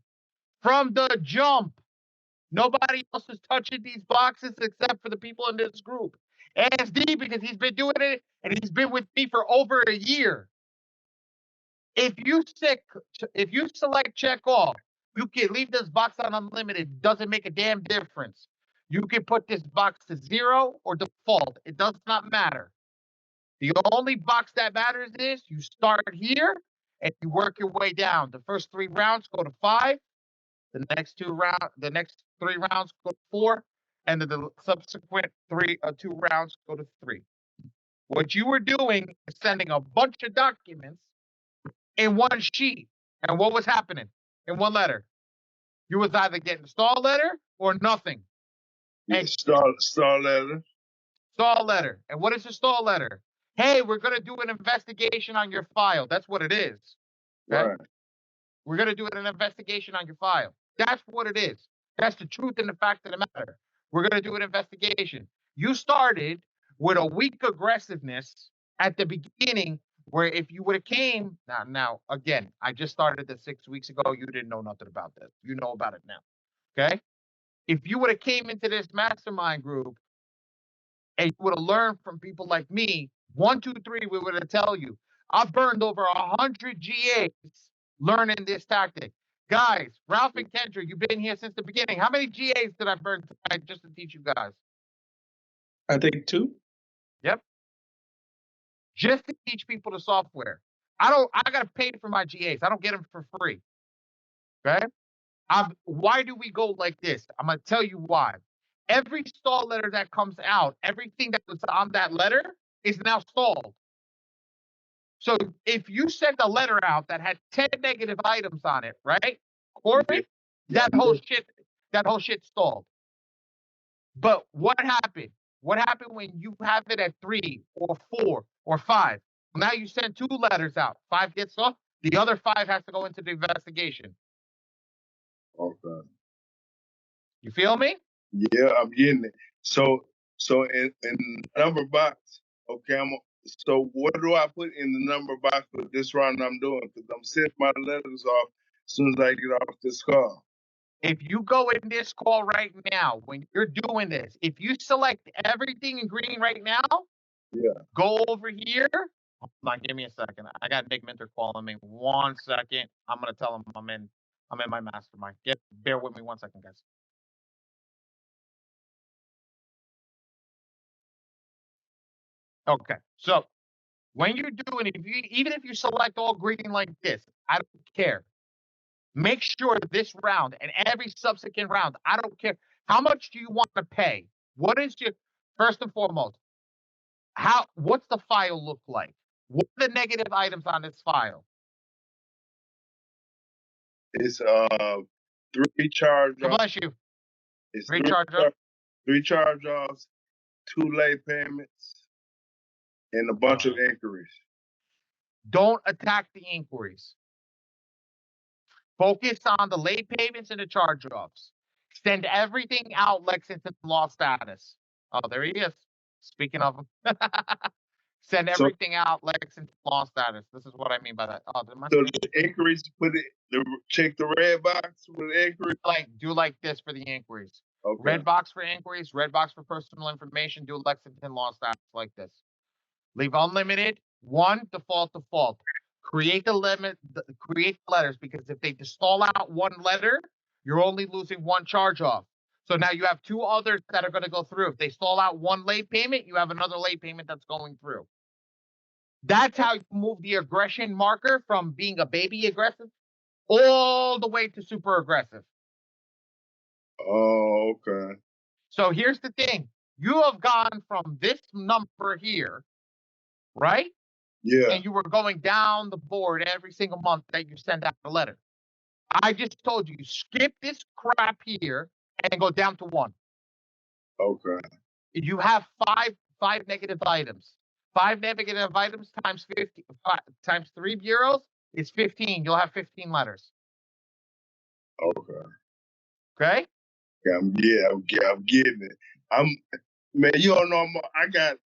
from the jump. Nobody else is touching these boxes except for the people in this group. ASD, because he's been doing it and he's been with me for over a year. If you select check off, you can leave this box on unlimited. Doesn't make a damn difference. You can put this box to 0 or default. It does not matter. The only box that matters is you start here and you work your way down. The first 3 rounds go to 5. The next 3 rounds go to 4, and then the subsequent 2 rounds go to 3. What you were doing is sending a bunch of documents in one sheet. And what was happening in one letter? You was either getting stall letter or nothing. And Stall letter. Stall letter. And what is a stall letter? Hey, we're going to do an investigation on your file. That's what it is. Okay? Right. We're going to do an investigation on your file. That's what it is. That's the truth and the fact of the matter. We're going to do an investigation. You started with a weak aggressiveness at the beginning, where if you would have came, now, again, I just started this 6 weeks ago. You didn't know nothing about this. You know about it now. Okay? If you would have came into this mastermind group and you would have learned from people like me, 1, 2, 3, we would have tell you, I've burned over 100 GAs learning this tactic. Guys, Ralph and Kendra, you've been here since the beginning. How many GAs did I burn tonight just to teach you guys? I think 2. Yep. Just to teach people the software. I gotta pay for my GAs. I don't get them for free. Okay? Why do we go like this? I'm gonna tell you why. Every stall letter that comes out, everything that was on that letter is now stalled. So if you sent a letter out that had 10 negative items on it, right, Corey, that whole shit stalled. But what happened? What happened when you have it at 3 or 4 or 5? Now you send 2 letters out. 5 gets off. The other 5 has to go into the investigation. Okay. You feel me? Yeah, I'm getting it. So in number box, okay, so what do I put in the number box for this round I'm doing? Because I'm sending my letters off as soon as I get off this call. If you go in this call right now, when you're doing this, if you select everything in green right now, go over here. Hold on, give me a second. I got Nick Minter calling me. 1 second. I'm gonna tell him I'm in my mastermind. Bear with me 1 second, guys. Okay, so when you're doing it, even if you select all green like this, I don't care. Make sure this round and every subsequent round, I don't care. How much do you want to pay? What is your, first and foremost, what's the file look like? What are the negative items on this file? It's 3 charge-offs. God bless you. It's 3 charge-offs. 3 charge-offs, 2 late payments, and a bunch of inquiries. Don't attack the inquiries. Focus on the late payments and the charge-offs. Send everything out Lexington law status. Oh, there he is. Speaking of him. Send everything out Lexington law status. This is what I mean by that. Oh, so the inquiries, check the red box with the inquiries? Do like this for the inquiries. Okay. Red box for inquiries, red box for personal information. Do Lexington law status like this. Leave unlimited. 1, default. Create the limit. Create the letters, because if they stall out 1 letter, you're only losing 1 charge off. So now you have 2 others that are going to go through. If they stall out 1 late payment, you have another late payment that's going through. That's how you move the aggression marker from being a baby aggressive all the way to super aggressive. Oh, okay. So here's the thing. You have gone from this number here, right? Yeah. And you were going down the board every single month that you send out a letter. I just told you, skip this crap here and go down to 1. Okay. You have 5 negative items. 5 negative items times 50 times 3 bureaus is 15. You'll have 15 letters. Okay. Okay? Yeah, I'm getting it. Man, you don't know, I got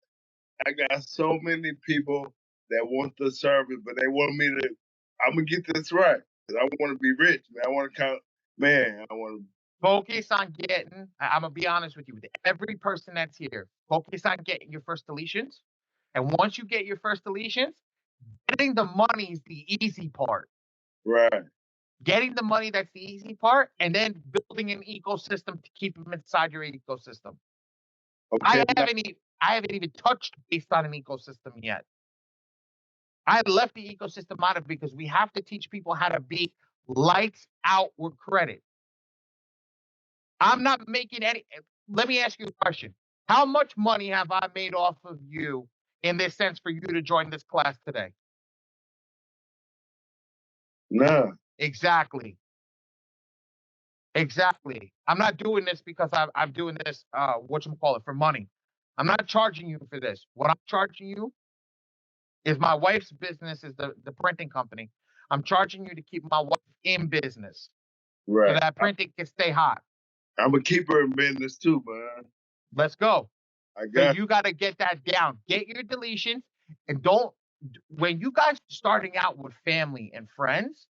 so many people that want the service, but they want me to. I'm gonna get this right. 'Cause I want to be rich, man. I want to count, man. I want to. Focus on getting, I'm going to be honest with you, with every person that's here, focus on getting your first deletions. And once you get your first deletions, getting the money is the easy part. Right. Getting the money, that's the easy part. And then building an ecosystem to keep them inside your ecosystem. Okay. I haven't even touched based on an ecosystem yet. I left the ecosystem out of it because we have to teach people how to be lights out with credit. I'm not making any. Let me ask you a question. How much money have I made off of you in this sense for you to join this class today? No. Exactly. Exactly. I'm not doing this because I'm doing this, whatchamacallit, for money. I'm not charging you for this. What I'm charging you is my wife's business is the printing company. I'm charging you to keep my wife in business so Right. that printing can stay hot. I'm a keeper in business too, man. Let's go. I So got. you got to get that down. Get your deletions, and don't, when you guys are starting out with family and friends,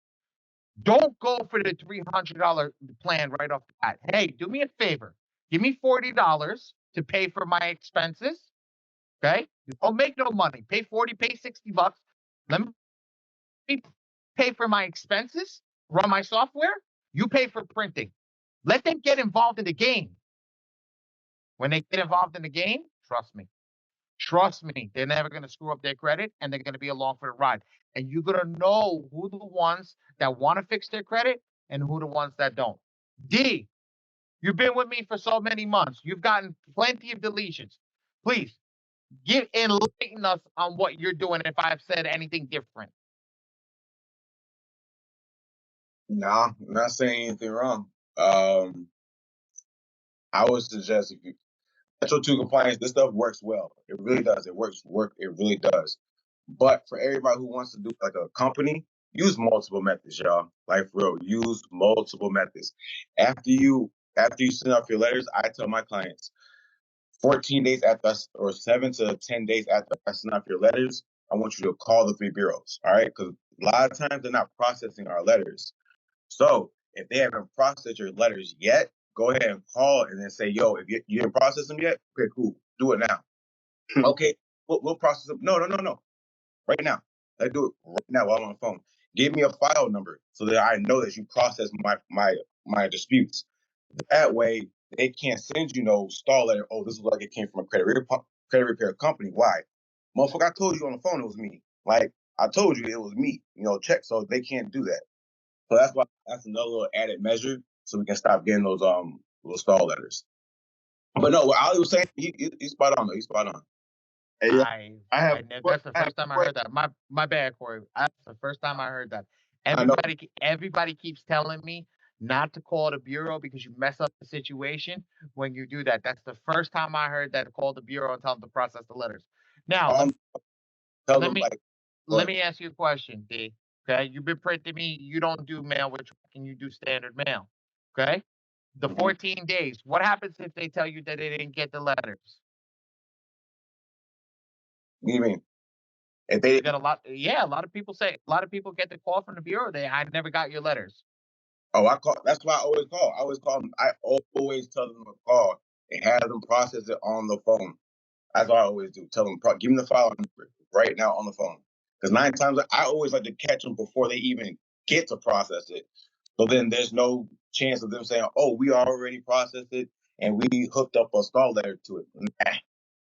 don't go for the $300 plan right off the bat. Hey, do me a favor. Give me $40 to pay for my expenses. Okay? You don't make no money. Pay 40, pay $60. Let me pay for my expenses, run my software. You pay for printing. Let them get involved in the game. When they get involved in the game, trust me, they're never going to screw up their credit, and they're going to be along for the ride. And you're going to know who the ones that want to fix their credit and who the ones that don't. D, you've been with me for so many months. You've gotten plenty of deletions. Please enlighten us on what you're doing if I've said anything different. Nah, I'm not saying anything wrong. I would suggest if you Metro 2 compliance, this stuff works well. It really does. It really does. But for everybody who wants to do like a company, use multiple methods, y'all. Like for real, use multiple methods. After you send off your letters, I tell my clients 14 days after or 7 to 10 days after I send off your letters, I want you to call the 3 bureaus. All right. Because a lot of times they're not processing our letters. So if they haven't processed your letters yet, go ahead and call and then say, yo, if you didn't process them yet, okay, cool. Do it now. Okay, we'll process them. No. Right now. Let's do it right now while I'm on the phone. Give me a file number so that I know that you process my disputes. That way, they can't send you no stall letter. Oh, this is like it came from a credit repair company. Why? Motherfucker, I told you on the phone it was me. Like, I told you it was me. Check. So they can't do that. So that's another little added measure so we can stop getting those little stall letters. But no, what Ali was saying, he's spot on though. He's spot on. Hey, That's the first time I heard that. My bad, Corey. That's the first time I heard that. Everybody keeps telling me not to call the bureau because you mess up the situation when you do that. That's the first time I heard that. Call the bureau and tell them to process the letters. Now, let me ask you a question, D. Okay, you've been printing me. You don't do mail, which can you do standard mail? Okay, the 14 days. What happens if they tell you that they didn't get the letters? What do you mean? If they got a lot of people get the call from the bureau. I never got your letters. Oh, I call. That's why I always call. I always call them. I always tell them to call and have them process it on the phone. That's what I always do. Tell them, give me the file number right now on the phone. Because 9 times I always like to catch them before they even get to process it. So then there's no chance of them saying, "Oh, we already processed it and we hooked up a stall letter to it."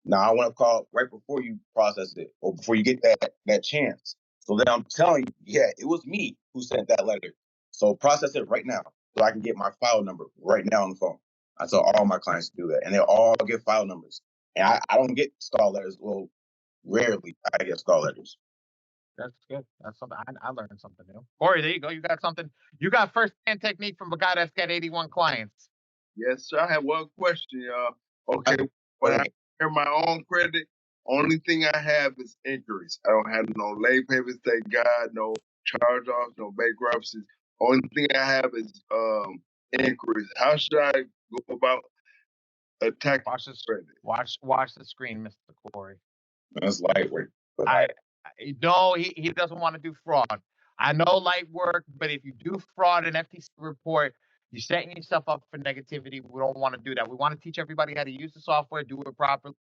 Nah, I want to call right before you process it or before you get that chance. So then I'm telling you, yeah, it was me who sent that letter. So process it right now so I can get my file number right now on the phone. I tell all my clients to do that, and they all get file numbers. And I don't get stall letters. Well, rarely I get stall letters. That's good. That's something I learned something new. Corey, there you go. You got something. You got first-hand technique from a guy that's got 81 clients. Yes, sir. I have one question, y'all. Okay, when I hear my own credit, only thing I have is inquiries. I don't have no late payments, thank God, no charge-offs, no bankruptcies. Only thing I have is inquiries. How should I go about attacking credit? Watch the screen, Mr. Corey. That's lightweight. No, he doesn't want to do fraud. I know light work, but if you do fraud and FTC report, you're setting yourself up for negativity. We don't want to do that. We want to teach everybody how to use the software, do it properly.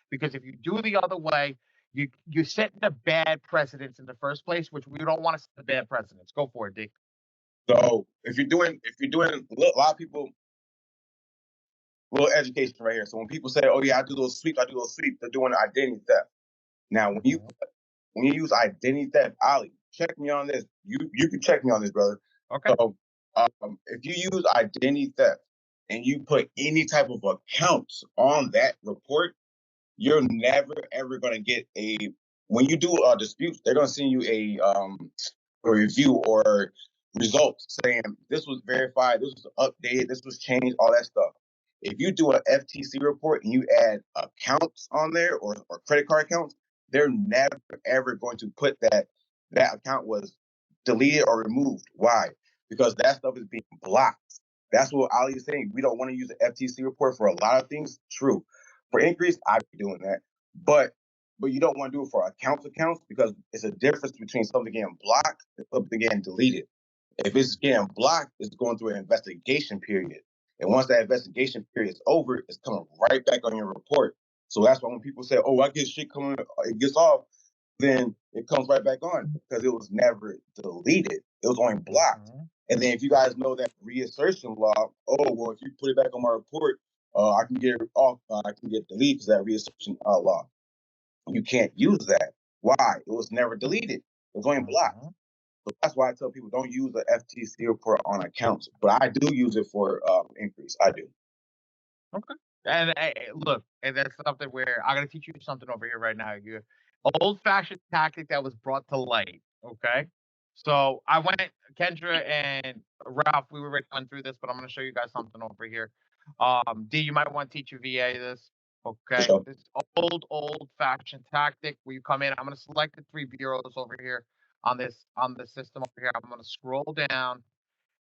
Because if you do the other way, you're setting a bad precedence in the first place, which we don't want to set a bad precedence. Go for it, Dick. So if you're doing a lot of people, little education right here. So when people say, "Oh yeah, I do those sweeps," they're doing identity theft. Now when you use identity theft, Ali, check me on this. You can check me on this, brother. Okay. So if you use identity theft and you put any type of accounts on that report, you're never ever going to get when you do disputes, they're going to send you a review or results saying this was verified, this was updated, this was changed, all that stuff. If you do an FTC report and you add accounts on there or credit card accounts, they're never ever going to put that account was deleted or removed. Why? Because that stuff is being blocked. That's what Ali is saying. We don't want to use an FTC report for a lot of things. True. For increase, I'd be doing that. But you don't want to do it for accounts because it's a difference between something getting blocked and something getting deleted. If it's getting blocked, it's going through an investigation period. And once that investigation period is over, it's coming right back on your report. So that's why when people say, "Oh, I get shit coming, it gets off," then it comes right back on because it was never deleted. It was only blocked. And then if you guys know that reassertion law, oh, well, if you put it back on my report, I can get it off, I can get deleted because that reassertion law. You can't use that. Why? It was never deleted. It was only blocked. So that's why I tell people don't use the FTC report on accounts. But I do use it for increase. I do. Okay. And look, and that's something where I'm gonna teach you something over here right now. You old-fashioned tactic that was brought to light. Okay. So I went, Kendra and Ralph, we were already going through this, but I'm gonna show you guys something over here. D, you might want to teach your VA this. Okay. Sure. This old-fashioned tactic where you come in. I'm gonna select the 3 bureaus over here on the system over here. I'm gonna scroll down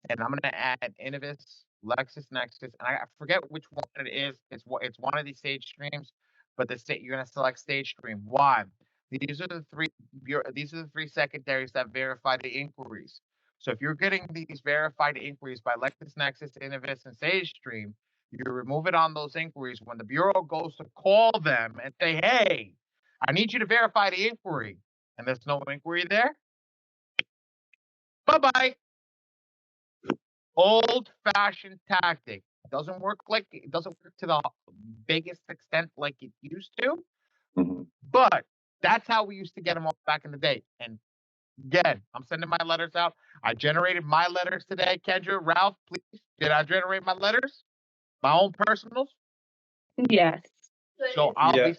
and I'm gonna add Innovis, LexisNexis, and I forget which one it is. It's one of these stage streams, but you're gonna select stage stream. Why? These are the three secondaries that verify the inquiries. So if you're getting these verified inquiries by LexisNexis, Innovis, and Sage Stream, you remove it on those inquiries. When the bureau goes to call them and say, "Hey, I need you to verify the inquiry," and there's no inquiry there, bye bye. Old-fashioned tactic. It doesn't work to the biggest extent like it used to, but that's how we used to get them off back in the day. And again, I'm sending my letters out. I generated my letters today. Kendra, Ralph, please, did I generate my letters? My own personals? Yes. So Yeah.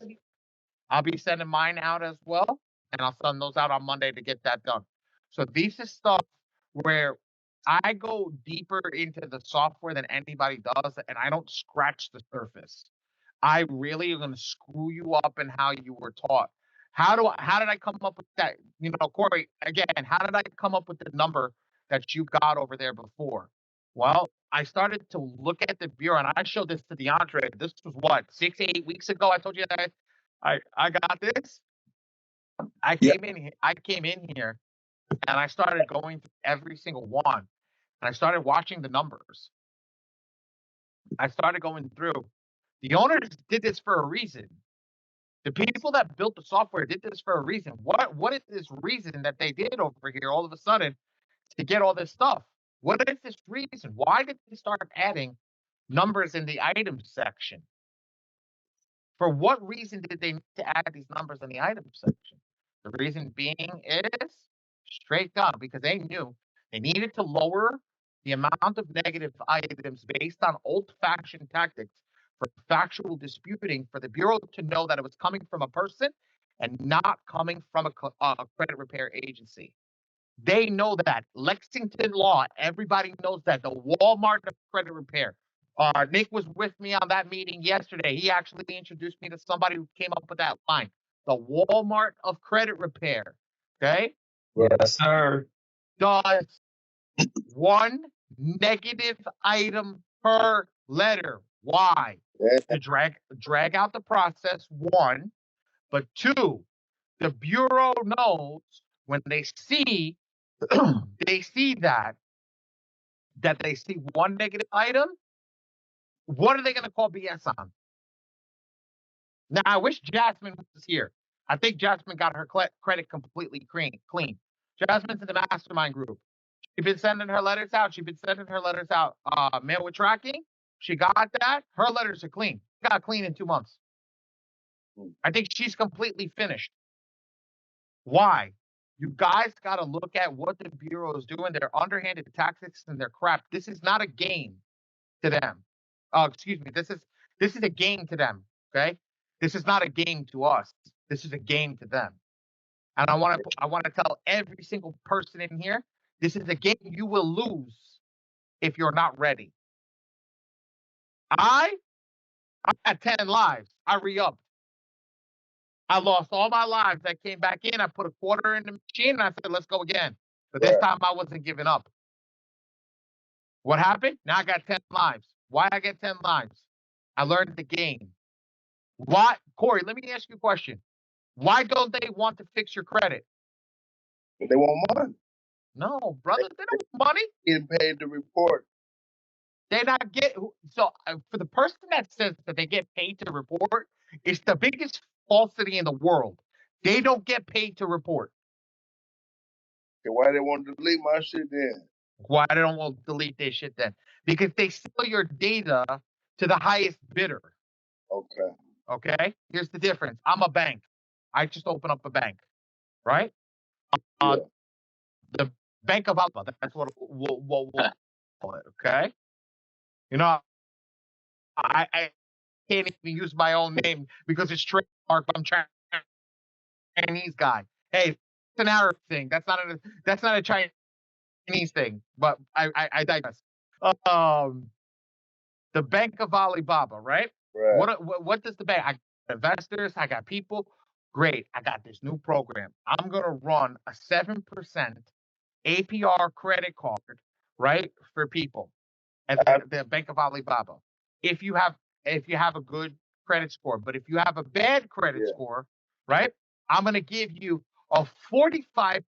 I'll be sending mine out as well, and I'll send those out on Monday to get that done. So this is stuff where I go deeper into the software than anybody does, and I don't scratch the surface. I really am going to screw you up in how you were taught. How did I come up with that? You know, Corey, again, how did I come up with the number that you got over there before? Well, I started to look at the bureau, and I showed this to DeAndre. This was what, 6, 8 weeks ago. I told you that I got this. I came in here and I started going through every single one, and I started watching the numbers. I started going through. The owners did this for a reason. The people that built the software did this for a reason. What is this reason that they did over here all of a sudden to get all this stuff? What is this reason? Why did they start adding numbers in the items section? For what reason did they need to add these numbers in the items section? The reason being is straight up because they knew they needed to lower the amount of negative items based on old-fashioned tactics for factual disputing for the Bureau to know that it was coming from a person and not coming from a credit repair agency. They know that. Lexington law, everybody knows that. The Walmart of credit repair. Nick was with me on that meeting yesterday. He actually introduced me to somebody who came up with that line. The Walmart of credit repair. Okay? Yes, sir. Does one negative item per letter. Why? To drag out the process, one. But two, The Bureau knows when they see they see that they see one negative item, what are they going to call BS on? Now, I wish Jasmine was here. I think Jasmine got her credit completely clean. Jasmine's in the mastermind group. She's been sending her letters out. Mail with tracking. She got that. Her letters are clean. Got clean in 2 months. I think she's completely finished. Why? You guys got to look at what the Bureau is doing. Their underhanded tactics and their crap. This is not a game to them. Excuse me. This is a game to them. Okay. This is not a game to us. This is a game to them. And I want to tell every single person in here, this is a game you will lose if you're not ready. I had 10 lives. I re-upped. I lost all my lives. I came back in. I put a quarter in the machine, and I said, let's go again. But this time, I wasn't giving up. What happened? Now I got 10 lives. Why I get 10 lives? I learned the game. Why? Corey, let me ask you a question. Why don't they want to fix your credit? They want money. No, brother, they don't want money. Getting paid to report. They not get so for the person that says that they get paid to report, it's the biggest falsity in the world. They don't get paid to report. Okay, why they want to delete my shit then? Why they don't want to delete their shit then? Because they sell your data to the highest bidder. Okay. Okay? Here's the difference. I'm a bank. I just open up a bank, right? Yeah. The Bank of Alpha. That's what we'll call it. Okay? You know, I can't even use my own name because it's trademarked. I'm Chinese guy. Hey, it's an Arab thing. That's not a Chinese thing. But I digress. The Bank of Alibaba, right? Right. What does the bank? I got investors. I got people. Great. I got this new program. I'm gonna run a 7% APR credit card, right, for people at the Bank of Alibaba. If you have a good credit score, but if you have a bad credit score, right, I'm gonna give you a 45%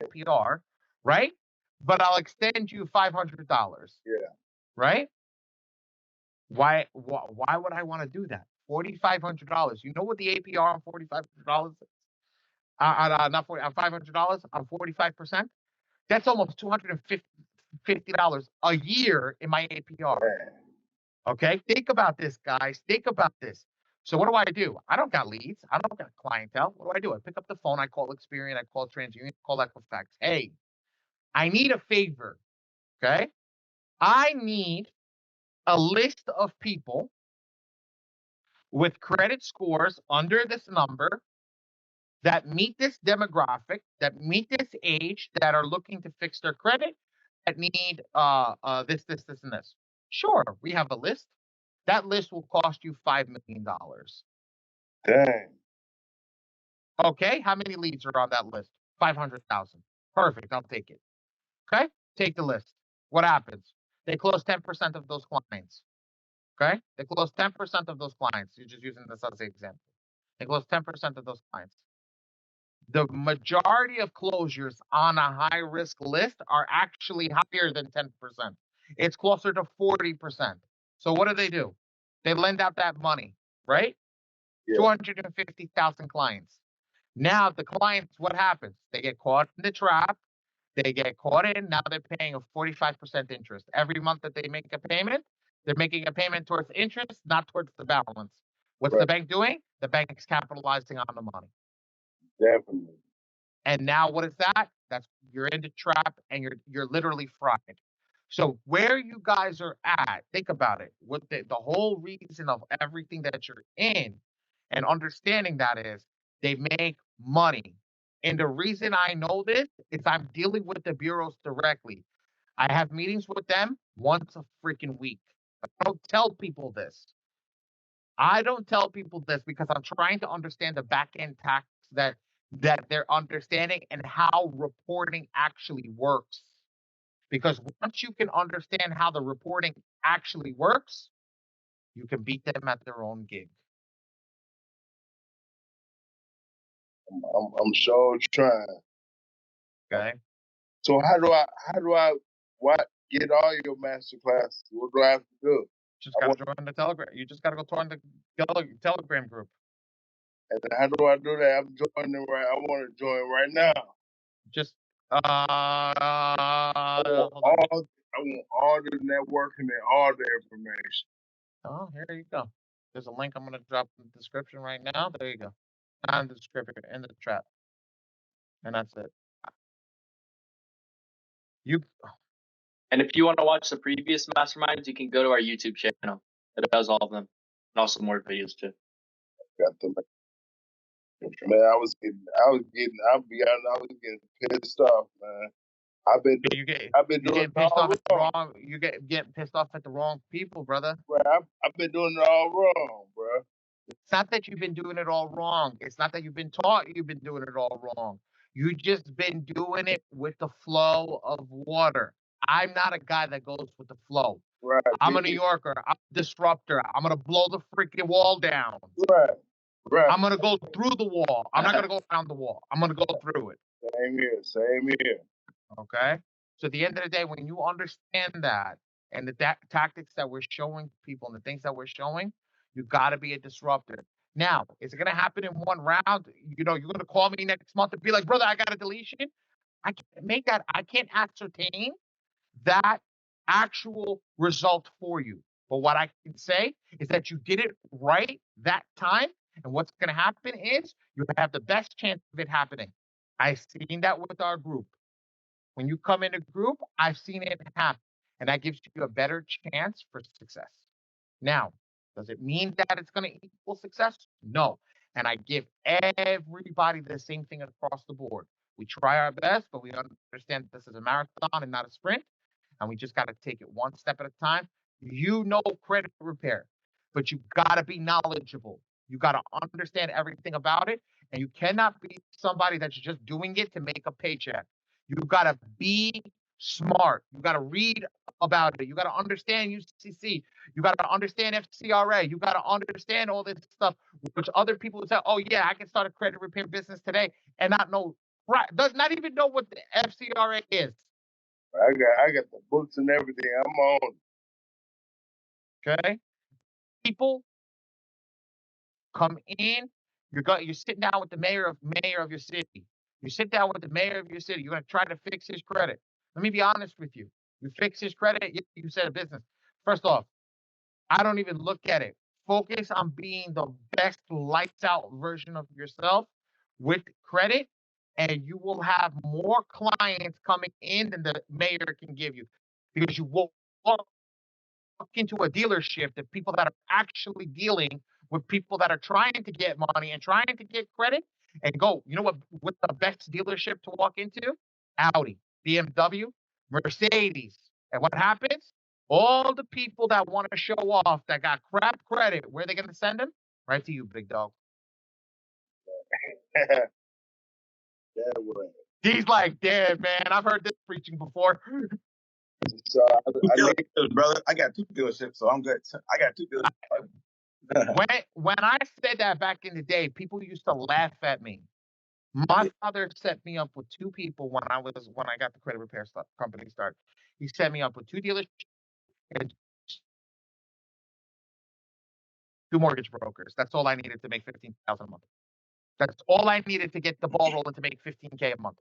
APR, right? But I'll extend you $500. Yeah. Right? Why would I want to do that? $4,500. You know what the APR on $4,500 is? Not $500 on 45%. That's almost $250 a year in my APR. Okay, think about this, guys. Think about this. So what do? I don't got leads. I don't got clientele. What do? I pick up the phone. I call Experian. I call TransUnion. I call Equifax. Hey, I need a favor. Okay, I need a list of people with credit scores under this number that meet this demographic, that meet this age, that are looking to fix their credit, that need this, and this. Sure, we have a list. That list will cost you $5 million. Dang. Okay, how many leads are on that list? 500,000. Perfect, I'll take it. Okay, take the list. What happens? They close 10% of those clients. Okay, they close 10% of those clients. You're just using this as an example. They close 10% of those clients. The majority of closures on a high risk list are actually higher than 10%. It's closer to 40%. So what do? They lend out that money, right? Yeah. 250,000 clients. Now the clients, what happens? They get caught in the trap. They get caught in. Now they're paying a 45% interest. Every month that they make a payment, they're making a payment towards interest, not towards the balance. What's the bank doing? The bank's capitalizing on the money. Definitely. And now what is that? That's you're in the trap and you're literally fried. So where you guys are at, think about it. What the whole reason of everything that you're in and understanding that is they make money. And the reason I know this is I'm dealing with the bureaus directly. I have meetings with them once a freaking week. I don't tell people this. I don't tell people this because I'm trying to understand the back end tax that they're understanding and how reporting actually works. Because once you can understand how the reporting actually works, you can beat them at their own gig. I'm sure trying. Okay. So how do I get all your master classes? What do I have to do? Just gotta join the Telegram. You just gotta go join the Telegram group. And how do I do that? I'm joining right. I want to join right now. Just I want all the networking and all the information. Oh, here you go. There's a link I'm gonna drop in the description right now. There you go. Not in the description, in the chat. And that's it. And if you want to watch the previous masterminds, you can go to our YouTube channel. It does all of them, and also more videos too. Got the man. I was getting pissed off, man. I've been doing it all wrong. You getting pissed off at the wrong people, brother. Right, I've been doing it all wrong, bro. It's not that you've been doing it all wrong. It's not that you've been taught you've been doing it all wrong. You just been doing it with the flow of water. I'm not a guy that goes with the flow. Right. I'm a New Yorker. I'm a disruptor. I'm gonna blow the freaking wall down. Right. Right. I'm gonna go through the wall. I'm not gonna go around the wall. I'm gonna go through it. Same here. Same here. Okay. So at the end of the day, when you understand that and the tactics that we're showing people and the things that we're showing, you got to be a disruptor. Now, is it going to happen in one round? You know, you're going to call me next month and be like, brother, I got a deletion. I can't make that. I can't ascertain that actual result for you. But what I can say is that you did it right that time. And what's going to happen is you have the best chance of it happening. I've seen that with our group. When you come in a group, I've seen it happen, and that gives you a better chance for success. Now, does it mean that it's going to equal success? No. And I give everybody the same thing across the board. We try our best, but we understand that this is a marathon and not a sprint, and we just got to take it one step at a time. You know credit repair, but you got to be knowledgeable. You got to understand everything about it, and you cannot be somebody that's just doing it to make a paycheck. You got to be smart. You got to read about it. You got to understand UCC. You got to understand FCRA. You got to understand all this stuff, which other people would say, oh, yeah, I can start a credit repair business today and not know, right? Does not even know what the FCRA is. I got the books and everything. I'm on. Okay. People come in. You're sitting down with the mayor of your city. You sit down with the mayor of your city. You're going to try to fix his credit. Let me be honest with you. You fix his credit, you said a business. First off, I don't even look at it. Focus on being the best lights out version of yourself with credit, and you will have more clients coming in than the mayor can give you, because you will walk into a dealership, the people that are actually dealing with people that are trying to get money and trying to get credit, and go, you know what's the best dealership to walk into? Audi, BMW, Mercedes. And what happens? All the people that want to show off that got crap credit, where are they going to send them? Right to you, big dog. That way. He's like, damn, man, I've heard this preaching before. So brother, I got 2 dealerships, so I'm good. I got 2 dealerships. When I said that back in the day, people used to laugh at me. My father set me up with 2 people when I got the credit repair company started. He set me up with 2 dealerships and 2 mortgage brokers. That's all I needed to make $15,000 a month. That's all I needed to get the ball rolling to make $15K a month.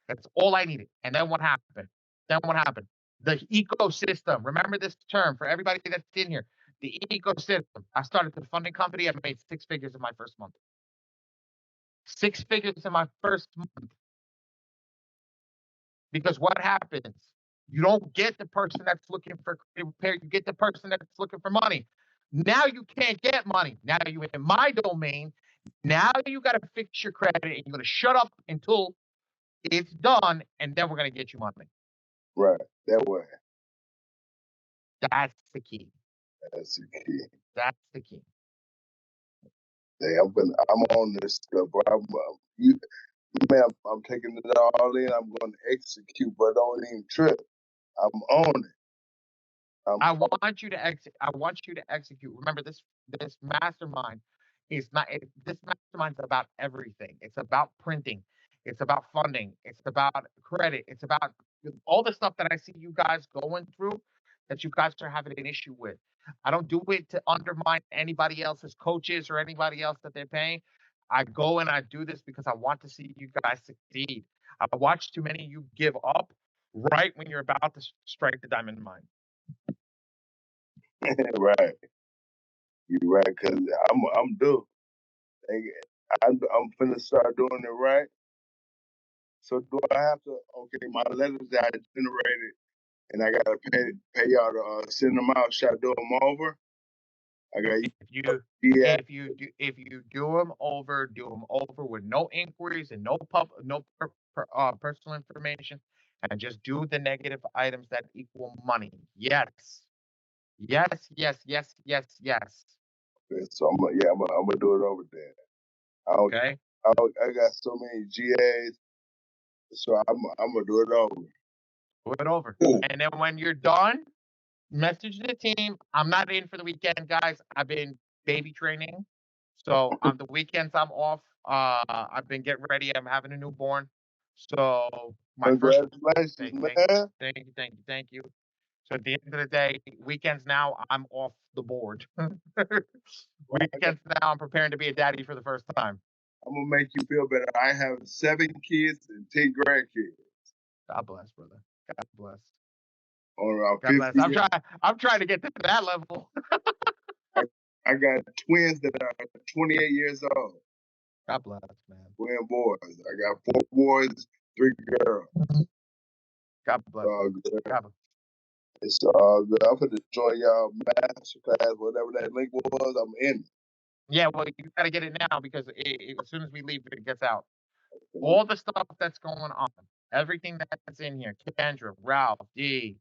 That's all I needed. And then what happened? The ecosystem. Remember this term for everybody that's in here. The ecosystem. I started the funding company. I made 6 figures in my first month. 6 figures in my first month. Because what happens? You don't get the person that's looking for credit repair. You get the person that's looking for money. Now you can't get money. Now you're in my domain. Now you got to fix your credit, and you're going to shut up until it's done, and then we're going to get you money. Right. That way. That's the key. That's the key. That's the key. Hey, I'm on this stuff, bro. I'm taking it all in. I'm going to execute, but don't even trip. I'm on it. I want you to execute. Remember, this mastermind is not. This Mastermind's about everything. It's about printing. It's about funding. It's about credit. It's about all the stuff that I see you guys going through that you guys are having an issue with. I don't do it to undermine anybody else's coaches or anybody else that they're paying. I go and I do this because I want to see you guys succeed. I watch too many of you give up right when you're about to strike the diamond mine. Right. You're right, because I'm due. I'm finna start doing it right. So do I have to? Okay, my letters that I generated, and I gotta pay y'all to send them out. Should I do them over? I got yeah. If you do them over with no inquiries and no personal information, and just do the negative items that equal money. Yes. Yes, yes, yes, yes, yes. Okay, so I'm gonna do it over there. Okay. I got so many GAs, so I'm gonna do it over. Do it over. And then when you're done, message the team. I'm not in for the weekend, guys. I've been baby training. So on the weekends I'm off. I've been getting ready. I'm having a newborn. So my first Congratulations, man. thank you. So at the end of the day, weekends now I'm off the board. Weekends now I'm preparing to be a daddy for the first time. I'm gonna make you feel better. I have 7 kids and 10 grandkids. God bless, brother. God bless. On around God 50. bless. I'm trying to get to that level. I got twins that are 28 years old. God bless, man. Twin boys. I got 4 boys, 3 girls. God bless. God bless. It's all good. I'm gonna join y'all masterclass, whatever that link was. I'm in. Yeah, well, you got to get it now because as soon as we leave, it gets out. All the stuff that's going on, everything that's in here, Kendra, Ralph, D,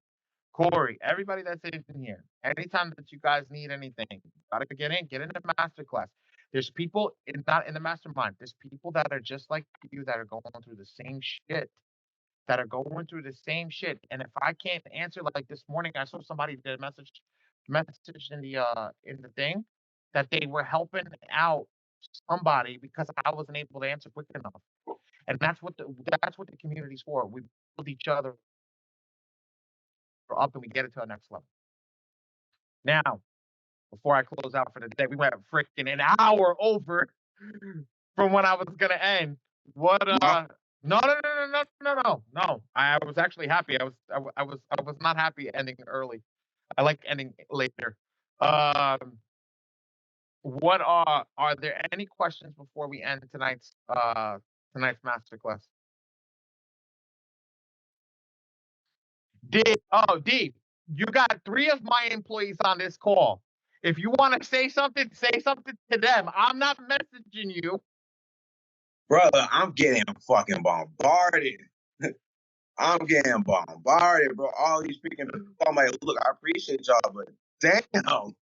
Corey, everybody that's in here. Anytime that you guys need anything, gotta get in the masterclass. There's people not in the mastermind. There's people that are just like you that are going through the same shit. And if I can't answer, like this morning, I saw somebody did a message in the thing that they were helping out somebody because I wasn't able to answer quick enough. And that's what the community's for. We build each other up and we get it to our next level. Now, before I close out for the day, we went freaking an hour over from when I was gonna end. What no. I was actually happy. I was not happy ending early. I like ending later. What are there any questions before we end tonight's masterclass? D, you got 3 of my employees on this call. If you want to say something to them. I'm not messaging you. Brother, I'm getting fucking bombarded. I'm getting bombarded, bro. All these freaking people. I'm like, look, I appreciate y'all, but damn,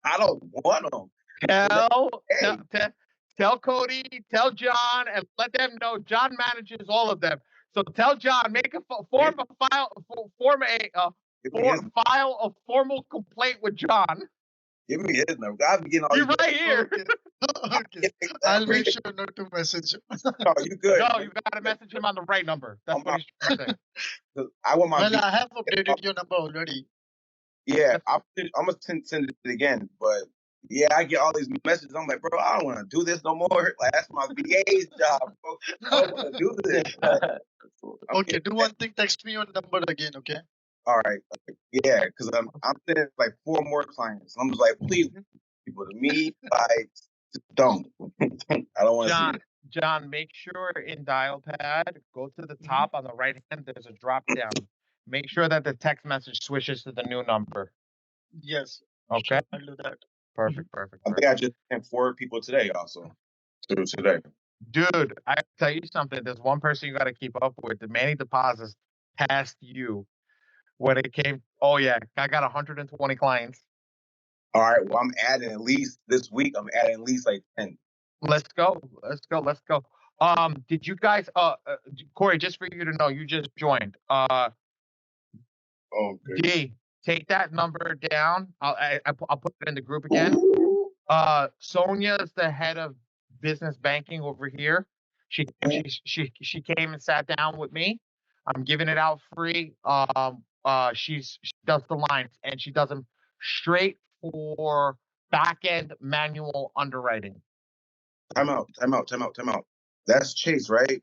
I don't want them. Tell Cody, tell John, and let them know John manages all of them. So tell John, make a file a formal complaint with John. Give me his number. I've been getting all You're right here. Okay. I'll make sure not to message him. No, you good. No, you gotta message him on the right number. That's what he's trying to say. I want my. Well, I have updated your number already. Yeah, I'm gonna send it again, but yeah, I get all these messages. I'm like, bro, I don't want to do this no more. Like, that's my VA's job, bro. I don't want to do this. Okay, do one thing. Text me your number again, okay? All right. Yeah, because I'm sending like 4 more clients. I'm just like, please, people to me, like, just don't. I don't want to see it. John, make sure in dial pad, go to the top on the right hand. There's a drop down. Make sure that the text message switches to the new number. Yes. Okay. Sure, I'll do that. Perfect. I think I just sent 4 people today also. Today. Dude, I tell you something. There's one person you got to keep up with. The Manny deposits past you when it came. Oh yeah, I got 120 clients. All right. Well, I'm adding at least this week. I'm adding at least like 10. Let's go. Did you guys? Corey, just for you to know, you just joined. Okay. D, take that number down. I'll put it in the group again. Sonia is the head of business banking over here. She came and sat down with me. I'm giving it out free. She does the lines and she does them straight for back end manual underwriting. Time out. That's Chase, right?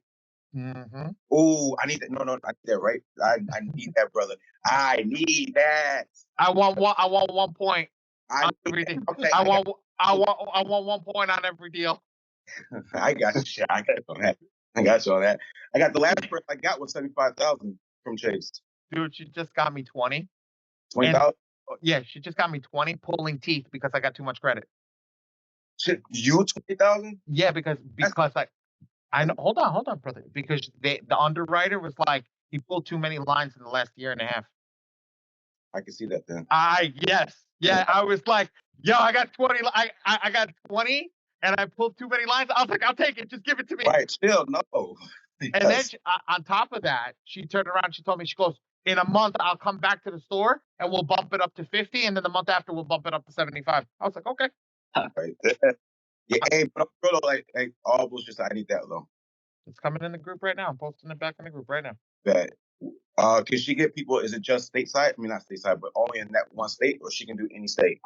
Mm-hmm. Oh, I need that. No, I need that, right? I need that, brother. I need that. I want 1 point on everything. Okay, I want 1 point on every deal. I got you. I got you on that. I got the last person I got was 75,000 from Chase. Dude, she just got me 20. 20,000. Yeah, she just got me 20 pulling teeth because I got too much credit. Shit, you 20,000? Yeah, because I know. Hold on, brother. Because the underwriter was like, he pulled too many lines in the last year and a half. I can see that then. Yeah. I was like, yo, I got 20. I got 20, and I pulled too many lines. I was like, I'll take it. Just give it to me. Right. Still no. And then on top of that, she turned around. She told me, she goes, in a month, I'll come back to the store and we'll bump it up to 50. And then the month after, we'll bump it up to 75. I was like, okay. Right. Yeah, hey, but like all bullshit. I need that though. It's coming in the group right now. I'm posting it back in the group right now. That. Can she get people? Is it just stateside? I mean, not stateside, but only in that one state, or she can do any state?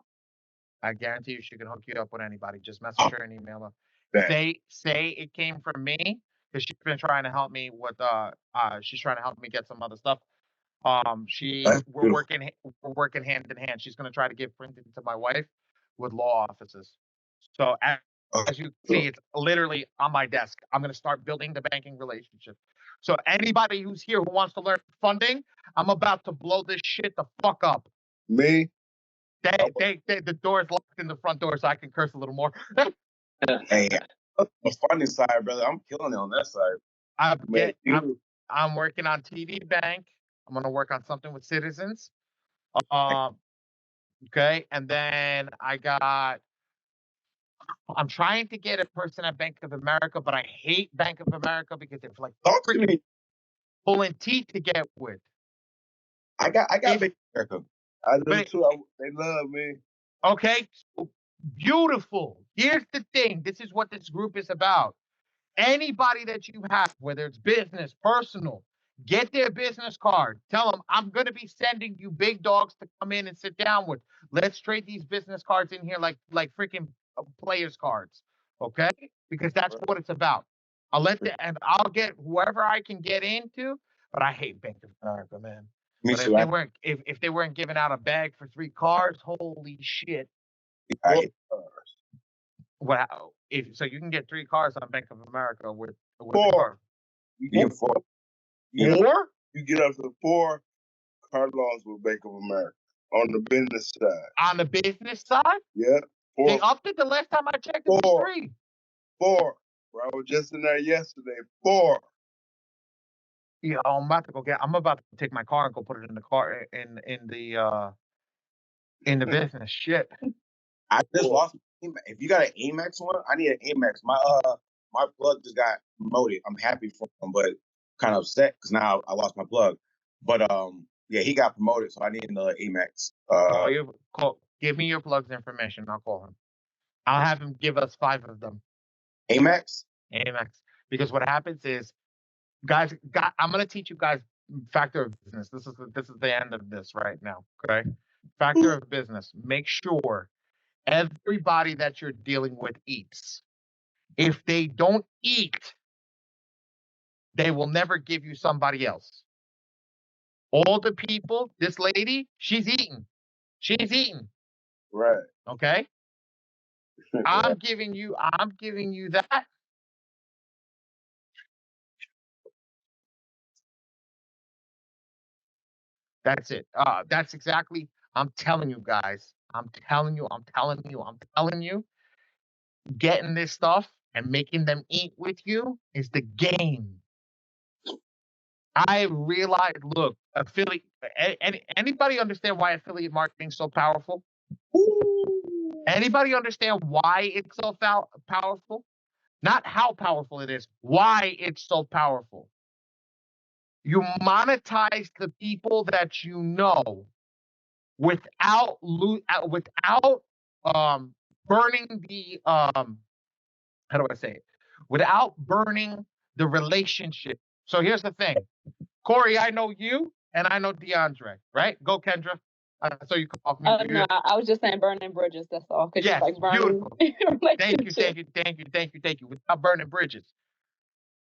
I guarantee you, she can hook you up with anybody. Just message her and email her. Say it came from me, because she's been trying to help me with. She's trying to help me get some other stuff. We're working hand in hand. She's going to try to get printed to my wife with law offices. So as you see, it's literally on my desk. I'm going to start building the banking relationship. So anybody who's here who wants to learn funding, I'm about to blow this shit the fuck up. Me? The door is locked in the front door, so I can curse a little more. Hey, the funding side, brother, I'm killing it on that side. I'm working on TD Bank. I'm going to work on something with Citizens. Okay, and then I'm trying to get a person at Bank of America, but I hate Bank of America because they're like freaking pulling teeth to get with. I got Bank of America. I do too. They love me. Okay, so beautiful. Here's the thing. This is what this group is about. Anybody that you have, whether it's business, personal, get their business card. Tell them, I'm going to be sending you big dogs to come in and sit down with. Let's trade these business cards in here like freaking players cards. Okay? Because that's what it's about. And I'll get whoever I can get into, but I hate Bank of America, man. Me but too. if they weren't giving out a bag for 3 cars, holy shit. I hate cars. Wow. So you can get 3 cars on Bank of America with 4. You get 4. More? You get up to 4 car loans with Bank of America on the business side. On the business side? Yeah. 4. They upped it the last time I checked. It was 3. 4. Bro, I was just in there yesterday. 4. Yeah, I'm about to take my car and go put it in the car in the business. Shit. I just lost. If you got an Amex one, I need an Amex. My plug just got promoted. I'm happy for him, but kind of upset because now I lost my plug. But yeah, he got promoted, so I need another Amex. Give me your plug's information. I'll call him. I'll have him give us 5 of them. Amex. Because what happens is, guys, I'm going to teach you guys factor of business. This is the end of this right now. Okay, factor of business. Make sure everybody that you're dealing with eats. If they don't eat, they will never give you somebody else. All the people, this lady, she's eating. Right. Okay. I'm giving you that. That's it. That's exactly. I'm telling you guys. I'm telling you. Getting this stuff and making them eat with you is the game. I realize. Look, affiliate. Anybody understand why affiliate marketing is so powerful? Anybody understand why it's so powerful? Not how powerful it is. Why it's so powerful. You monetize the people that you know without burning how do I say it? Without burning the relationship. So here's the thing. Corey, I know you and I know DeAndre, right? Go, Kendra. So you come off mute. No, I was just saying burning bridges. That's all. Because Yes, she's like burning beautiful. Thank you. Without burning bridges.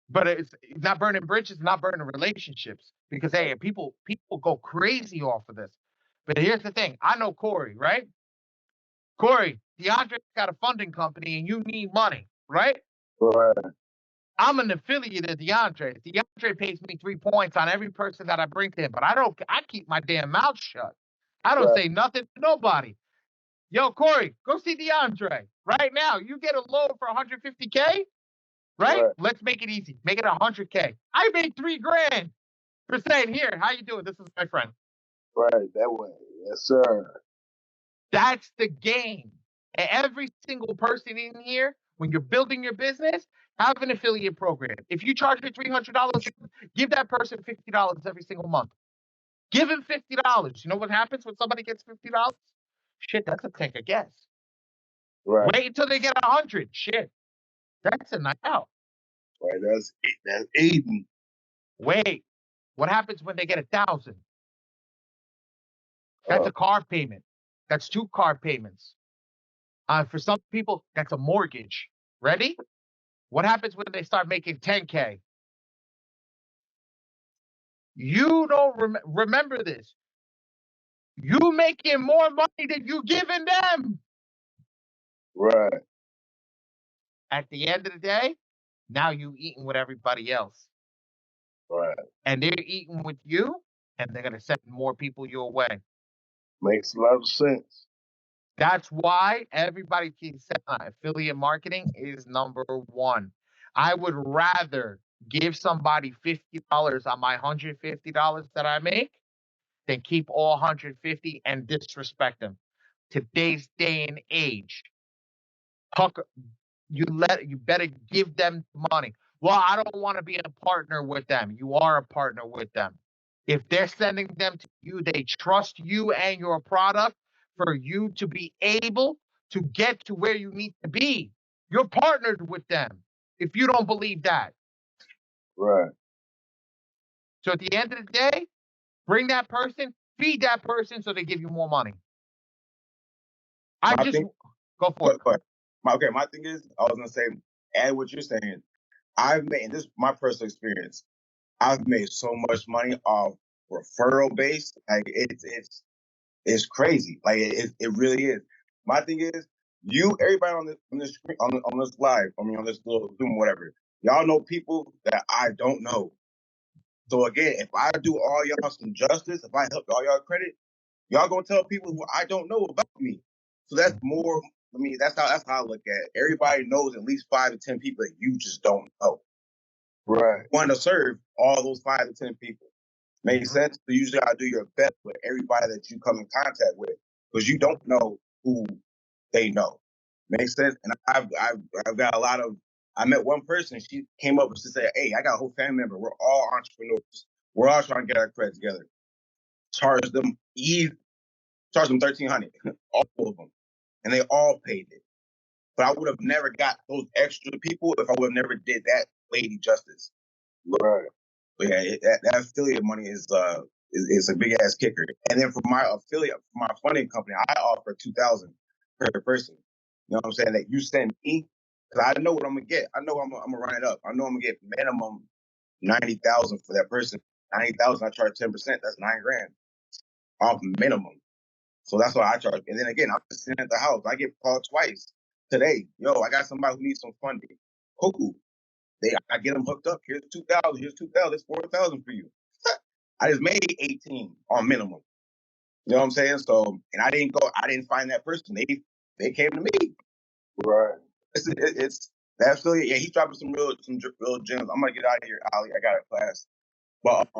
But it's not burning bridges, not burning relationships. Because hey, people go crazy off of this. But here's the thing. I know Corey, right? Corey, DeAndre's got a funding company and you need money, right? Right. I'm an affiliate of DeAndre. DeAndre pays me 3 points on every person that I bring to him, but I keep my damn mouth shut. I don't say nothing to nobody. Yo, Corey, go see DeAndre right now. You get a loan for 150K, right? Let's make it easy. Make it 100K. I made $3,000 for saying, here, how you doing? This is my friend. Right, that way. Yes, sir. That's the game. And every single person in here, when you're building your business, have an affiliate program. If you charge me $300, give that person $50 every single month. Give him $50. You know what happens when somebody gets $50? Shit, that's a tank of gas. Right. Wait until they get 100. Shit, that's a night out. Right, that's eating. Wait, what happens when they get 1,000? That's a car payment. That's 2 car payments. For some people, that's a mortgage. Ready? What happens when they start making 10K? You don't remember this. You making more money than you giving them. Right. At the end of the day, now you eating with everybody else. Right. And they're eating with you, and they're going to send more people your way. Makes a lot of sense. That's why everybody keeps saying affiliate marketing is number one. I would rather give somebody $50 on my $150 that I make than keep all 150 and disrespect them. Today's day and age, you better give them money. Well, I don't want to be a partner with them. You are a partner with them. If they're sending them to you, they trust you and your product for you to be able to get to where you need to be. You're partnered with them. If you don't believe that. Right. So at the end of the day, bring that person, feed that person so they give you more money. Go for it. My thing is, I was gonna say, add what you're saying. I've made, and this is my personal experience, I've made so much money off referral based. Like it's crazy. Like it really is. My thing is, everybody on this screen, on this live, on this little Zoom, whatever, y'all know people that I don't know. So again, if I do all y'all some justice, if I help all y'all credit, y'all gonna tell people who I don't know about me. So that's more. I mean, that's how I look at it. Everybody knows at least 5 to 10 people that you just don't know. Right. You want to serve all those 5 to 10 people. Makes sense? So you just gotta do your best with everybody that you come in contact with, because you don't know who they know. Makes sense? And I've got a lot of. I met one person. She came up and she said, "Hey, I got a whole family member. We're all entrepreneurs. We're all trying to get our credit together. Charge them $1,300, all of them, and they all paid it. But I would have never got those extra people if I would have never did that lady justice." Right. But yeah, that affiliate money is a big ass kicker. And then for my affiliate, for my funding company, I offer $2,000 per person. You know what I'm saying? That you send me, because I know what I'm gonna get. I know I'm gonna run it up. I know I'm gonna get minimum 90,000 for that person. 90,000, I charge 10%. That's $9,000 off minimum. So that's what I charge. And then again, I'm just sitting at the house. I get called twice today. Yo, I got somebody who needs some funding. Cool. I get them hooked up. Here's 2,000. Here's 2,000. It's 4,000 for you. I just made 18 on minimum. You know what I'm saying? So, and I didn't find that person. They came to me. Right. It's that affiliate. Yeah, he's dropping some real gems. I'm gonna get out of here, Ali. I got a class. But